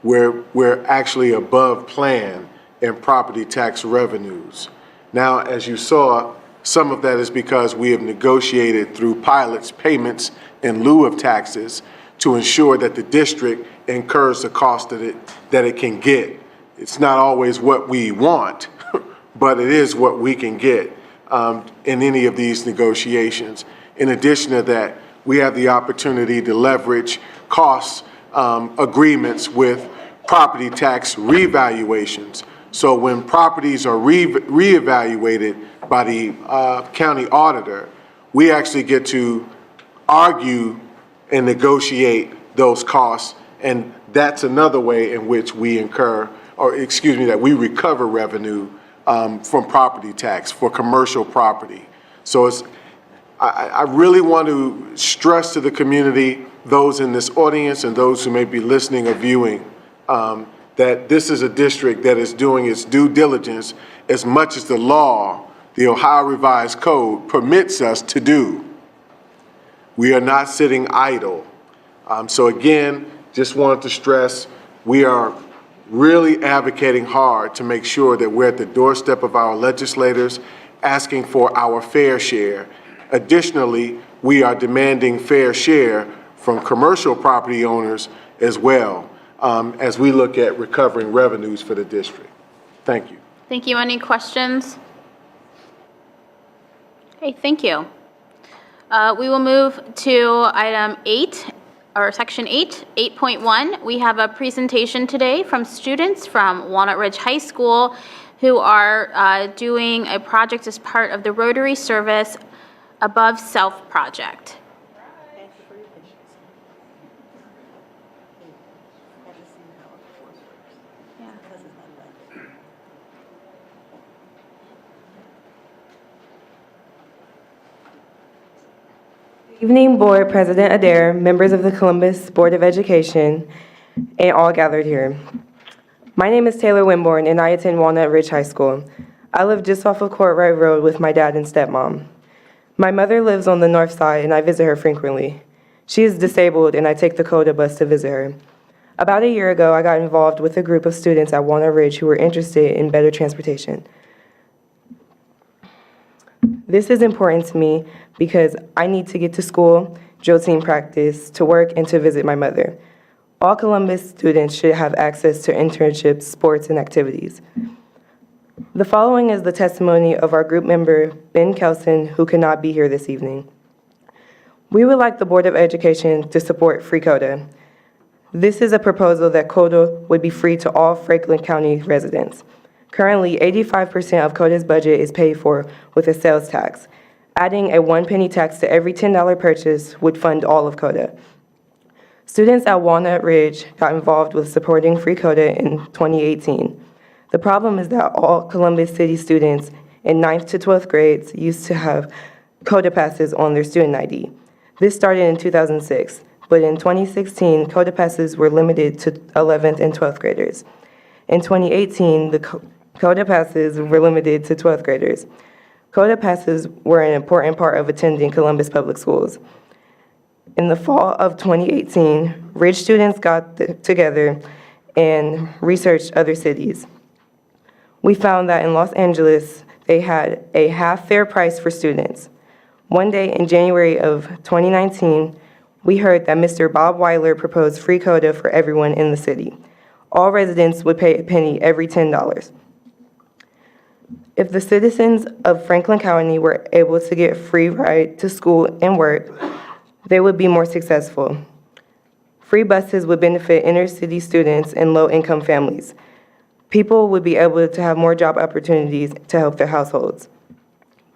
we're actually above plan in property tax revenues. Now, as you saw, some of that is because we have negotiated through pilots payments in lieu of taxes to ensure that the district incurs the cost that it can get. It's not always what we want, but it is what we can get in any of these negotiations. In addition to that, we have the opportunity to leverage cost agreements with property tax revaluations. So when properties are reevaluated by the county auditor, we actually get to argue and negotiate those costs, and that's another way in which we that we recover revenue from property tax for commercial property. So I really want to stress to the community, those in this audience and those who may be listening or viewing, that this is a district that is doing its due diligence as much as the law, the Ohio Revised Code, permits us to do. We are not sitting idle. So again, just wanted to stress, we are really advocating hard to make sure that we're at the doorstep of our legislators, asking for our fair share. Additionally, we are demanding fair share from commercial property owners as well, as we look at recovering revenues for the district. Thank you. Thank you. Any questions? Okay, thank you. We will move to item 8, or section 8, 8.1. We have a presentation today from students from Walnut Ridge High School who are doing a project as part of the Rotary Service Above Self project. Evening, Board President Adair, members of the Columbus Board of Education, and all gathered here. My name is Taylor Winborn, and I attend Walnut Ridge High School. I live just off of Courtright Road with my dad and stepmom. My mother lives on the north side, and I visit her frequently. She is disabled, and I take the CODA bus to visit her. About a year ago, I got involved with a group of students at Walnut Ridge who were interested in better transportation. This is important to me because I need to get to school, drill team practice, to work, and to visit my mother. All Columbus students should have access to internships, sports, and activities. The following is the testimony of our group member, Ben Kelson, who could not be here this evening. We would like the Board of Education to support free CODA. This is a proposal that CODA would be free to all Franklin County residents. Currently, 85% of CODA's budget is paid for with a sales tax. Adding a 1 penny tax to every $10 purchase would fund all of CODA. Students at Walnut Ridge got involved with supporting free CODA in 2018. The problem is that all Columbus City students in 9th to 12th grades used to have CODA passes on their student ID. This started in 2006, but in 2016, CODA passes were limited to 11th and 12th graders. In 2018, the CODA passes were limited to 12th graders. CODA passes were an important part of attending Columbus Public Schools. In the fall of 2018, Ridge students got together and researched other cities. We found that in Los Angeles, they had a half fair price for students. One day in January of 2019, we heard that Mr. Bob Weiler proposed free CODA for everyone in the city. All residents would pay a penny every $10. If the citizens of Franklin County were able to get free ride to school and work, they would be more successful. Free buses would benefit inner city students and low-income families. People would be able to have more job opportunities to help their households.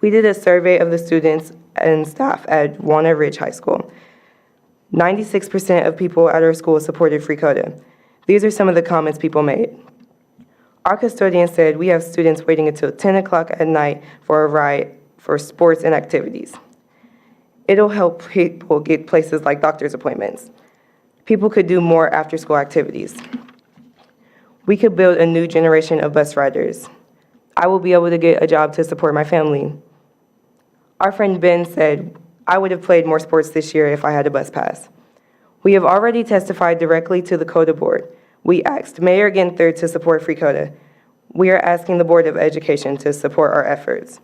We did a survey of the students and staff at Walnut Ridge High School. 96% of people at our school supported free CODA. These are some of the comments people made. Our custodian said we have students waiting until 10 o'clock at night for a ride for sports and activities. It'll help people get places like doctor's appointments. People could do more after-school activities. We could build a new generation of bus riders. I will be able to get a job to support my family. Our friend Ben said, I would have played more sports this year if I had a bus pass. We have already testified directly to the CODA board. We asked Mayor Ginther to support free CODA. We are asking the Board of Education to support our efforts.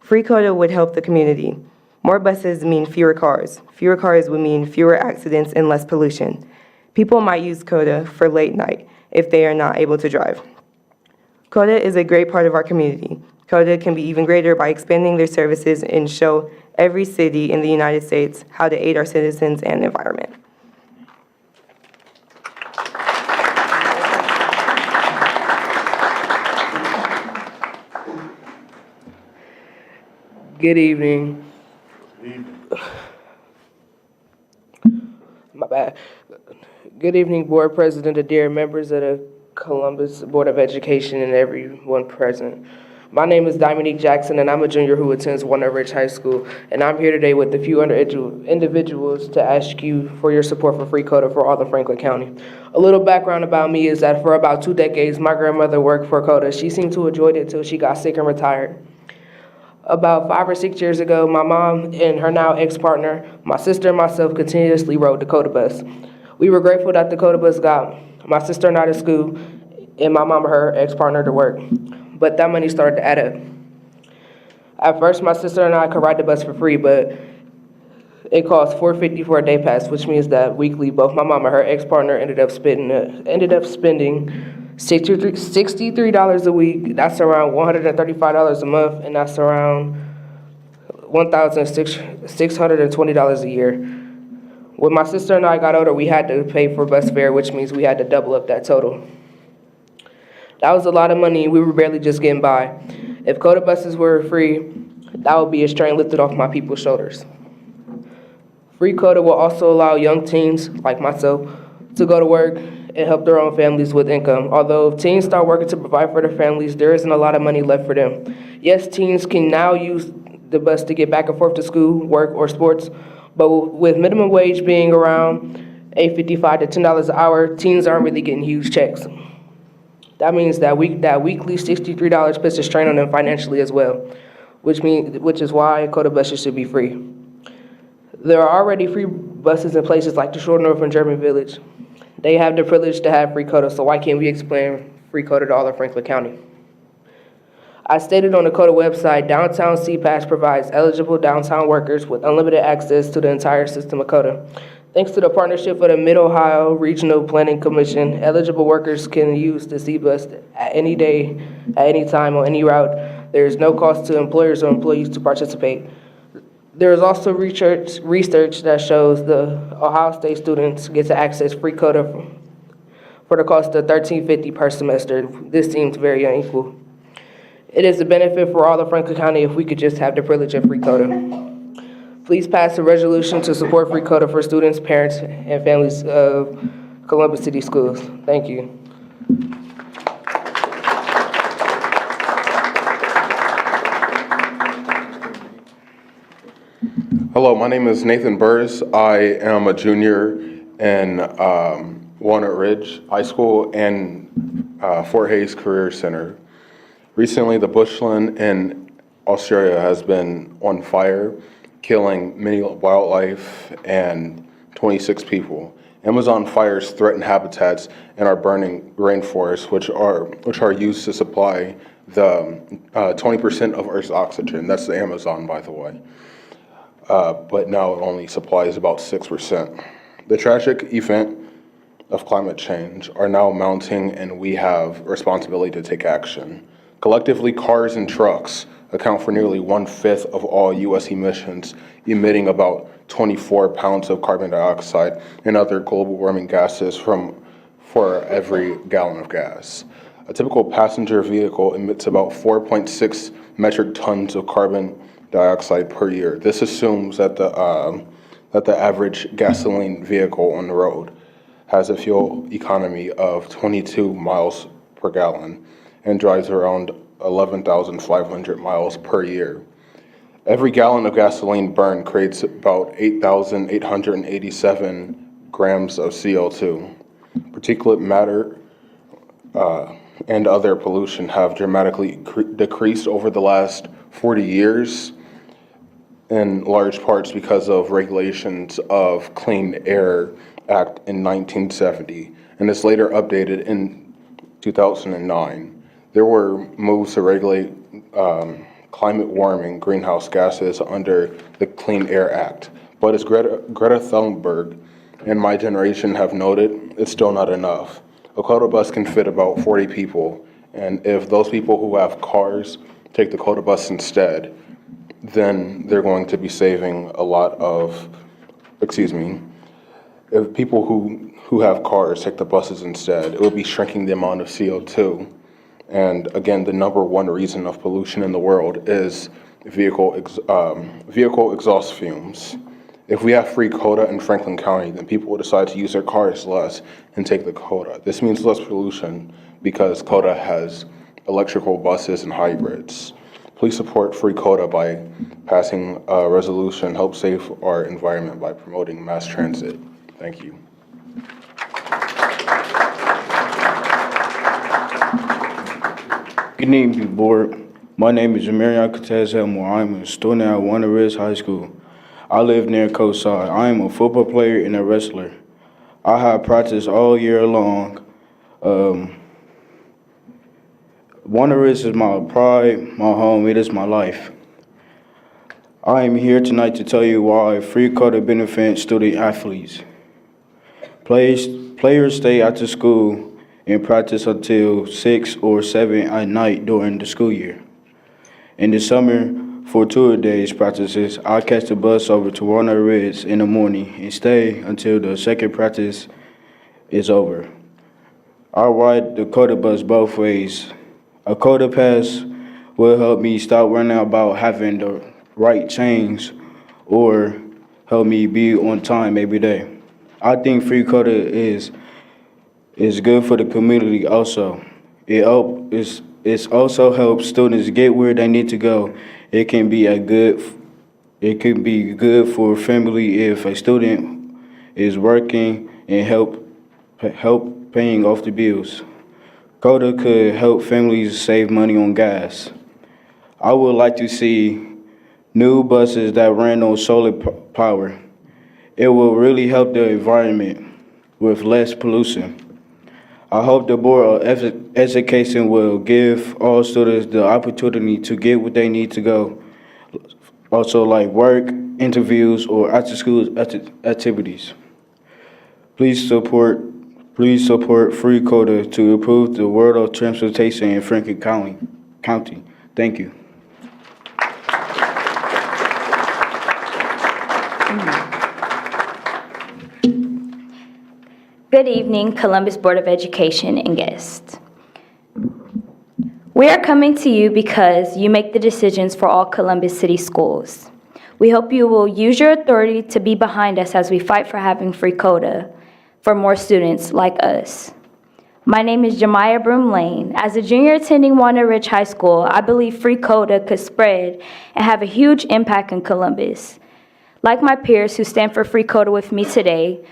Free CODA would help the community. More buses mean fewer cars. Fewer cars would mean fewer accidents and less pollution. People might use CODA for late night if they are not able to drive. CODA is a great part of our community. CODA can be even greater by expanding their services and show every city in the United States how to aid our citizens and environment. Good evening. My bad. Good evening, Board President Adair, members of the Columbus Board of Education, and everyone present. My name is Dominique Jackson, and I'm a junior who attends Walnut Ridge High School, and I'm here today with a few other individuals to ask you for your support for free CODA for all of Franklin County. A little background about me is that for about 2 decades, my grandmother worked for CODA. She seemed to enjoy it until she got sick and retired. About 5 or 6 years ago, my mom and her now ex-partner, my sister and myself continuously rode the CODA bus. We were grateful that the CODA bus got my sister and I to school and my mom and her ex-partner to work. But that money started to add up. At first, my sister and I could ride the bus for free, but it cost $4.50 for a day pass, which means that weekly, both my mom and her ex-partner ended up spending $63 a week. That's around $135 a month, and that's around $1,620 a year. When my sister and I got older, we had to pay for bus fare, which means we had to double up that total. That was a lot of money, and we were barely just getting by. If CODA buses were free, that would be a strain lifted off my people's shoulders. Free CODA will also allow young teens, like myself, to go to work and help their own families with income. Although if teens start working to provide for their families, there isn't a lot of money left for them. Yes, teens can now use the bus to get back and forth to school, work, or sports, but with minimum wage being around $8.55 to $10 an hour, teens aren't really getting huge checks. That means that weekly $63 puts a strain on them financially as well, which is why CODA buses should be free. There are already free buses in places like the Shore North and German Village. They have the privilege to have free CODA, so why can't we expand free CODA to all of Franklin County? As stated on the CODA website, Downtown CPAS provides eligible downtown workers with unlimited access to the entire system of CODA. Thanks to the partnership of the Mid-Ohio Regional Planning Commission, eligible workers can use the C-Bus at any day, at any time, on any route. There is no cost to employers or employees to participate. There is also research that shows the Ohio State students get to access free CODA for the cost of $13.50 per semester. This seems very unequal. It is a benefit for all of Franklin County if we could just have the privilege of free CODA. Please pass a resolution to support free CODA for students, parents, and families of Columbus City Schools. Thank you. Hello, my name is Nathan Burris. I am a junior in Walnut Ridge High School and Fort Hays Career Center. Recently, the Bushland and Australia has been on fire, killing many wildlife and 26 people. Amazon fires threaten habitats and are burning rainforests, which are used to supply the 20% of Earth's oxygen. That's the Amazon, by the way. But now it only supplies about 6%. The tragic event of climate change are now mounting, and we have a responsibility to take action. Collectively, cars and trucks account for nearly 1/5 of all U.S. emissions, emitting about 24 pounds of carbon dioxide and other global warming gases for every gallon of gas. A typical passenger vehicle emits about 4.6 metric tons of carbon dioxide per year. This assumes that the average gasoline vehicle on the road has a fuel economy of 22 miles per gallon and drives around 11,500 miles per year. Every gallon of gasoline burned creates about 8,887 grams of CO2. Particulate matter and other pollution have dramatically decreased over the last 40 years, in large parts because of regulations of Clean Air Act in 1970, and is later updated in 2009. There were moves to regulate climate warming greenhouse gases under the Clean Air Act. But as Greta Thunberg and my generation have noted, it's still not enough. A Coda bus can fit about 40 people, and if those people who have cars take the Coda bus instead, then they're going to be saving a lot of, if people who have cars take the buses instead, it would be shrinking the amount of CO2. And again, the number one reason of pollution in the world is vehicle exhaust fumes. If we have free Coda in Franklin County, then people will decide to use their cars less and take the Coda. This means less pollution because Coda has electrical buses and hybrids. Please support free Coda by passing a resolution, help save our environment by promoting mass transit. Thank you. Good evening, board. My name is Jamarion Cortez Elmore. I'm a student at Warner Ridge High School. I live near Coastside. I am a football player and a wrestler. I have practiced all year long. Warner Ridge is my pride, my home. It is my life. I am here tonight to tell you why free Coda benefits student athletes. Players stay after school and practice until 6 or 7 at night during the school year. In the summer, for 2 days practices, I catch the bus over to Warner Ridge in the morning and stay until the second practice is over. I ride the Coda bus both ways. A Coda pass will help me stop worrying about having the right change or help me be on time every day. I think free Coda is good for the community also. It also helps students get where they need to go. It can be good for family if a student is working and help paying off the bills. Coda could help families save money on gas. I would like to see new buses that run on solar power. It will really help the environment with less pollution. I hope the Board of Education will give all students the opportunity to get what they need to go, also like work, interviews, or after-school activities. Please support free Coda to improve the world of transportation in Franklin County. Thank you. Good evening, Columbus Board of Education and guests. We are coming to you because you make the decisions for all Columbus City schools. We hope you will use your authority to be behind us as we fight for having free Coda for more students like us. My name is Jemiah Broom Lane. As a junior attending Warner Ridge High School, I believe free Coda could spread and have a huge impact in Columbus. Like my peers who stand for free Coda with me today,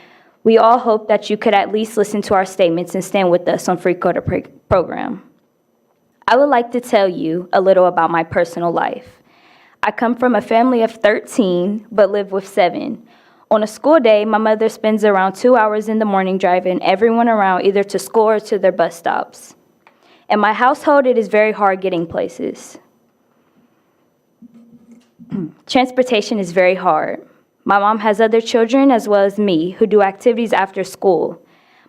we all hope that you could at least listen to our statements and stand with us on free Coda program. I would like to tell you a little about my personal life. I come from a family of 13, but live with 7. On a school day, my mother spends around 2 hours in the morning driving everyone around either to school or to their bus stops. In my household, it is very hard getting places. Transportation is very hard. My mom has other children as well as me who do activities after school.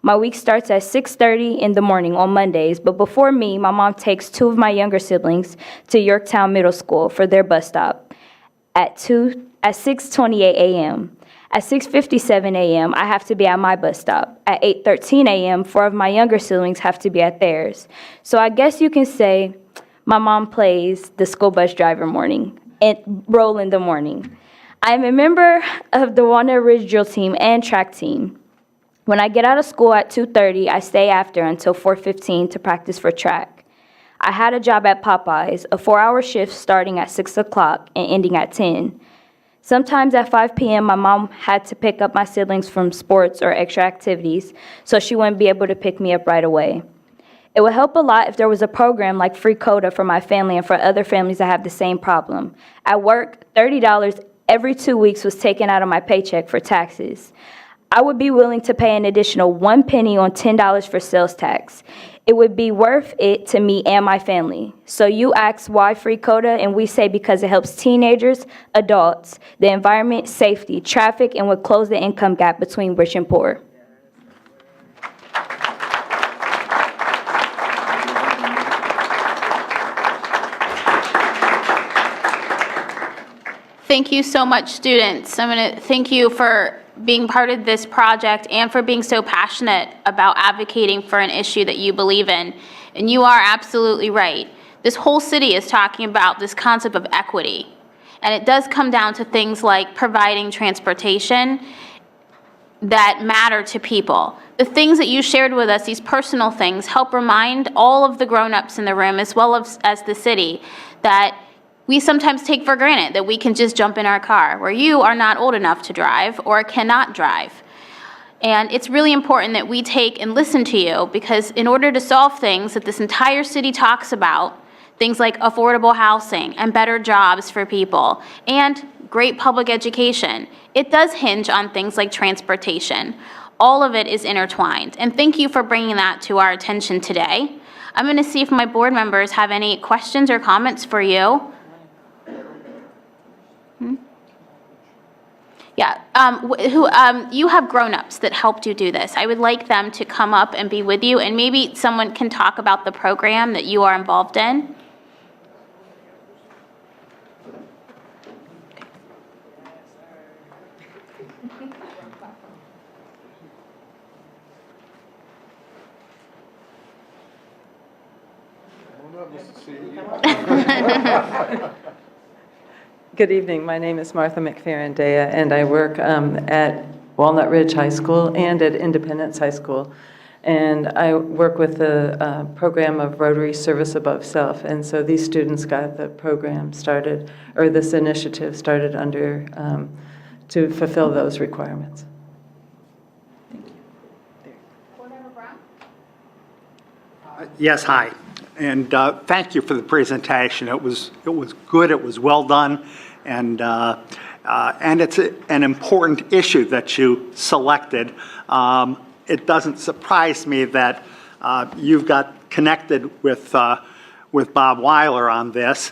My week starts at 6:30 in the morning on Mondays, but before me, my mom takes 2 of my younger siblings to Yorktown Middle School for their bus stop at 6:28 a.m. At 6:57 a.m., I have to be at my bus stop. At 8:13 a.m., 4 of my younger siblings have to be at theirs. So I guess you can say my mom plays the school bus driver role in the morning. I am a member of the Walnut Ridge drill team and track team. When I get out of school at 2:30, I stay after until 4:15 to practice for track. I had a job at Popeyes, a 4-hour shift starting at 6 o'clock and ending at 10. Sometimes at 5 p.m., my mom had to pick up my siblings from sports or extra activities, so she wouldn't be able to pick me up right away. It would help a lot if there was a program like Free Coda for my family and for other families that have the same problem. At work, $30 every 2 weeks was taken out of my paycheck for taxes. I would be willing to pay an additional 1 penny on $10 for sales tax. It would be worth it to me and my family. So you ask why Free Coda, and we say because it helps teenagers, adults, the environment, safety, traffic, and would close the income gap between rich and poor. Thank you so much, students. I'm going to thank you for being part of this project and for being so passionate about advocating for an issue that you believe in. And you are absolutely right. This whole city is talking about this concept of equity. And it does come down to things like providing transportation that matter to people. The things that you shared with us, these personal things, help remind all of the grown-ups in the room, as well as the city, that we sometimes take for granted that we can just jump in our car, where you are not old enough to drive or cannot drive. And it's really important that we take and listen to you, because in order to solve things that this entire city talks about, things like affordable housing and better jobs for people and great public education, it does hinge on things like transportation. All of it is intertwined. And thank you for bringing that to our attention today. I'm going to see if my board members have any questions or comments for you. Yeah, you have grown-ups that helped you do this. I would like them to come up and be with you, and maybe someone can talk about the program that you are involved in. Good evening. My name is Martha McFerrin-Dea, and I work at Walnut Ridge High School and at Independence High School. And I work with the program of Rotary Service Above Self. And so these students got the program started, or this initiative started under, to fulfill those requirements. Yes, hi. And thank you for the presentation. It was good. It was well done, and it's an important issue that you selected. It doesn't surprise me that you've got connected with Bob Weiler on this.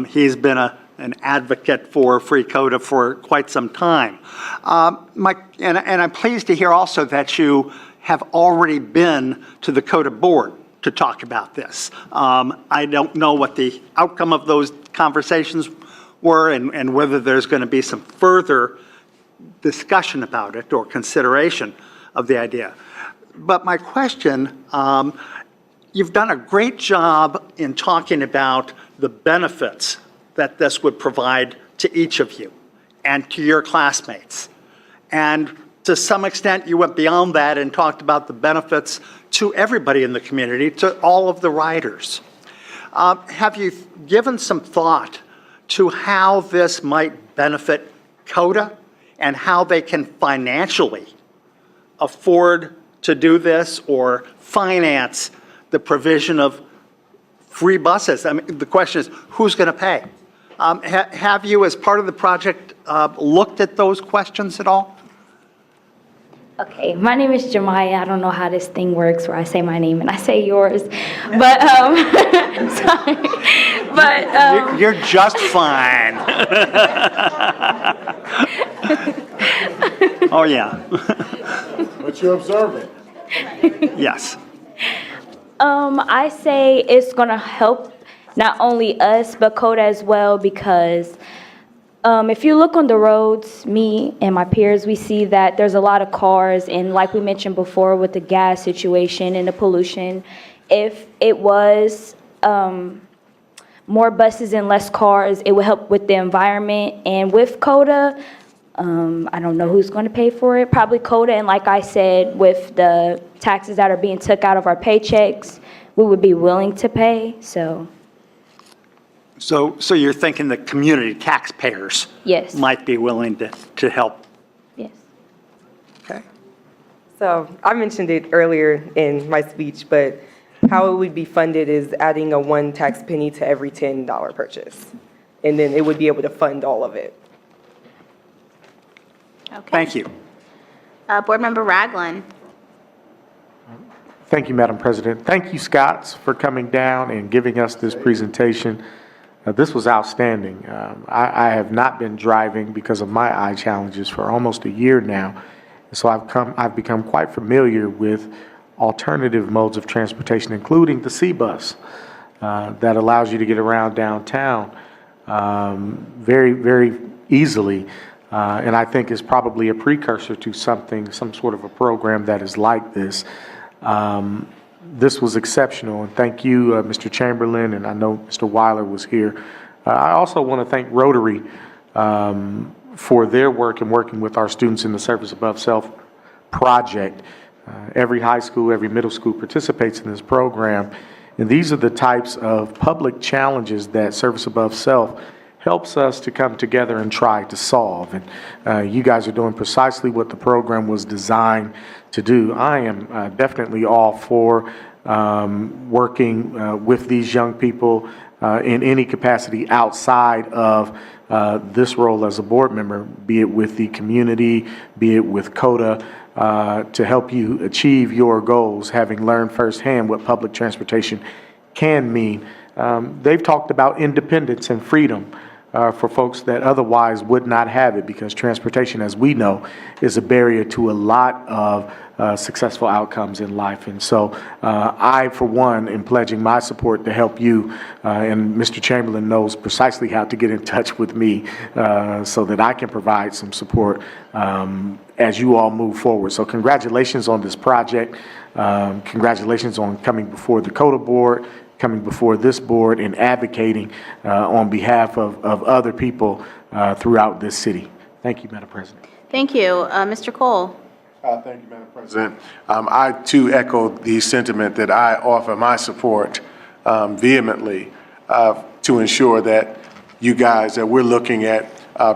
He's been an advocate for Free Coda for quite some time. And I'm pleased to hear also that you have already been to the Coda board to talk about this. I don't know what the outcome of those conversations were and whether there's going to be some further discussion about it or consideration of the idea. But my question, you've done a great job in talking about the benefits that this would provide to each of you and to your classmates. And to some extent, you went beyond that and talked about the benefits to everybody in the community, to all of the riders. Have you given some thought to how this might benefit Coda and how they can financially afford to do this or finance the provision of free buses? I mean, the question is, who's going to pay? Have you, as part of the project, looked at those questions at all? Okay, my name is Jemiah. I don't know how this thing works where I say my name and I say yours, but sorry, but You're just fine. Oh, yeah. But you're observant. Yes. I say it's gonna help not only us, but CODA as well, because if you look on the roads, me and my peers, we see that there's a lot of cars, and like we mentioned before with the gas situation and the pollution, if it was more buses and less cars, it would help with the environment. And with CODA, I don't know who's going to pay for it, probably CODA, and like I said, with the taxes that are being took out of our paychecks, we would be willing to pay, so. So you're thinking the community taxpayers Yes. might be willing to help? Yes. Okay. So I mentioned it earlier in my speech, but how it would be funded is adding a one tax penny to every $10 purchase. And then it would be able to fund all of it. Okay. Thank you. Board Member Ragland. Thank you, Madam President. Thank you, Scotts, for coming down and giving us this presentation. This was outstanding. I have not been driving because of my eye challenges for almost a year now. So I've become quite familiar with alternative modes of transportation, including the C-Bus that allows you to get around downtown very, very easily. And I think is probably a precursor to some sort of a program that is like this. This was exceptional, and thank you, Mr. Chamberlain, and I know Mr. Weiler was here. I also want to thank Rotary for their work in working with our students in the Service Above Self project. Every high school, every middle school participates in this program, and these are the types of public challenges that Service Above Self helps us to come together and try to solve. And you guys are doing precisely what the program was designed to do. I am definitely all for working with these young people in any capacity outside of this role as a board member, be it with the community, be it with CODA, to help you achieve your goals, having learned firsthand what public transportation can mean. They've talked about independence and freedom for folks that otherwise would not have it, because transportation, as we know, is a barrier to a lot of successful outcomes in life. And so I, for one, am pledging my support to help you, and Mr. Chamberlain knows precisely how to get in touch with me so that I can provide some support as you all move forward. So congratulations on this project. Congratulations on coming before the CODA board, coming before this board, and advocating on behalf of other people throughout this city. Thank you, Madam President. Thank you. Mr. Cole. Thank you, Madam President. I, too, echo the sentiment that I offer my support vehemently to ensure that you guys, that we're looking at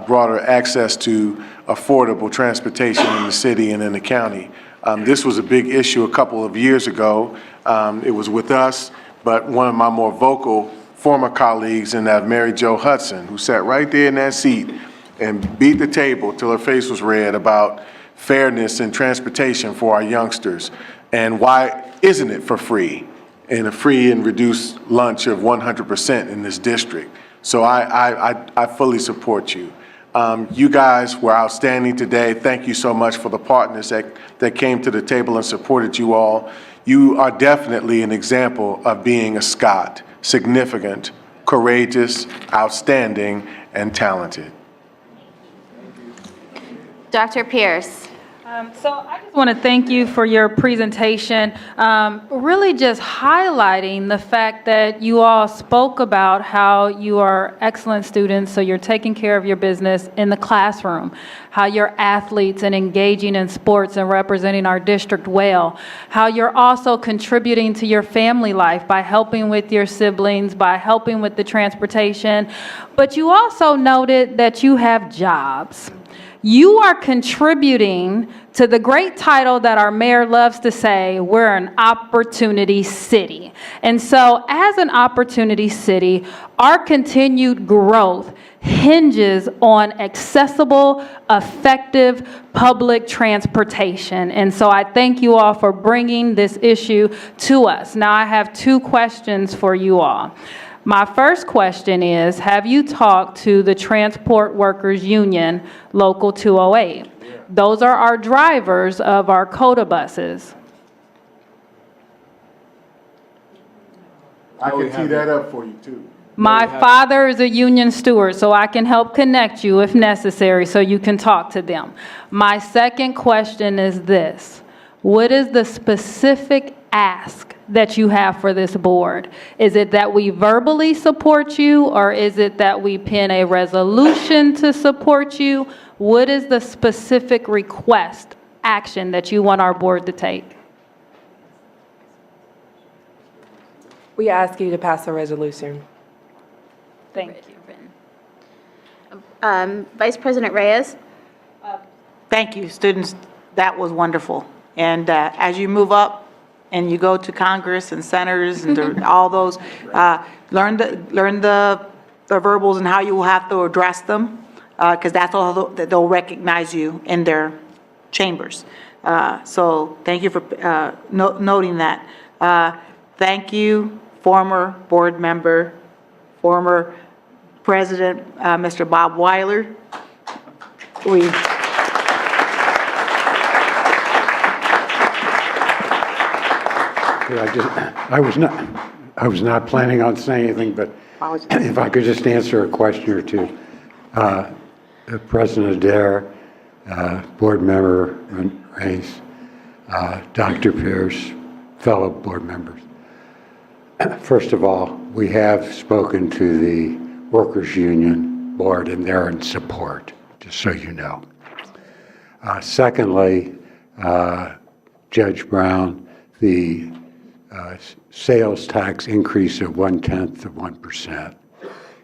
broader access to affordable transportation in the city and in the county. This was a big issue a couple of years ago. It was with us, but one of my more vocal former colleagues in that, Mary Jo Hudson, who sat right there in that seat and beat the table till her face was red about fairness in transportation for our youngsters, and why isn't it for free, and a free and reduced lunch of 100% in this district. So I fully support you. You guys were outstanding today. Thank you so much for the partners that came to the table and supported you all. You are definitely an example of being a Scott, significant, courageous, outstanding, and talented. Dr. Pierce. So I just want to thank you for your presentation, really just highlighting the fact that you all spoke about how you are excellent students, so you're taking care of your business in the classroom, how you're athletes and engaging in sports and representing our district well, how you're also contributing to your family life by helping with your siblings, by helping with the transportation, but you also noted that you have jobs. you are contributing to the great title that our mayor loves to say, we're an opportunity city. And so as an opportunity city, our continued growth hinges on accessible, effective public transportation. And so I thank you all for bringing this issue to us. Now I have 2 questions for you all. My first question is, have you talked to the Transport Workers Union Local 208? Those are our drivers of our COTA buses. I can tee that up for you, too. My father is a union steward, so I can help connect you if necessary so you can talk to them. My second question is this. What is the specific ask that you have for this board? Is it that we verbally support you, or is it that we pen a resolution to support you? What is the specific request, action that you want our board to take? We ask you to pass a resolution. Thank you. Vice President Reyes? Thank you, students. That was wonderful. And as you move up and you go to Congress and senators and all those, learn the verbals and how you will have to address them, because that's all that they'll recognize you in their chambers. So thank you for noting that. Thank you, former board member, former President, Mr. Bob Weiler. I was not planning on saying anything, but if I could just answer a question or two. President Adair, Board Member Reyes, Dr. Pierce, fellow board members. First of all, we have spoken to the Workers' Union Board, and they're in support, just so you know. Secondly, Judge Brown, the sales tax increase of 0.1%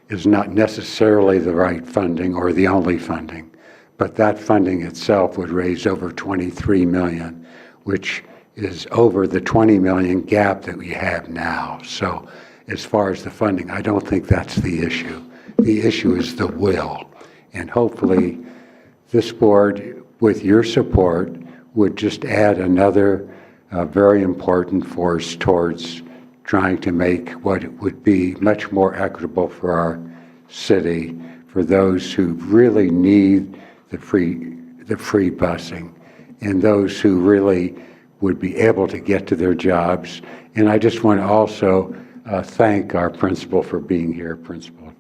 is not necessarily the right funding or the only funding, but that funding itself would raise over $23 million, which is over the $20 million gap that we have now. So as far as the funding, I don't think that's the issue. The issue is the will. And hopefully this board, with your support, would just add another very important force towards trying to make what would be much more equitable for our city, for those who really need the free busing, and those who really would be able to get to their jobs. And I just want to also thank our principal for being here, Principal.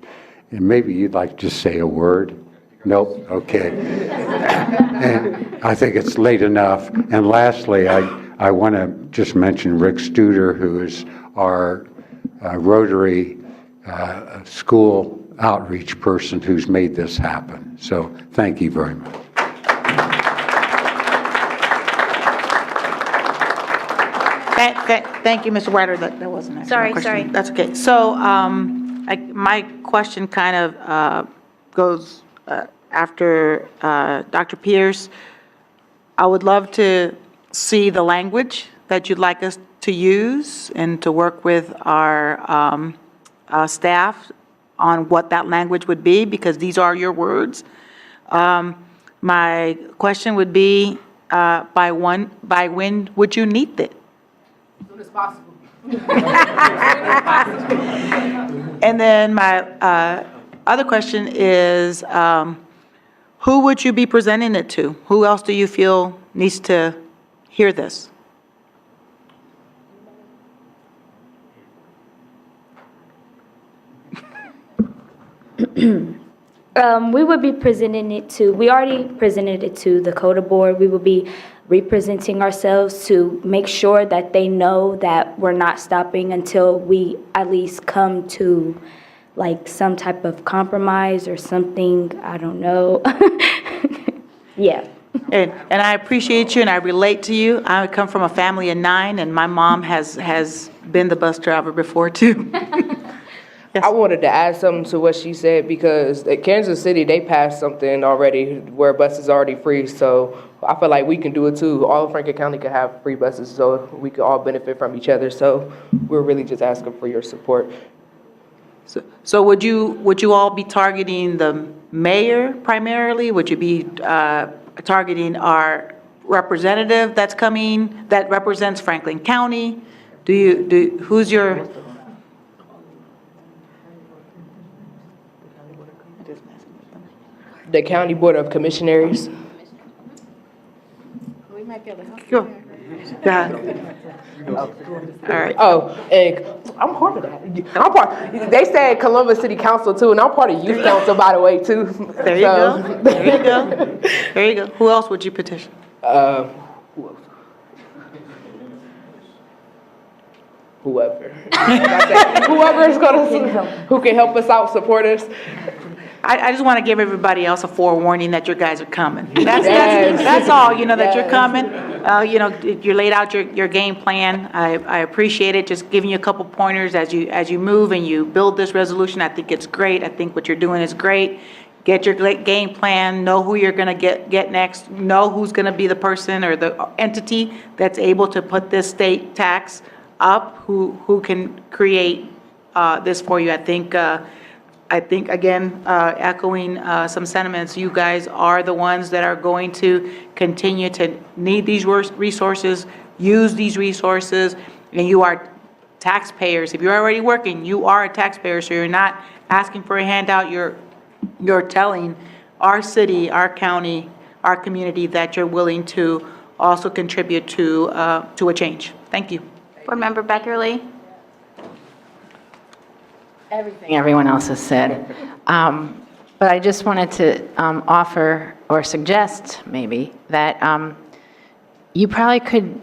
And maybe you'd like to just say a word? Nope, okay. And I think it's late enough. And lastly, I want to just mention Rick Studer, who is our Rotary school outreach person who's made this happen. So thank you very much. Thank you, Mr. Ryder. That wasn't actually my question. Sorry. That's okay. So my question kind of goes after Dr. Pierce. I would love to see the language that you'd like us to use and to work with our staff on what that language would be, because these are your words. My question would be, by when would you need it? As soon as possible. And then my other question is, who would you be presenting it to? Who else do you feel needs to hear this? We would be presenting it to, we already presented it to the COTA board. We will be representing ourselves to make sure that they know that we're not stopping until we at least come to like some type of compromise or something, I don't know. Yeah. And I appreciate you and I relate to you. I come from a family of 9 and my mom has been the bus driver before too. I wanted to add something to what she said because at Kansas City, they passed something already where buses are already free. So I feel like we can do it too. All of Franklin County could have free buses so we could all benefit from each other. So we're really just asking for your support. So would you all be targeting the mayor primarily? Would you be targeting our representative that's coming, that represents Franklin County? Who's your? The County Board of Commissioners. We might be able to help. Sure. All right. Oh, and I'm part of that. They said Columbus City Council too, and I'm part of Youth Council, by the way, too. There you go. There you go. There you go. Who else would you petition? Whoever. Whoever is who can help us out, support us. I just want to give everybody else a forewarning that your guys are coming. That's all, that you're coming. You laid out your game plan. I appreciate it, just giving you a couple pointers as you move and you build this resolution. I think it's great. I think what you're doing is great. Get your game plan, know who you're going to get next, know who's going to be the person or the entity that's able to put this state tax up, who can create this for you. I think, again, echoing some sentiments, you guys are the ones that are going to continue to need these resources, use these resources, and you are taxpayers. If you're already working, you are a taxpayer, so you're not asking for a handout. You're telling our city, our county, our community that you're willing to also contribute to a change. Thank you. Board Member Beckerly? Everything everyone else has said. But I just wanted to offer or suggest maybe that you probably could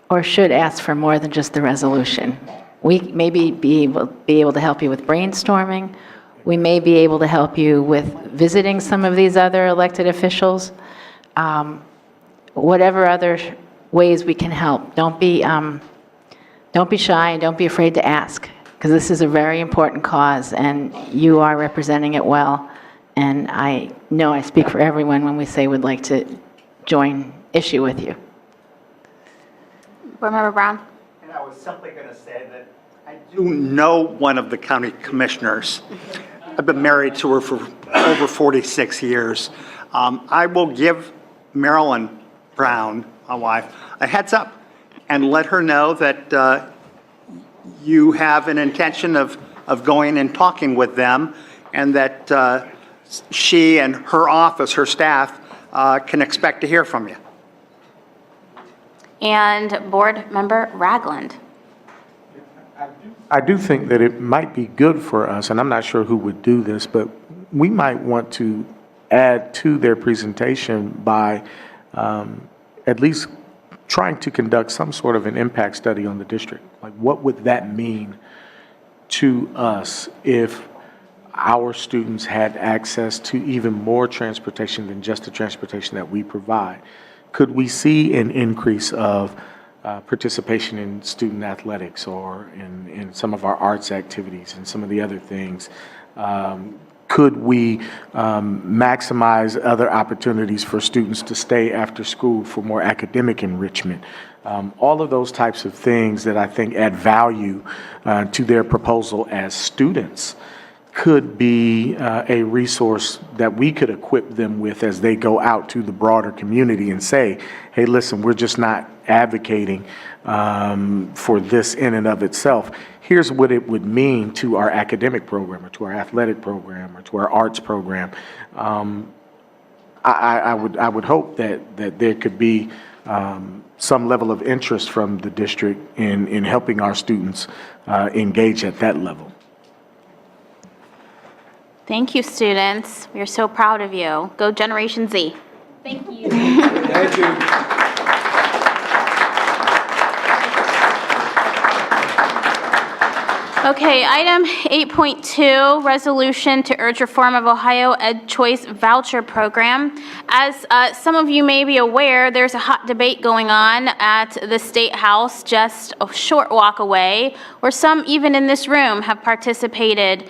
or should ask for more than just the resolution. We maybe be able to help you with brainstorming. We may be able to help you with visiting some of these other elected officials. Whatever other ways we can help. Don't be shy and don't be afraid to ask, because this is a very important cause and you are representing it well. And I know I speak for everyone when we say we'd like to join issue with you. Board Member Brown? And I was simply going to say that I do know one of the county commissioners. I've been married to her for over 46 years. I will give Marilyn Brown, my wife, a heads up and let her know that you have an intention of going and talking with them, and that she and her office, her staff, can expect to hear from you. And Board Member Ragland? I do think that it might be good for us, and I'm not sure who would do this, but we might want to add to their presentation by at least trying to conduct some sort of an impact study on the district. Like, what would that mean to us if our students had access to even more transportation than just the transportation that we provide? Could we see an increase of participation in student athletics or in some of our arts activities and some of the other things? Could we maximize other opportunities for students to stay after school for more academic enrichment? All of those types of things that I think add value to their proposal as students could be a resource that we could equip them with as they go out to the broader community and say, hey, listen, we're just not advocating for this in and of itself. Here's what it would mean to our academic program or to our athletic program or to our arts program. I would hope that there could be some level of interest from the district in helping our students engage at that level. Thank you, students. We are so proud of you. Go Generation Z. Thank you. Thank you. Okay, item 8.2, resolution to urge reform of Ohio Ed Choice Voucher Program. As some of you may be aware, there's a hot debate going on at the State House just a short walk away, where some even in this room have participated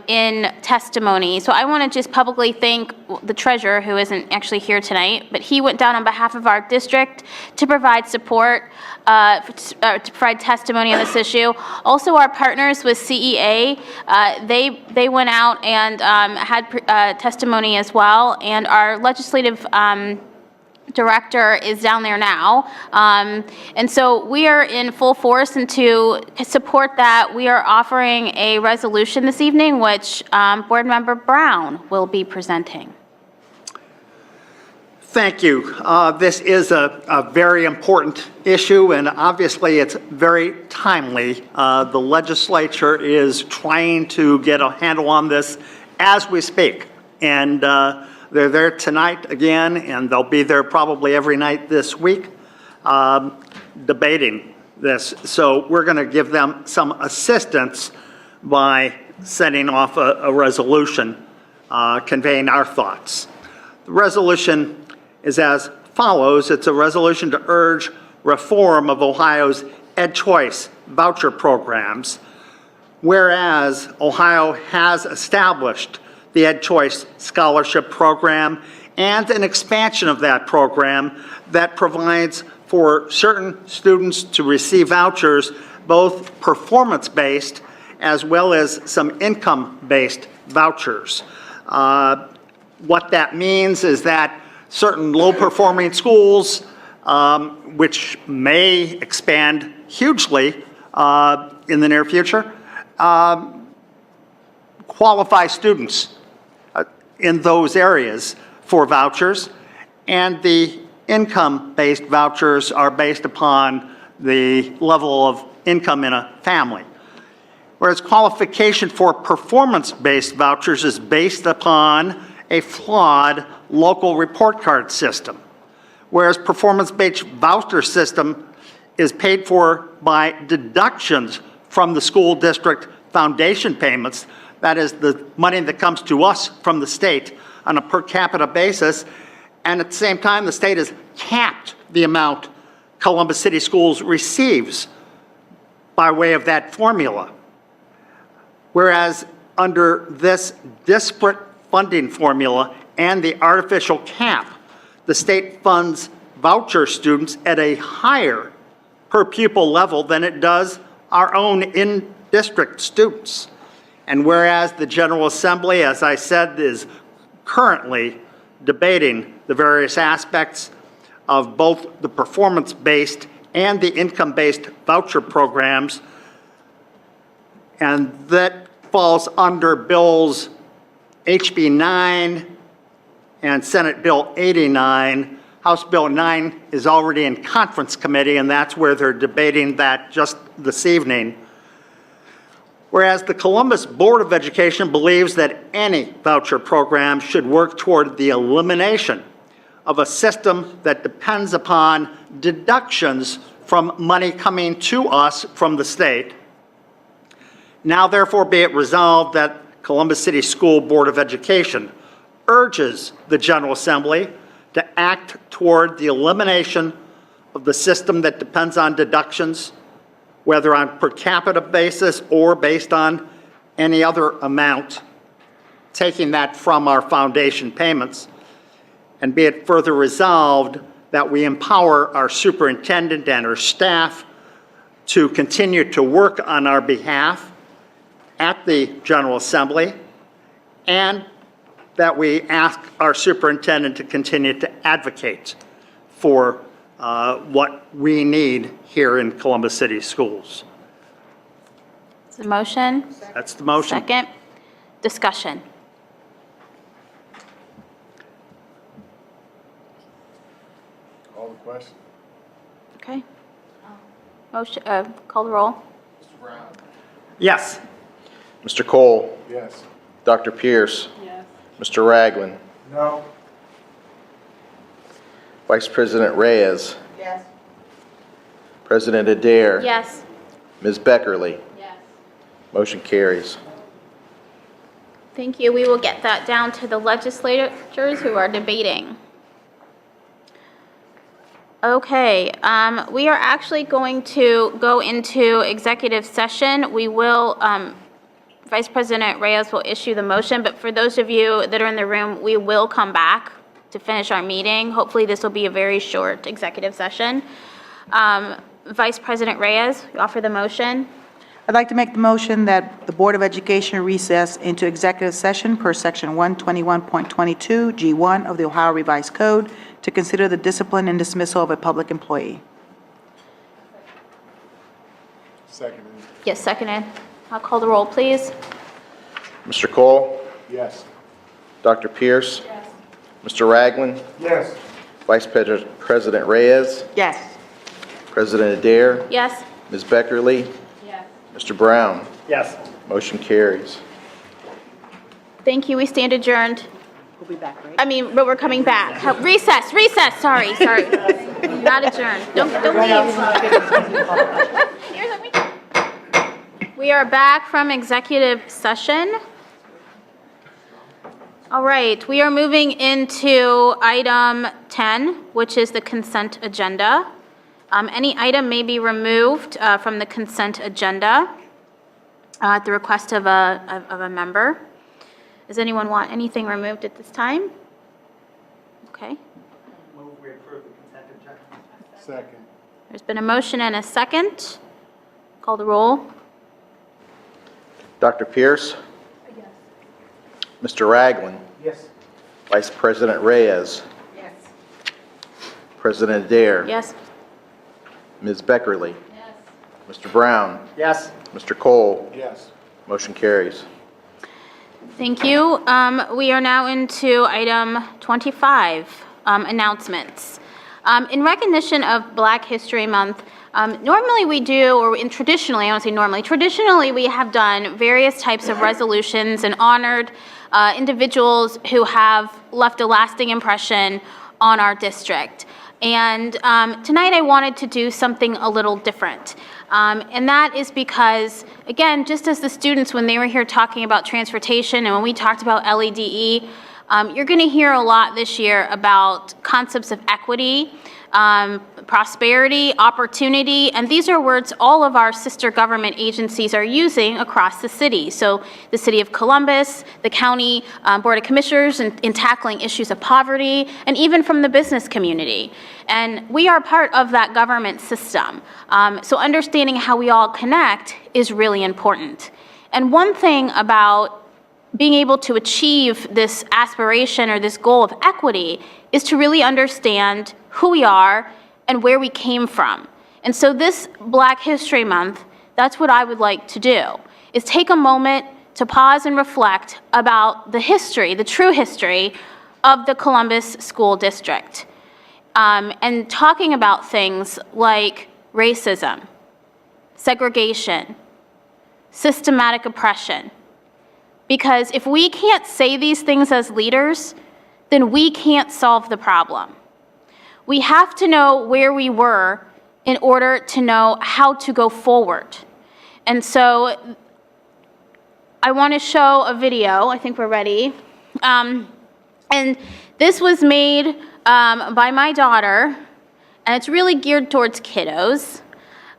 in testimony. So I want to just publicly thank the treasurer, who isn't actually here tonight, but he went down on behalf of our district to provide support, to provide testimony on this issue. Also, our partners with CEA, they went out and had testimony as well, and our legislative director is down there now. And so we are in full force, and to support that, we are offering a resolution this evening, which Board Member Brown will be presenting. Thank you. This is a very important issue, and obviously it's very timely. The legislature is trying to get a handle on this as we speak. And they're there tonight again, and they'll be there probably every night this week debating this. So we're going to give them some assistance by sending off a resolution conveying our thoughts. The resolution is as follows. It's a resolution to urge reform of Ohio's Ed Choice voucher programs. Whereas Ohio has established the Ed Choice Scholarship Program and an expansion of that program that provides for certain students to receive vouchers, both performance-based as well as some income-based vouchers. What that means is that certain low-performing schools, which may expand hugely in the near future, qualify students in those areas for vouchers, and the income-based vouchers are based upon the level of income in a family. Whereas qualification for performance-based vouchers is based upon a flawed local report card system, whereas performance-based voucher system is paid for by deductions from the school district foundation payments. That is the money that comes to us from the state on a per capita basis, and at the same time the state has capped the amount Columbus City Schools receives by way of that formula. Whereas under this disparate funding formula and the artificial cap, the state funds voucher students at a higher per pupil level than it does our own in-district students. And whereas the General Assembly, as I said, is currently debating the various aspects of both the performance-based and the income-based voucher programs, and that falls under bills HB 9 and Senate Bill 89. House Bill 9 is already in conference committee, and that's where they're debating that just this evening. Whereas the Columbus Board of Education believes that any voucher program should work toward the elimination of a system that depends upon deductions from money coming to us from the state. Now therefore be it resolved that Columbus City School Board of Education urges the General Assembly to act toward the elimination of the system that depends on deductions, whether on per capita basis or based on any other amount, taking that from our foundation payments. And be it further resolved that we empower our superintendent and her staff to continue to work on our behalf at the General Assembly, and that we ask our superintendent to continue to advocate for what we need here in Columbus City Schools. It's a motion. That's the motion. Second. Discussion. Call the question. Okay. Motion, call the roll. Yes. Mr. Cole? Yes. Dr. Pierce? Yes. Mr. Ragland? No. Vice President Reyes? Yes. President Adair? Yes. Ms. Beckerly? Yes. Motion carries. Thank you. We will get that down to the legislators who are debating. Okay, we are actually going to go into executive session. We will, Vice President Reyes will issue the motion, but for those of you that are in the room, we will come back to finish our meeting. Hopefully, this will be a very short executive session. Vice President Reyes, you offer the motion. I'd like to make the motion that the Board of Education recess into executive session per Section 121.22 G1 of the Ohio Revised Code to consider the discipline and dismissal of a public employee. Second. Yes, seconded. I'll call the roll, please. Mr. Cole? Yes. Dr. Pierce? Yes. Mr. Ragland? Yes. Vice President Reyes? Yes. President Adair? Yes. Ms. Beckerly? Yes. Mr. Brown? Yes. Motion carries. Thank you. We stand adjourned. We'll be back, right? I mean, but we're coming back. Recess, sorry. Not adjourned. Don't leave. We are back from executive session. All right, we are moving into item 10, which is the consent agenda. Any item may be removed from the consent agenda at the request of a member. Does anyone want anything removed at this time? Okay. Move we approve the consent agenda. Second. There's been a motion and a second. Call the roll. Dr. Pierce? Yes. Mr. Ragland? Yes. Vice President Reyes? Yes. President Adair? Yes. Ms. Beckerly? Yes. Mr. Brown? Yes. Mr. Cole? Yes. Motion carries. Thank you. We are now into item 25, announcements. In recognition of Black History Month, normally we do, traditionally, I want to say normally, traditionally we have done various types of resolutions and honored individuals who have left a lasting impression on our district. And tonight I wanted to do something a little different. And that is because, again, just as the students, when they were here talking about transportation and when we talked about LEDE, you're going to hear a lot this year about concepts of equity, prosperity, opportunity, and these are words all of our sister government agencies are using across the city. So the City of Columbus, the County Board of Commissioners in tackling issues of poverty, and even from the business community. And we are part of that government system. So understanding how we all connect is really important. And one thing about being able to achieve this aspiration or this goal of equity is to really understand who we are and where we came from. And so this Black History Month, that's what I would like to do, is take a moment to pause and reflect about the history, the true history of the Columbus School District. And talking about things like racism, segregation, systematic oppression. Because if we can't say these things as leaders, then we can't solve the problem. We have to know where we were in order to know how to go forward. And so I want to show a video. I think we're ready. And this was made by my daughter, and it's really geared towards kiddos.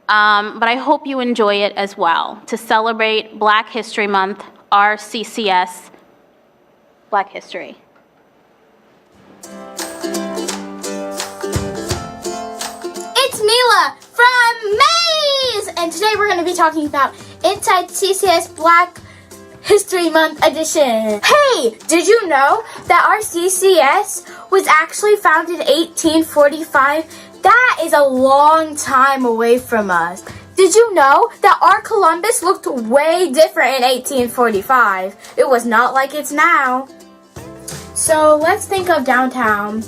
But I hope you enjoy it as well to celebrate Black History Month, our CCS Black History. It's Mila from Maze! And today we're going to be talking about Inside CCS Black History Month edition. Hey, did you know that our CCS was actually founded in 1845? That is a long time away from us. Did you know that our Columbus looked way different in 1845? It was not like it's now. So let's think of downtown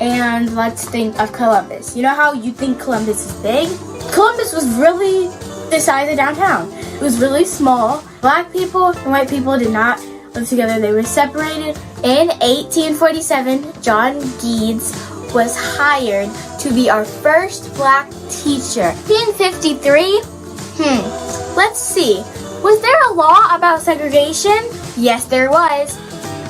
and let's think of Columbus. You know how you think Columbus is big? Columbus was really the size of downtown. It was really small. Black people and white people did not live together. They were separated. In 1847, John Geeds was hired to be our first black teacher. 1853? Let's see. Was there a law about segregation? Yes, there was.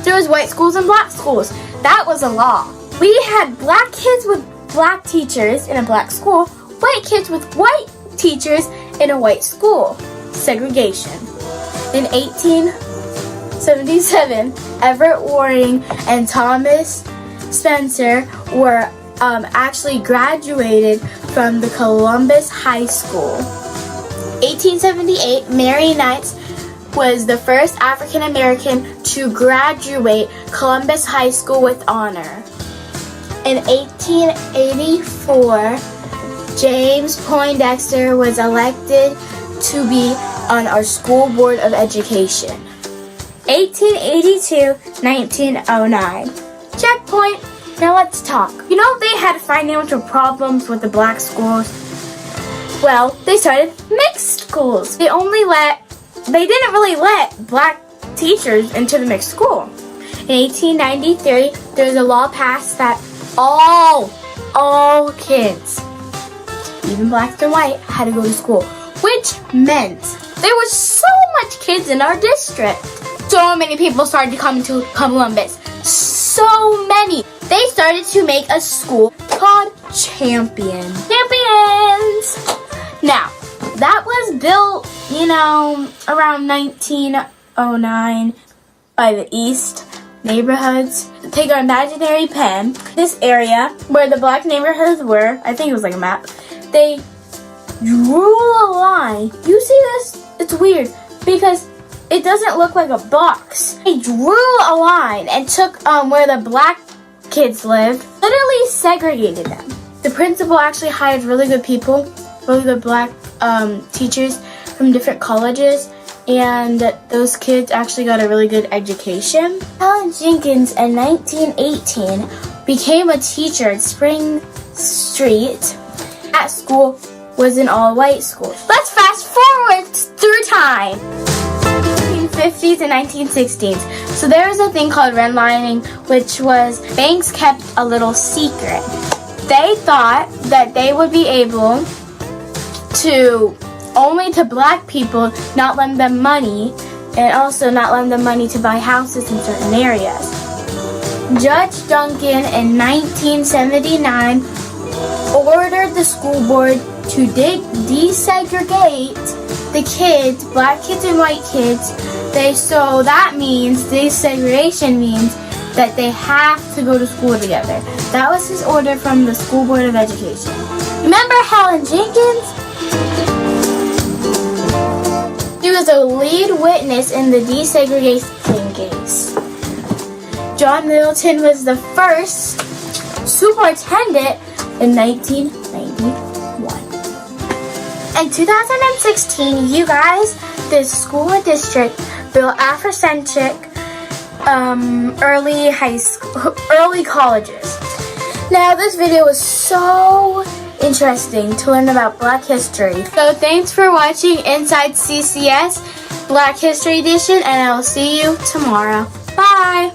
There was white schools and black schools. That was a law. We had black kids with black teachers in a black school, white kids with white teachers in a white school. Segregation. In 1877, Everett Waring and Thomas Spencer were actually graduated from the Columbus High School. 1878, Mary Knights was the first African American to graduate Columbus High School with honor. In 1884, James Poindexter was elected to be on our school board of education. 1882, 1909. Checkpoint. Now let's talk. You know they had financial problems with the black schools? Well, they started mixed schools. They didn't really let black teachers into the mixed school. In 1893, there was a law passed that all kids, even blacks and white, had to go to school, which meant there was so much kids in our district. So many people started to come to Columbus. So many. They started to make a school called Champions. Now, that was built, around 1909 by the East neighborhoods. Take our imaginary pen. This area where the black neighborhoods were, I think it was like a map, they drew a line. You see this? It's weird because it doesn't look like a box. They drew a line and took where the black kids lived, literally segregated them. The principal actually hired really good people, really good black teachers from different colleges, and those kids actually got a really good education. Helen Jenkins in 1918 became a teacher at Spring Street. That school was an all-white school. Let's fast forward through time. 1950s and 1960s. So there was a thing called redlining, which was banks kept a little secret. They thought that they would be able to only to black people not lend them money, and also not lend them money to buy houses in certain areas. Judge Duncan in 1979 ordered the school board to desegregate the kids, black kids and white kids. So that means desegregation means that they have to go to school together. That was his order from the School Board of Education. Remember Helen Jenkins? She was a lead witness in the desegregation case. John Middleton was the first superintendent in 1991. In 2016, you guys, the school and district built Afrocentric early colleges. Now, this video was so interesting to learn about Black history. So thanks for watching Inside CCS Black History Edition, and I'll see you tomorrow. Bye!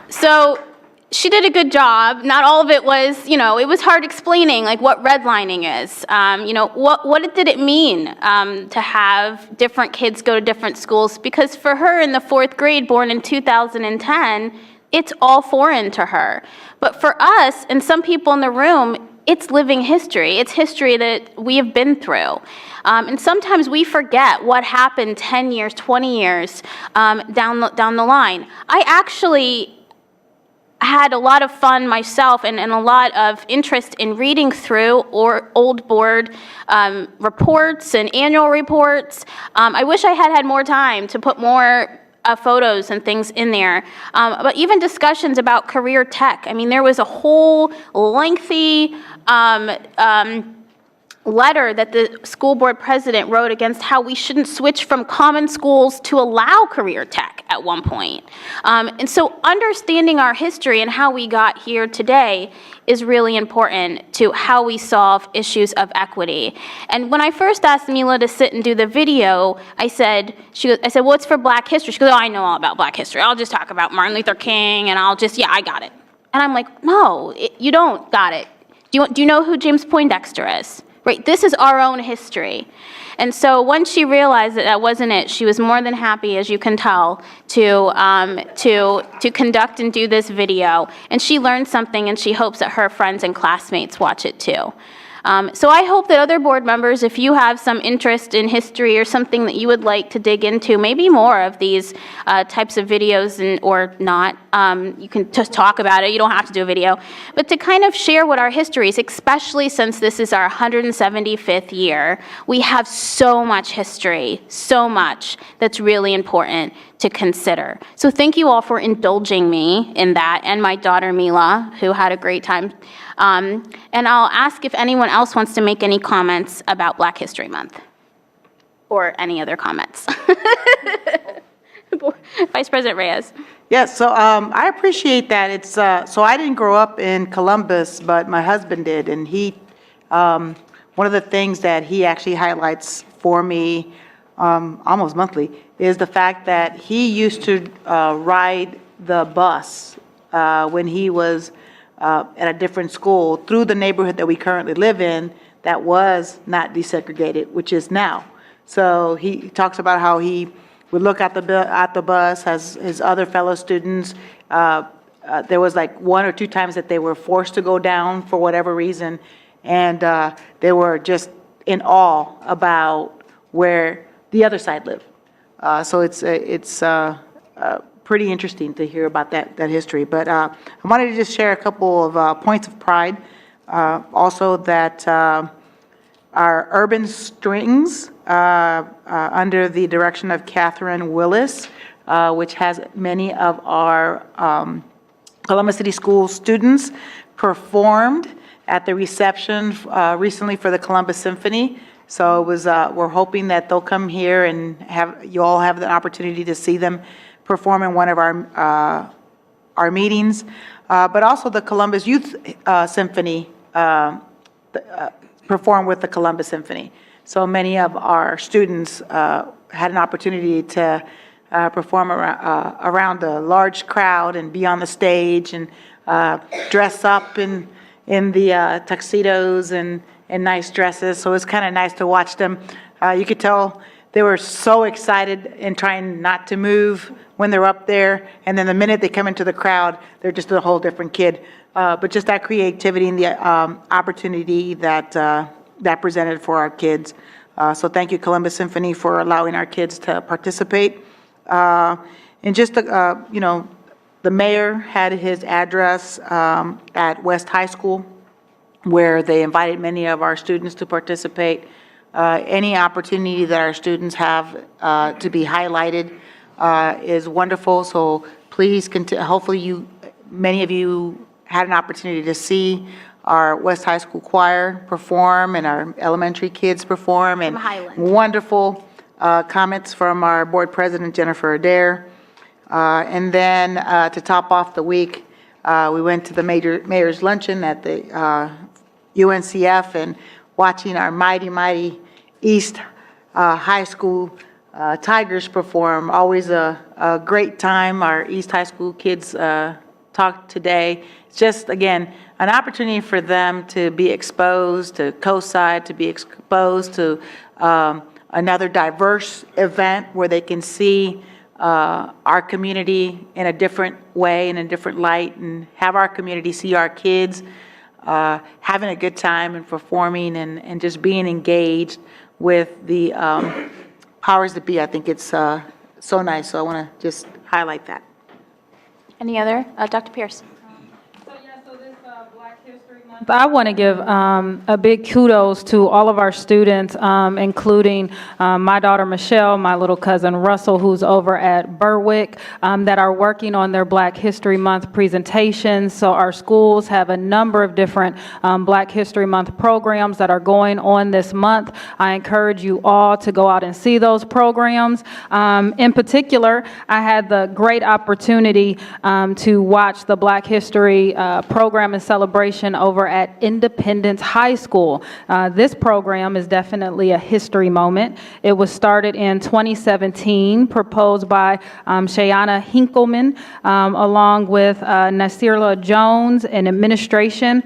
So she did a good job. Not all of it was, it was hard explaining like what redlining is. What did it mean to have different kids go to different schools? Because for her in the 4th grade, born in 2010, it's all foreign to her. But for us and some people in the room, it's living history. It's history that we have been through. And sometimes we forget what happened 10 years, 20 years down the line. I actually had a lot of fun myself and a lot of interest in reading through old board reports and annual reports. I wish I had more time to put more photos and things in there. But even discussions about career tech. I mean, there was a whole lengthy letter that the school board president wrote against how we shouldn't switch from common schools to allow career tech at one point. And so understanding our history and how we got here today is really important to how we solve issues of equity. And when I first asked Mila to sit and do the video, I said, well, it's for Black history. She goes, oh, I know all about Black history. I'll just talk about Martin Luther King and I got it. And I'm like, no, you don't got it. Do you know who James Poindexter is? Right, this is our own history. And so once she realized that that wasn't it, she was more than happy, as you can tell, to conduct and do this video. And she learned something, and she hopes that her friends and classmates watch it too. So I hope that other board members, if you have some interest in history or something that you would like to dig into, maybe more of these types of videos or not, you can just talk about it. You don't have to do a video. But to kind of share what our history is, especially since this is our 175th year, we have so much history, so much that's really important to consider. So thank you all for indulging me in that, and my daughter Mila, who had a great time. And I'll ask if anyone else wants to make any comments about Black History Month, or any other comments. Vice President Reyes. Yes, so I appreciate that. It's so I didn't grow up in Columbus, but my husband did, and he one of the things that he actually highlights for me almost monthly is the fact that he used to ride the bus when he was at a different school through the neighborhood that we currently live in that was not desegregated, which is now. So he talks about how he would look at the bus as his other fellow students. There was like 1 or 2 times that they were forced to go down for whatever reason, and they were just in awe about where the other side lived. So it's pretty interesting to hear about that history. But I wanted to just share a couple of points of pride. Also that our Urban Strings, under the direction of Catherine Willis, which has many of our Columbus City Schools students, performed at the reception recently for the Columbus Symphony. So it was, we're hoping that they'll come here and you all have the opportunity to see them perform in one of our meetings. But also the Columbus Youth Symphony performed with the Columbus Symphony. So many of our students had an opportunity to perform around a large crowd and be on the stage and dress up in the tuxedos and nice dresses. So it's kind of nice to watch them. You could tell they were so excited and trying not to move when they're up there. And then the minute they come into the crowd, they're just a whole different kid. But just that creativity and the opportunity that presented for our kids. So thank you, Columbus Symphony, for allowing our kids to participate. And just, you know, the mayor had his address at West High School, where they invited many of our students to participate. Any opportunity that our students have to be highlighted is wonderful. So please, hopefully many of you had an opportunity to see our West High School choir perform and our elementary kids perform, and wonderful comments from our board president, Jennifer Adair. And then to top off the week, we went to the mayor's luncheon at the UNCF and watching our mighty East High School Tigers perform. Always a great time. Our East High School kids talked today. It's just, again, an opportunity for them to be exposed to COSIDE, to be exposed to another diverse event where they can see our community in a different way, in a different light, and have our community see our kids having a good time and performing and just being engaged with the powers that be. I think it's so nice, so I want to just highlight that. Any other? Dr. Pierce. I want to give a big kudos to all of our students, including my daughter Michelle, my little cousin Russell, who's over at Berwick, that are working on their Black History Month presentations. So our schools have a number of different Black History Month programs that are going on this month. I encourage you all to go out and see those programs. In particular, I had the great opportunity to watch the Black History program and celebration over over at Independence High School. This program is definitely a history moment. It was started in 2017, proposed by Shayana Hinkleman, along with Nasirla Jones and administration,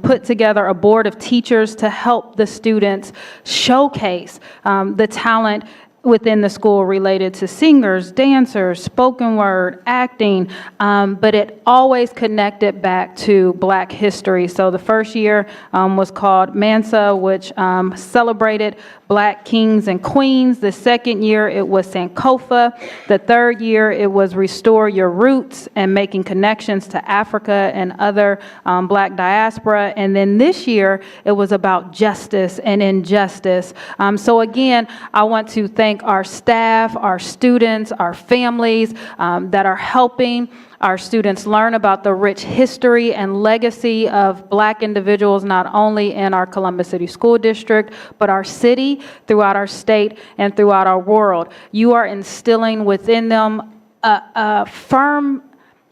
put together a board of teachers to help the students showcase the talent within the school related to singers, dancers, spoken word, acting, but it always connected back to Black history. So the first year was called Mansa, which celebrated Black kings and queens. The second year it was Sankofa. The third year it was Restore Your Roots and making connections to Africa and other Black diaspora. And then this year it was about justice and injustice. So again, I want to thank our staff, our students, our families that are helping our students learn about the rich history and legacy of Black individuals, not only in our Columbus City School District, but our city, throughout our state, and throughout our world. You are instilling within them a firm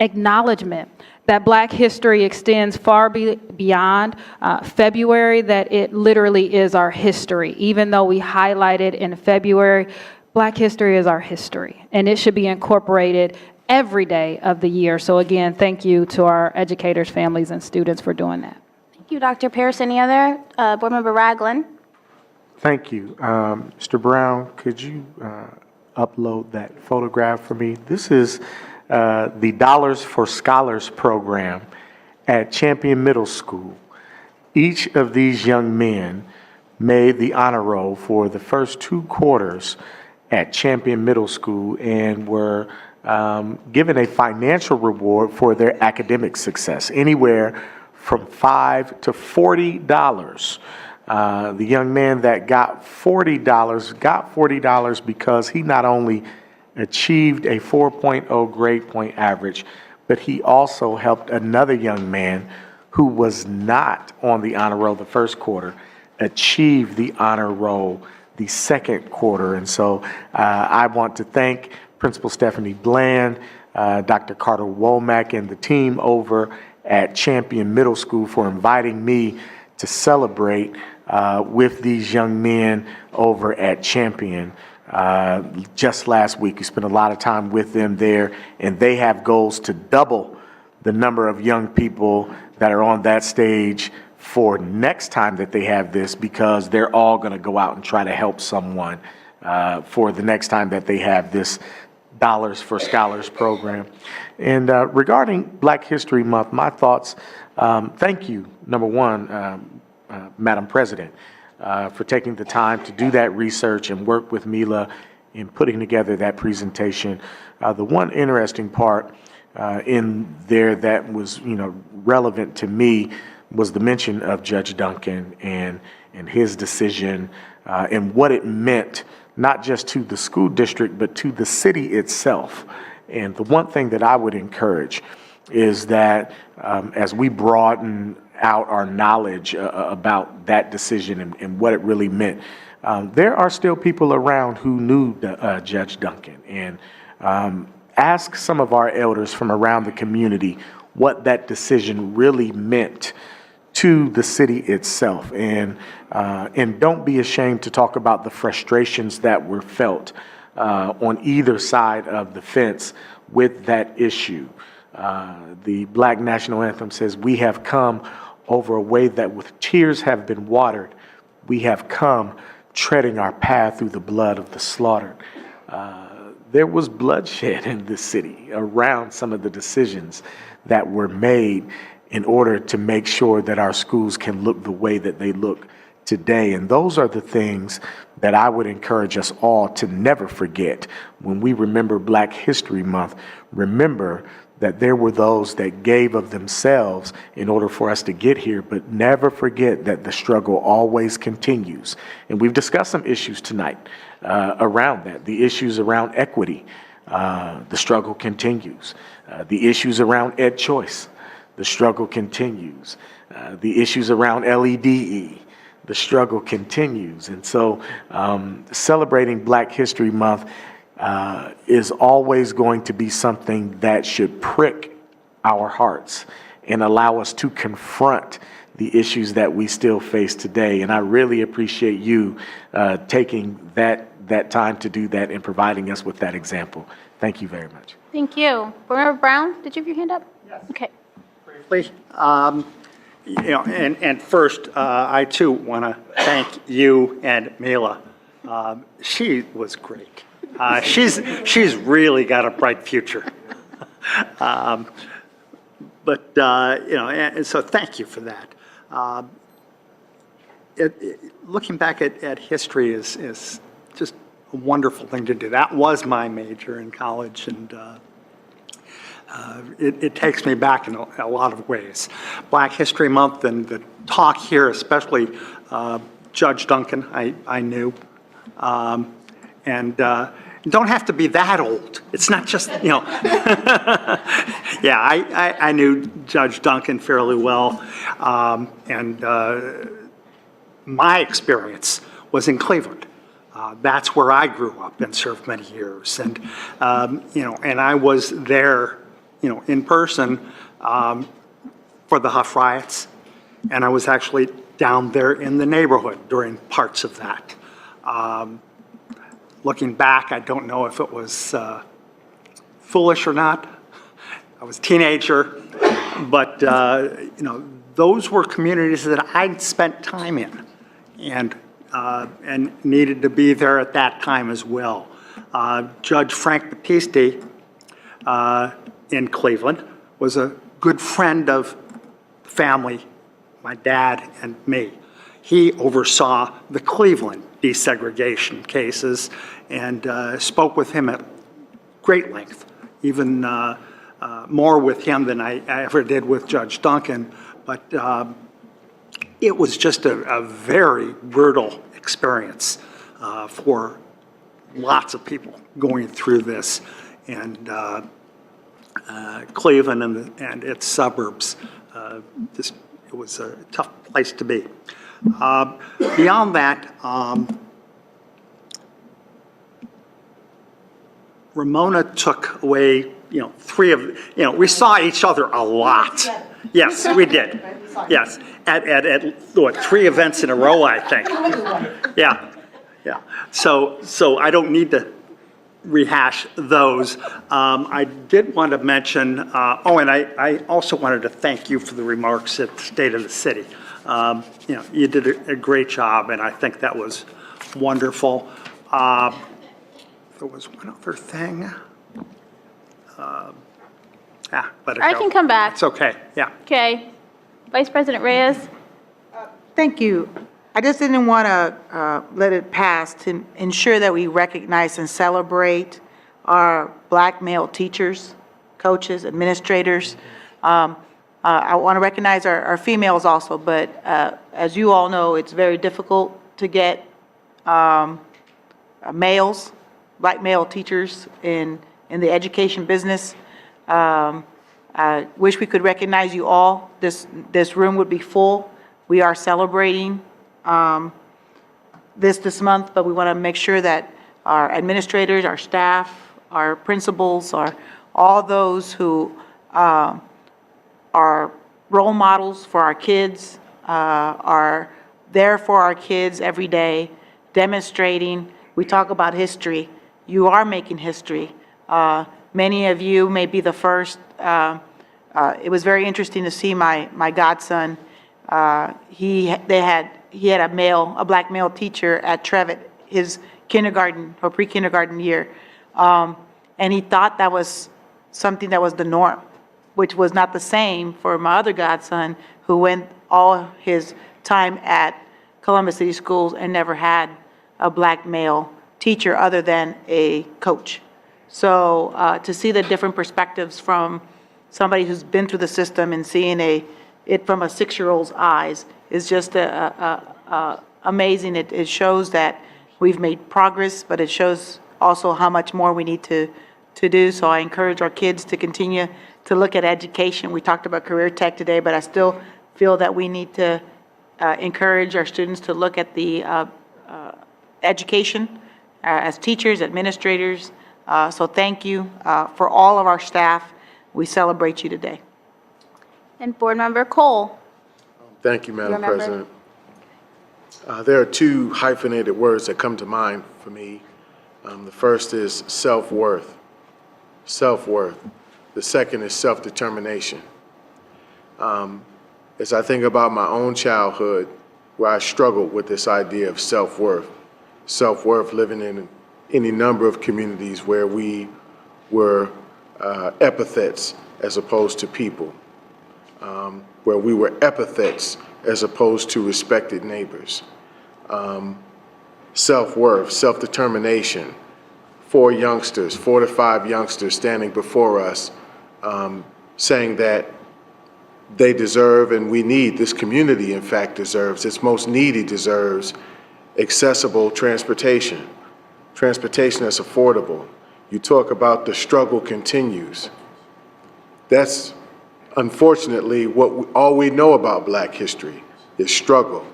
acknowledgement that Black history extends far beyond February, that it literally is our history. Even though we highlighted in February, Black history is our history, and it should be incorporated every day of the year. So again, thank you to our educators, families, and students for doing that. Thank you, Dr. Pierce. Any other? Board Member Ragland. Thank you. Mr. Brown, could you upload that photograph for me? This is the Dollars for Scholars program at Champion Middle School. Each of these young men made the honor roll for the first 2 quarters at Champion Middle School and were given a financial reward for their academic success, anywhere from $5 to $40. The young man that got $40 because he not only achieved a 4.0 grade point average, but he also helped another young man who was not on the honor roll the first quarter achieve the honor roll the second quarter. And so I want to thank Principal Stephanie Bland, Dr. Carter Womack, and the team over at Champion Middle School for inviting me to celebrate with these young men over at Champion. Just last week, we spent a lot of time with them there, and they have goals to double the number of young people that are on that stage for next time that they have this, because they're all going to go out and try to help someone for the next time that they have this Dollars for Scholars program. And regarding Black History Month, my thoughts, thank you, number one, Madam President, for taking the time to do that research and work with Mila in putting together that presentation. The one interesting part in there that was, relevant to me was the mention of Judge Duncan and his decision and what it meant, not just to the school district, but to the city itself. And the one thing that I would encourage is that as we broaden out our knowledge about that decision and what it really meant, there are still people around who knew Judge Duncan. And ask some of our elders from around the community what that decision really meant to the city itself. And don't be ashamed to talk about the frustrations that were felt on either side of the fence with that issue. The Black National Anthem says, "We have come over a way that with tears have been watered. We have come treading our path through the blood of the slaughtered." There was bloodshed in this city around some of the decisions that were made in order to make sure that our schools can look the way that they look today. And those are the things that I would encourage us all to never forget. When we remember Black History Month, remember that there were those that gave of themselves in order for us to get here, but never forget that the struggle always continues. And we've discussed some issues tonight around that, the issues around equity. The struggle continues. The issues around Ed Choice, the struggle continues. The issues around LEDE, the struggle continues. And so celebrating Black History Month is always going to be something that should prick our hearts and allow us to confront the issues that we still face today. And I really appreciate you taking that time to do that and providing us with that example. Thank you very much. Thank you. Board Member Brown, did you have your hand up? Yes. Okay. Briefly, and first, I too want to thank you and Mila. She was great. She's really got a bright future. And so thank you for that. Looking back at history is just a wonderful thing to do. That was my major in college, and it takes me back in a lot of ways. Black History Month and the talk here, especially Judge Duncan, I knew. Don't have to be that old. It's not just, Yeah, I knew Judge Duncan fairly well. My experience was in Cleveland. That's where I grew up and served many years. And I was there, in person for the Huff riots. And I was actually down there in the neighborhood during parts of that. Looking back, I don't know if it was foolish or not. I was a teenager, but those were communities that I'd spent time in, and needed to be there at that time as well. Judge Frank Battisti in Cleveland was a good friend of the family, my dad and me. He oversaw the Cleveland desegregation cases and spoke with him at great length, even more with him than I ever did with Judge Duncan. But it was just a very brutal experience for lots of people going through this. And Cleveland and its suburbs, it was a tough place to be. Beyond that, Ramona took away, three of, we saw each other a lot. Yes, we did. Yes, at what, 3 events in a row, I think. Yeah. So I don't need to rehash those. I did want to mention, and I also wanted to thank you for the remarks at the State of the City. You did a great job, and I think that was wonderful. There was one other thing. Let it go. I can come back. It's okay, yeah. Okay. Vice President Reyes? Thank you. I just didn't want to let it pass to ensure that we recognize and celebrate our Black male teachers, coaches, administrators. I want to recognize our females also, but as you all know, it's very difficult to get males, Black male teachers in the education business. I wish we could recognize you all. This room would be full. We are celebrating this month, but we want to make sure that our administrators, our staff, our principals, all those who are role models for our kids, are there for our kids every day, demonstrating. We talk about history. You are making history. Many of you may be the first. It was very interesting to see my godson. He had a Black male teacher at Trevitt, his kindergarten or pre-kindergarten year, and he thought that was something that was the norm, which was not the same for my other godson, who went all his time at Columbus City Schools and never had a Black male teacher other than a coach. So to see the different perspectives from somebody who's been through the system and seeing it from a 6-year-old's eyes is just amazing. It shows that we've made progress, but it shows also how much more we need to do. So I encourage our kids to continue to look at education. We talked about career tech today, but I still feel that we need to encourage our students to look at the education as teachers, administrators. So thank you for all of our staff. We celebrate you today. And Board Member Cole? Thank you, Madam remember? President. There are two hyphenated words that come to mind for me. The first is self-worth. Self-worth. The second is self-determination. As I think about my own childhood, where I struggled with this idea of self-worth, living in any number of communities where we were epithets as opposed to people, where we were epithets as opposed to respected neighbors. Self-worth, self-determination. 4 to 5 youngsters standing before us, saying that they deserve, and we need, this community in fact deserves, its most needy deserves, accessible transportation. Transportation that's affordable. You talk about the struggle continues. That's unfortunately all we know about Black history is struggle.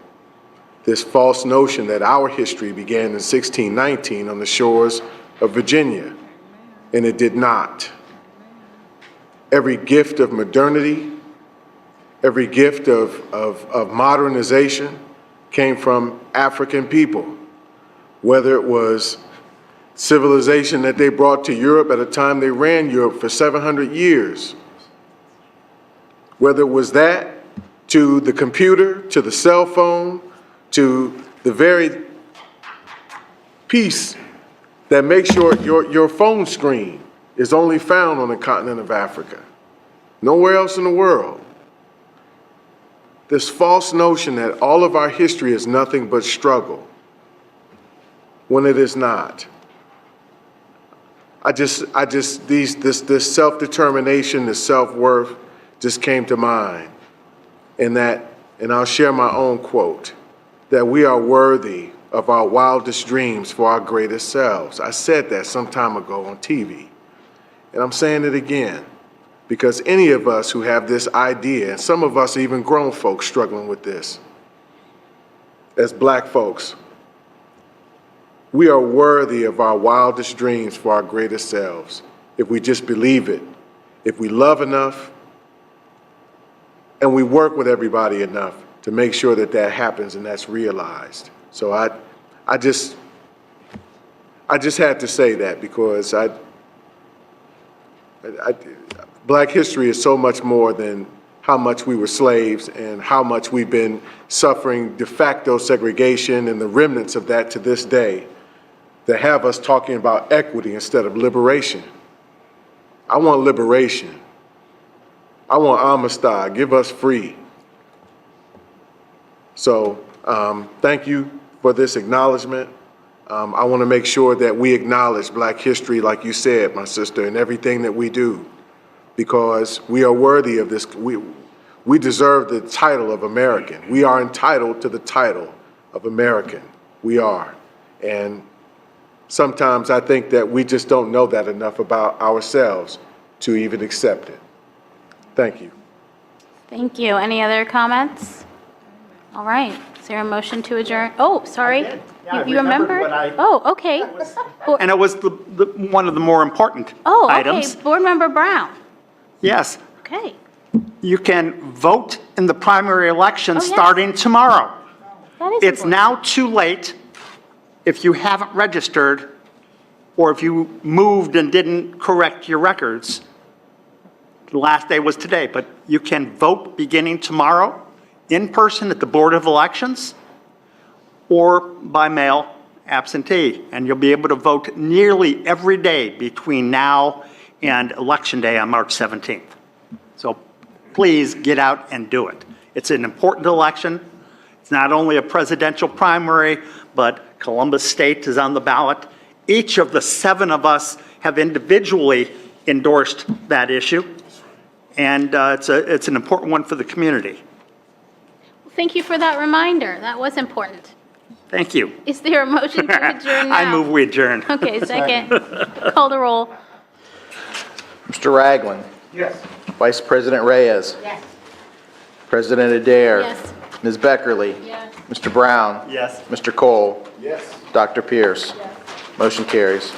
This false notion that our history began in 1619 on the shores of Virginia, and it did not. Every gift of modernity, every gift of modernization came from African people, whether it was civilization that they brought to Europe at a time they ran Europe for 700 years, whether it was that, to the computer, to the cell phone, to the very piece that makes your phone screen is only found on the continent of Africa, nowhere else in the world. This false notion that all of our history is nothing but struggle, when it is not. This self-determination, this self-worth just came to mind. And I'll share my own quote, that we are worthy of our wildest dreams for our greatest selves. I said that some time ago on TV, and I'm saying it again, because any of us who have this idea, and some of us even grown folks struggling with this, as Black folks, we are worthy of our wildest dreams for our greatest selves, if we just believe it, if we love enough, and we work with everybody enough to make sure that that happens and that's realized. So I just had to say that, because Black history is so much more than how much we were slaves and how much we've been suffering de facto segregation and the remnants of that to this day, that have us talking about equity instead of liberation. I want liberation. I want Amistad, give us free. So thank you for this acknowledgement. I want to make sure that we acknowledge Black history, like you said, my sister, in everything that we do, because we are worthy of this. We deserve the title of American. We are entitled to the title of American. We are. And sometimes I think that we just don't know that enough about ourselves to even accept it. Thank you. Thank you. Any other comments? All right. Is there a motion to adjourn? Oh, sorry. You remember? Oh, okay. And it was one of the more important Oh, items. okay. Board Member Brown. Yes. Okay. You can vote in the primary election Oh, yes. starting tomorrow. That is It's important. now too late if you haven't registered or if you moved and didn't correct your records. The last day was today, but you can vote beginning tomorrow in person at the Board of Elections or by mail absentee. And you'll be able to vote nearly every day between now and Election Day on March 17th. So please get out and do it. It's an important election. It's not only a presidential primary, but Columbus State is on the ballot. Each of the 7 of us have individually endorsed that issue, and it's an important one for the community. Thank you for that reminder. That was important. Thank you. Is there a motion to adjourn now? I move we adjourn. Okay, second. Call the roll. Mr. Ragland. Yes. Vice President Reyes. Yes. President Adair. Yes. Ms. Beckerly. Yes. Mr. Brown. Yes. Mr. Cole. Yes. Dr. Pierce. Motion carries.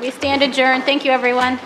We stand adjourned. Thank you, everyone.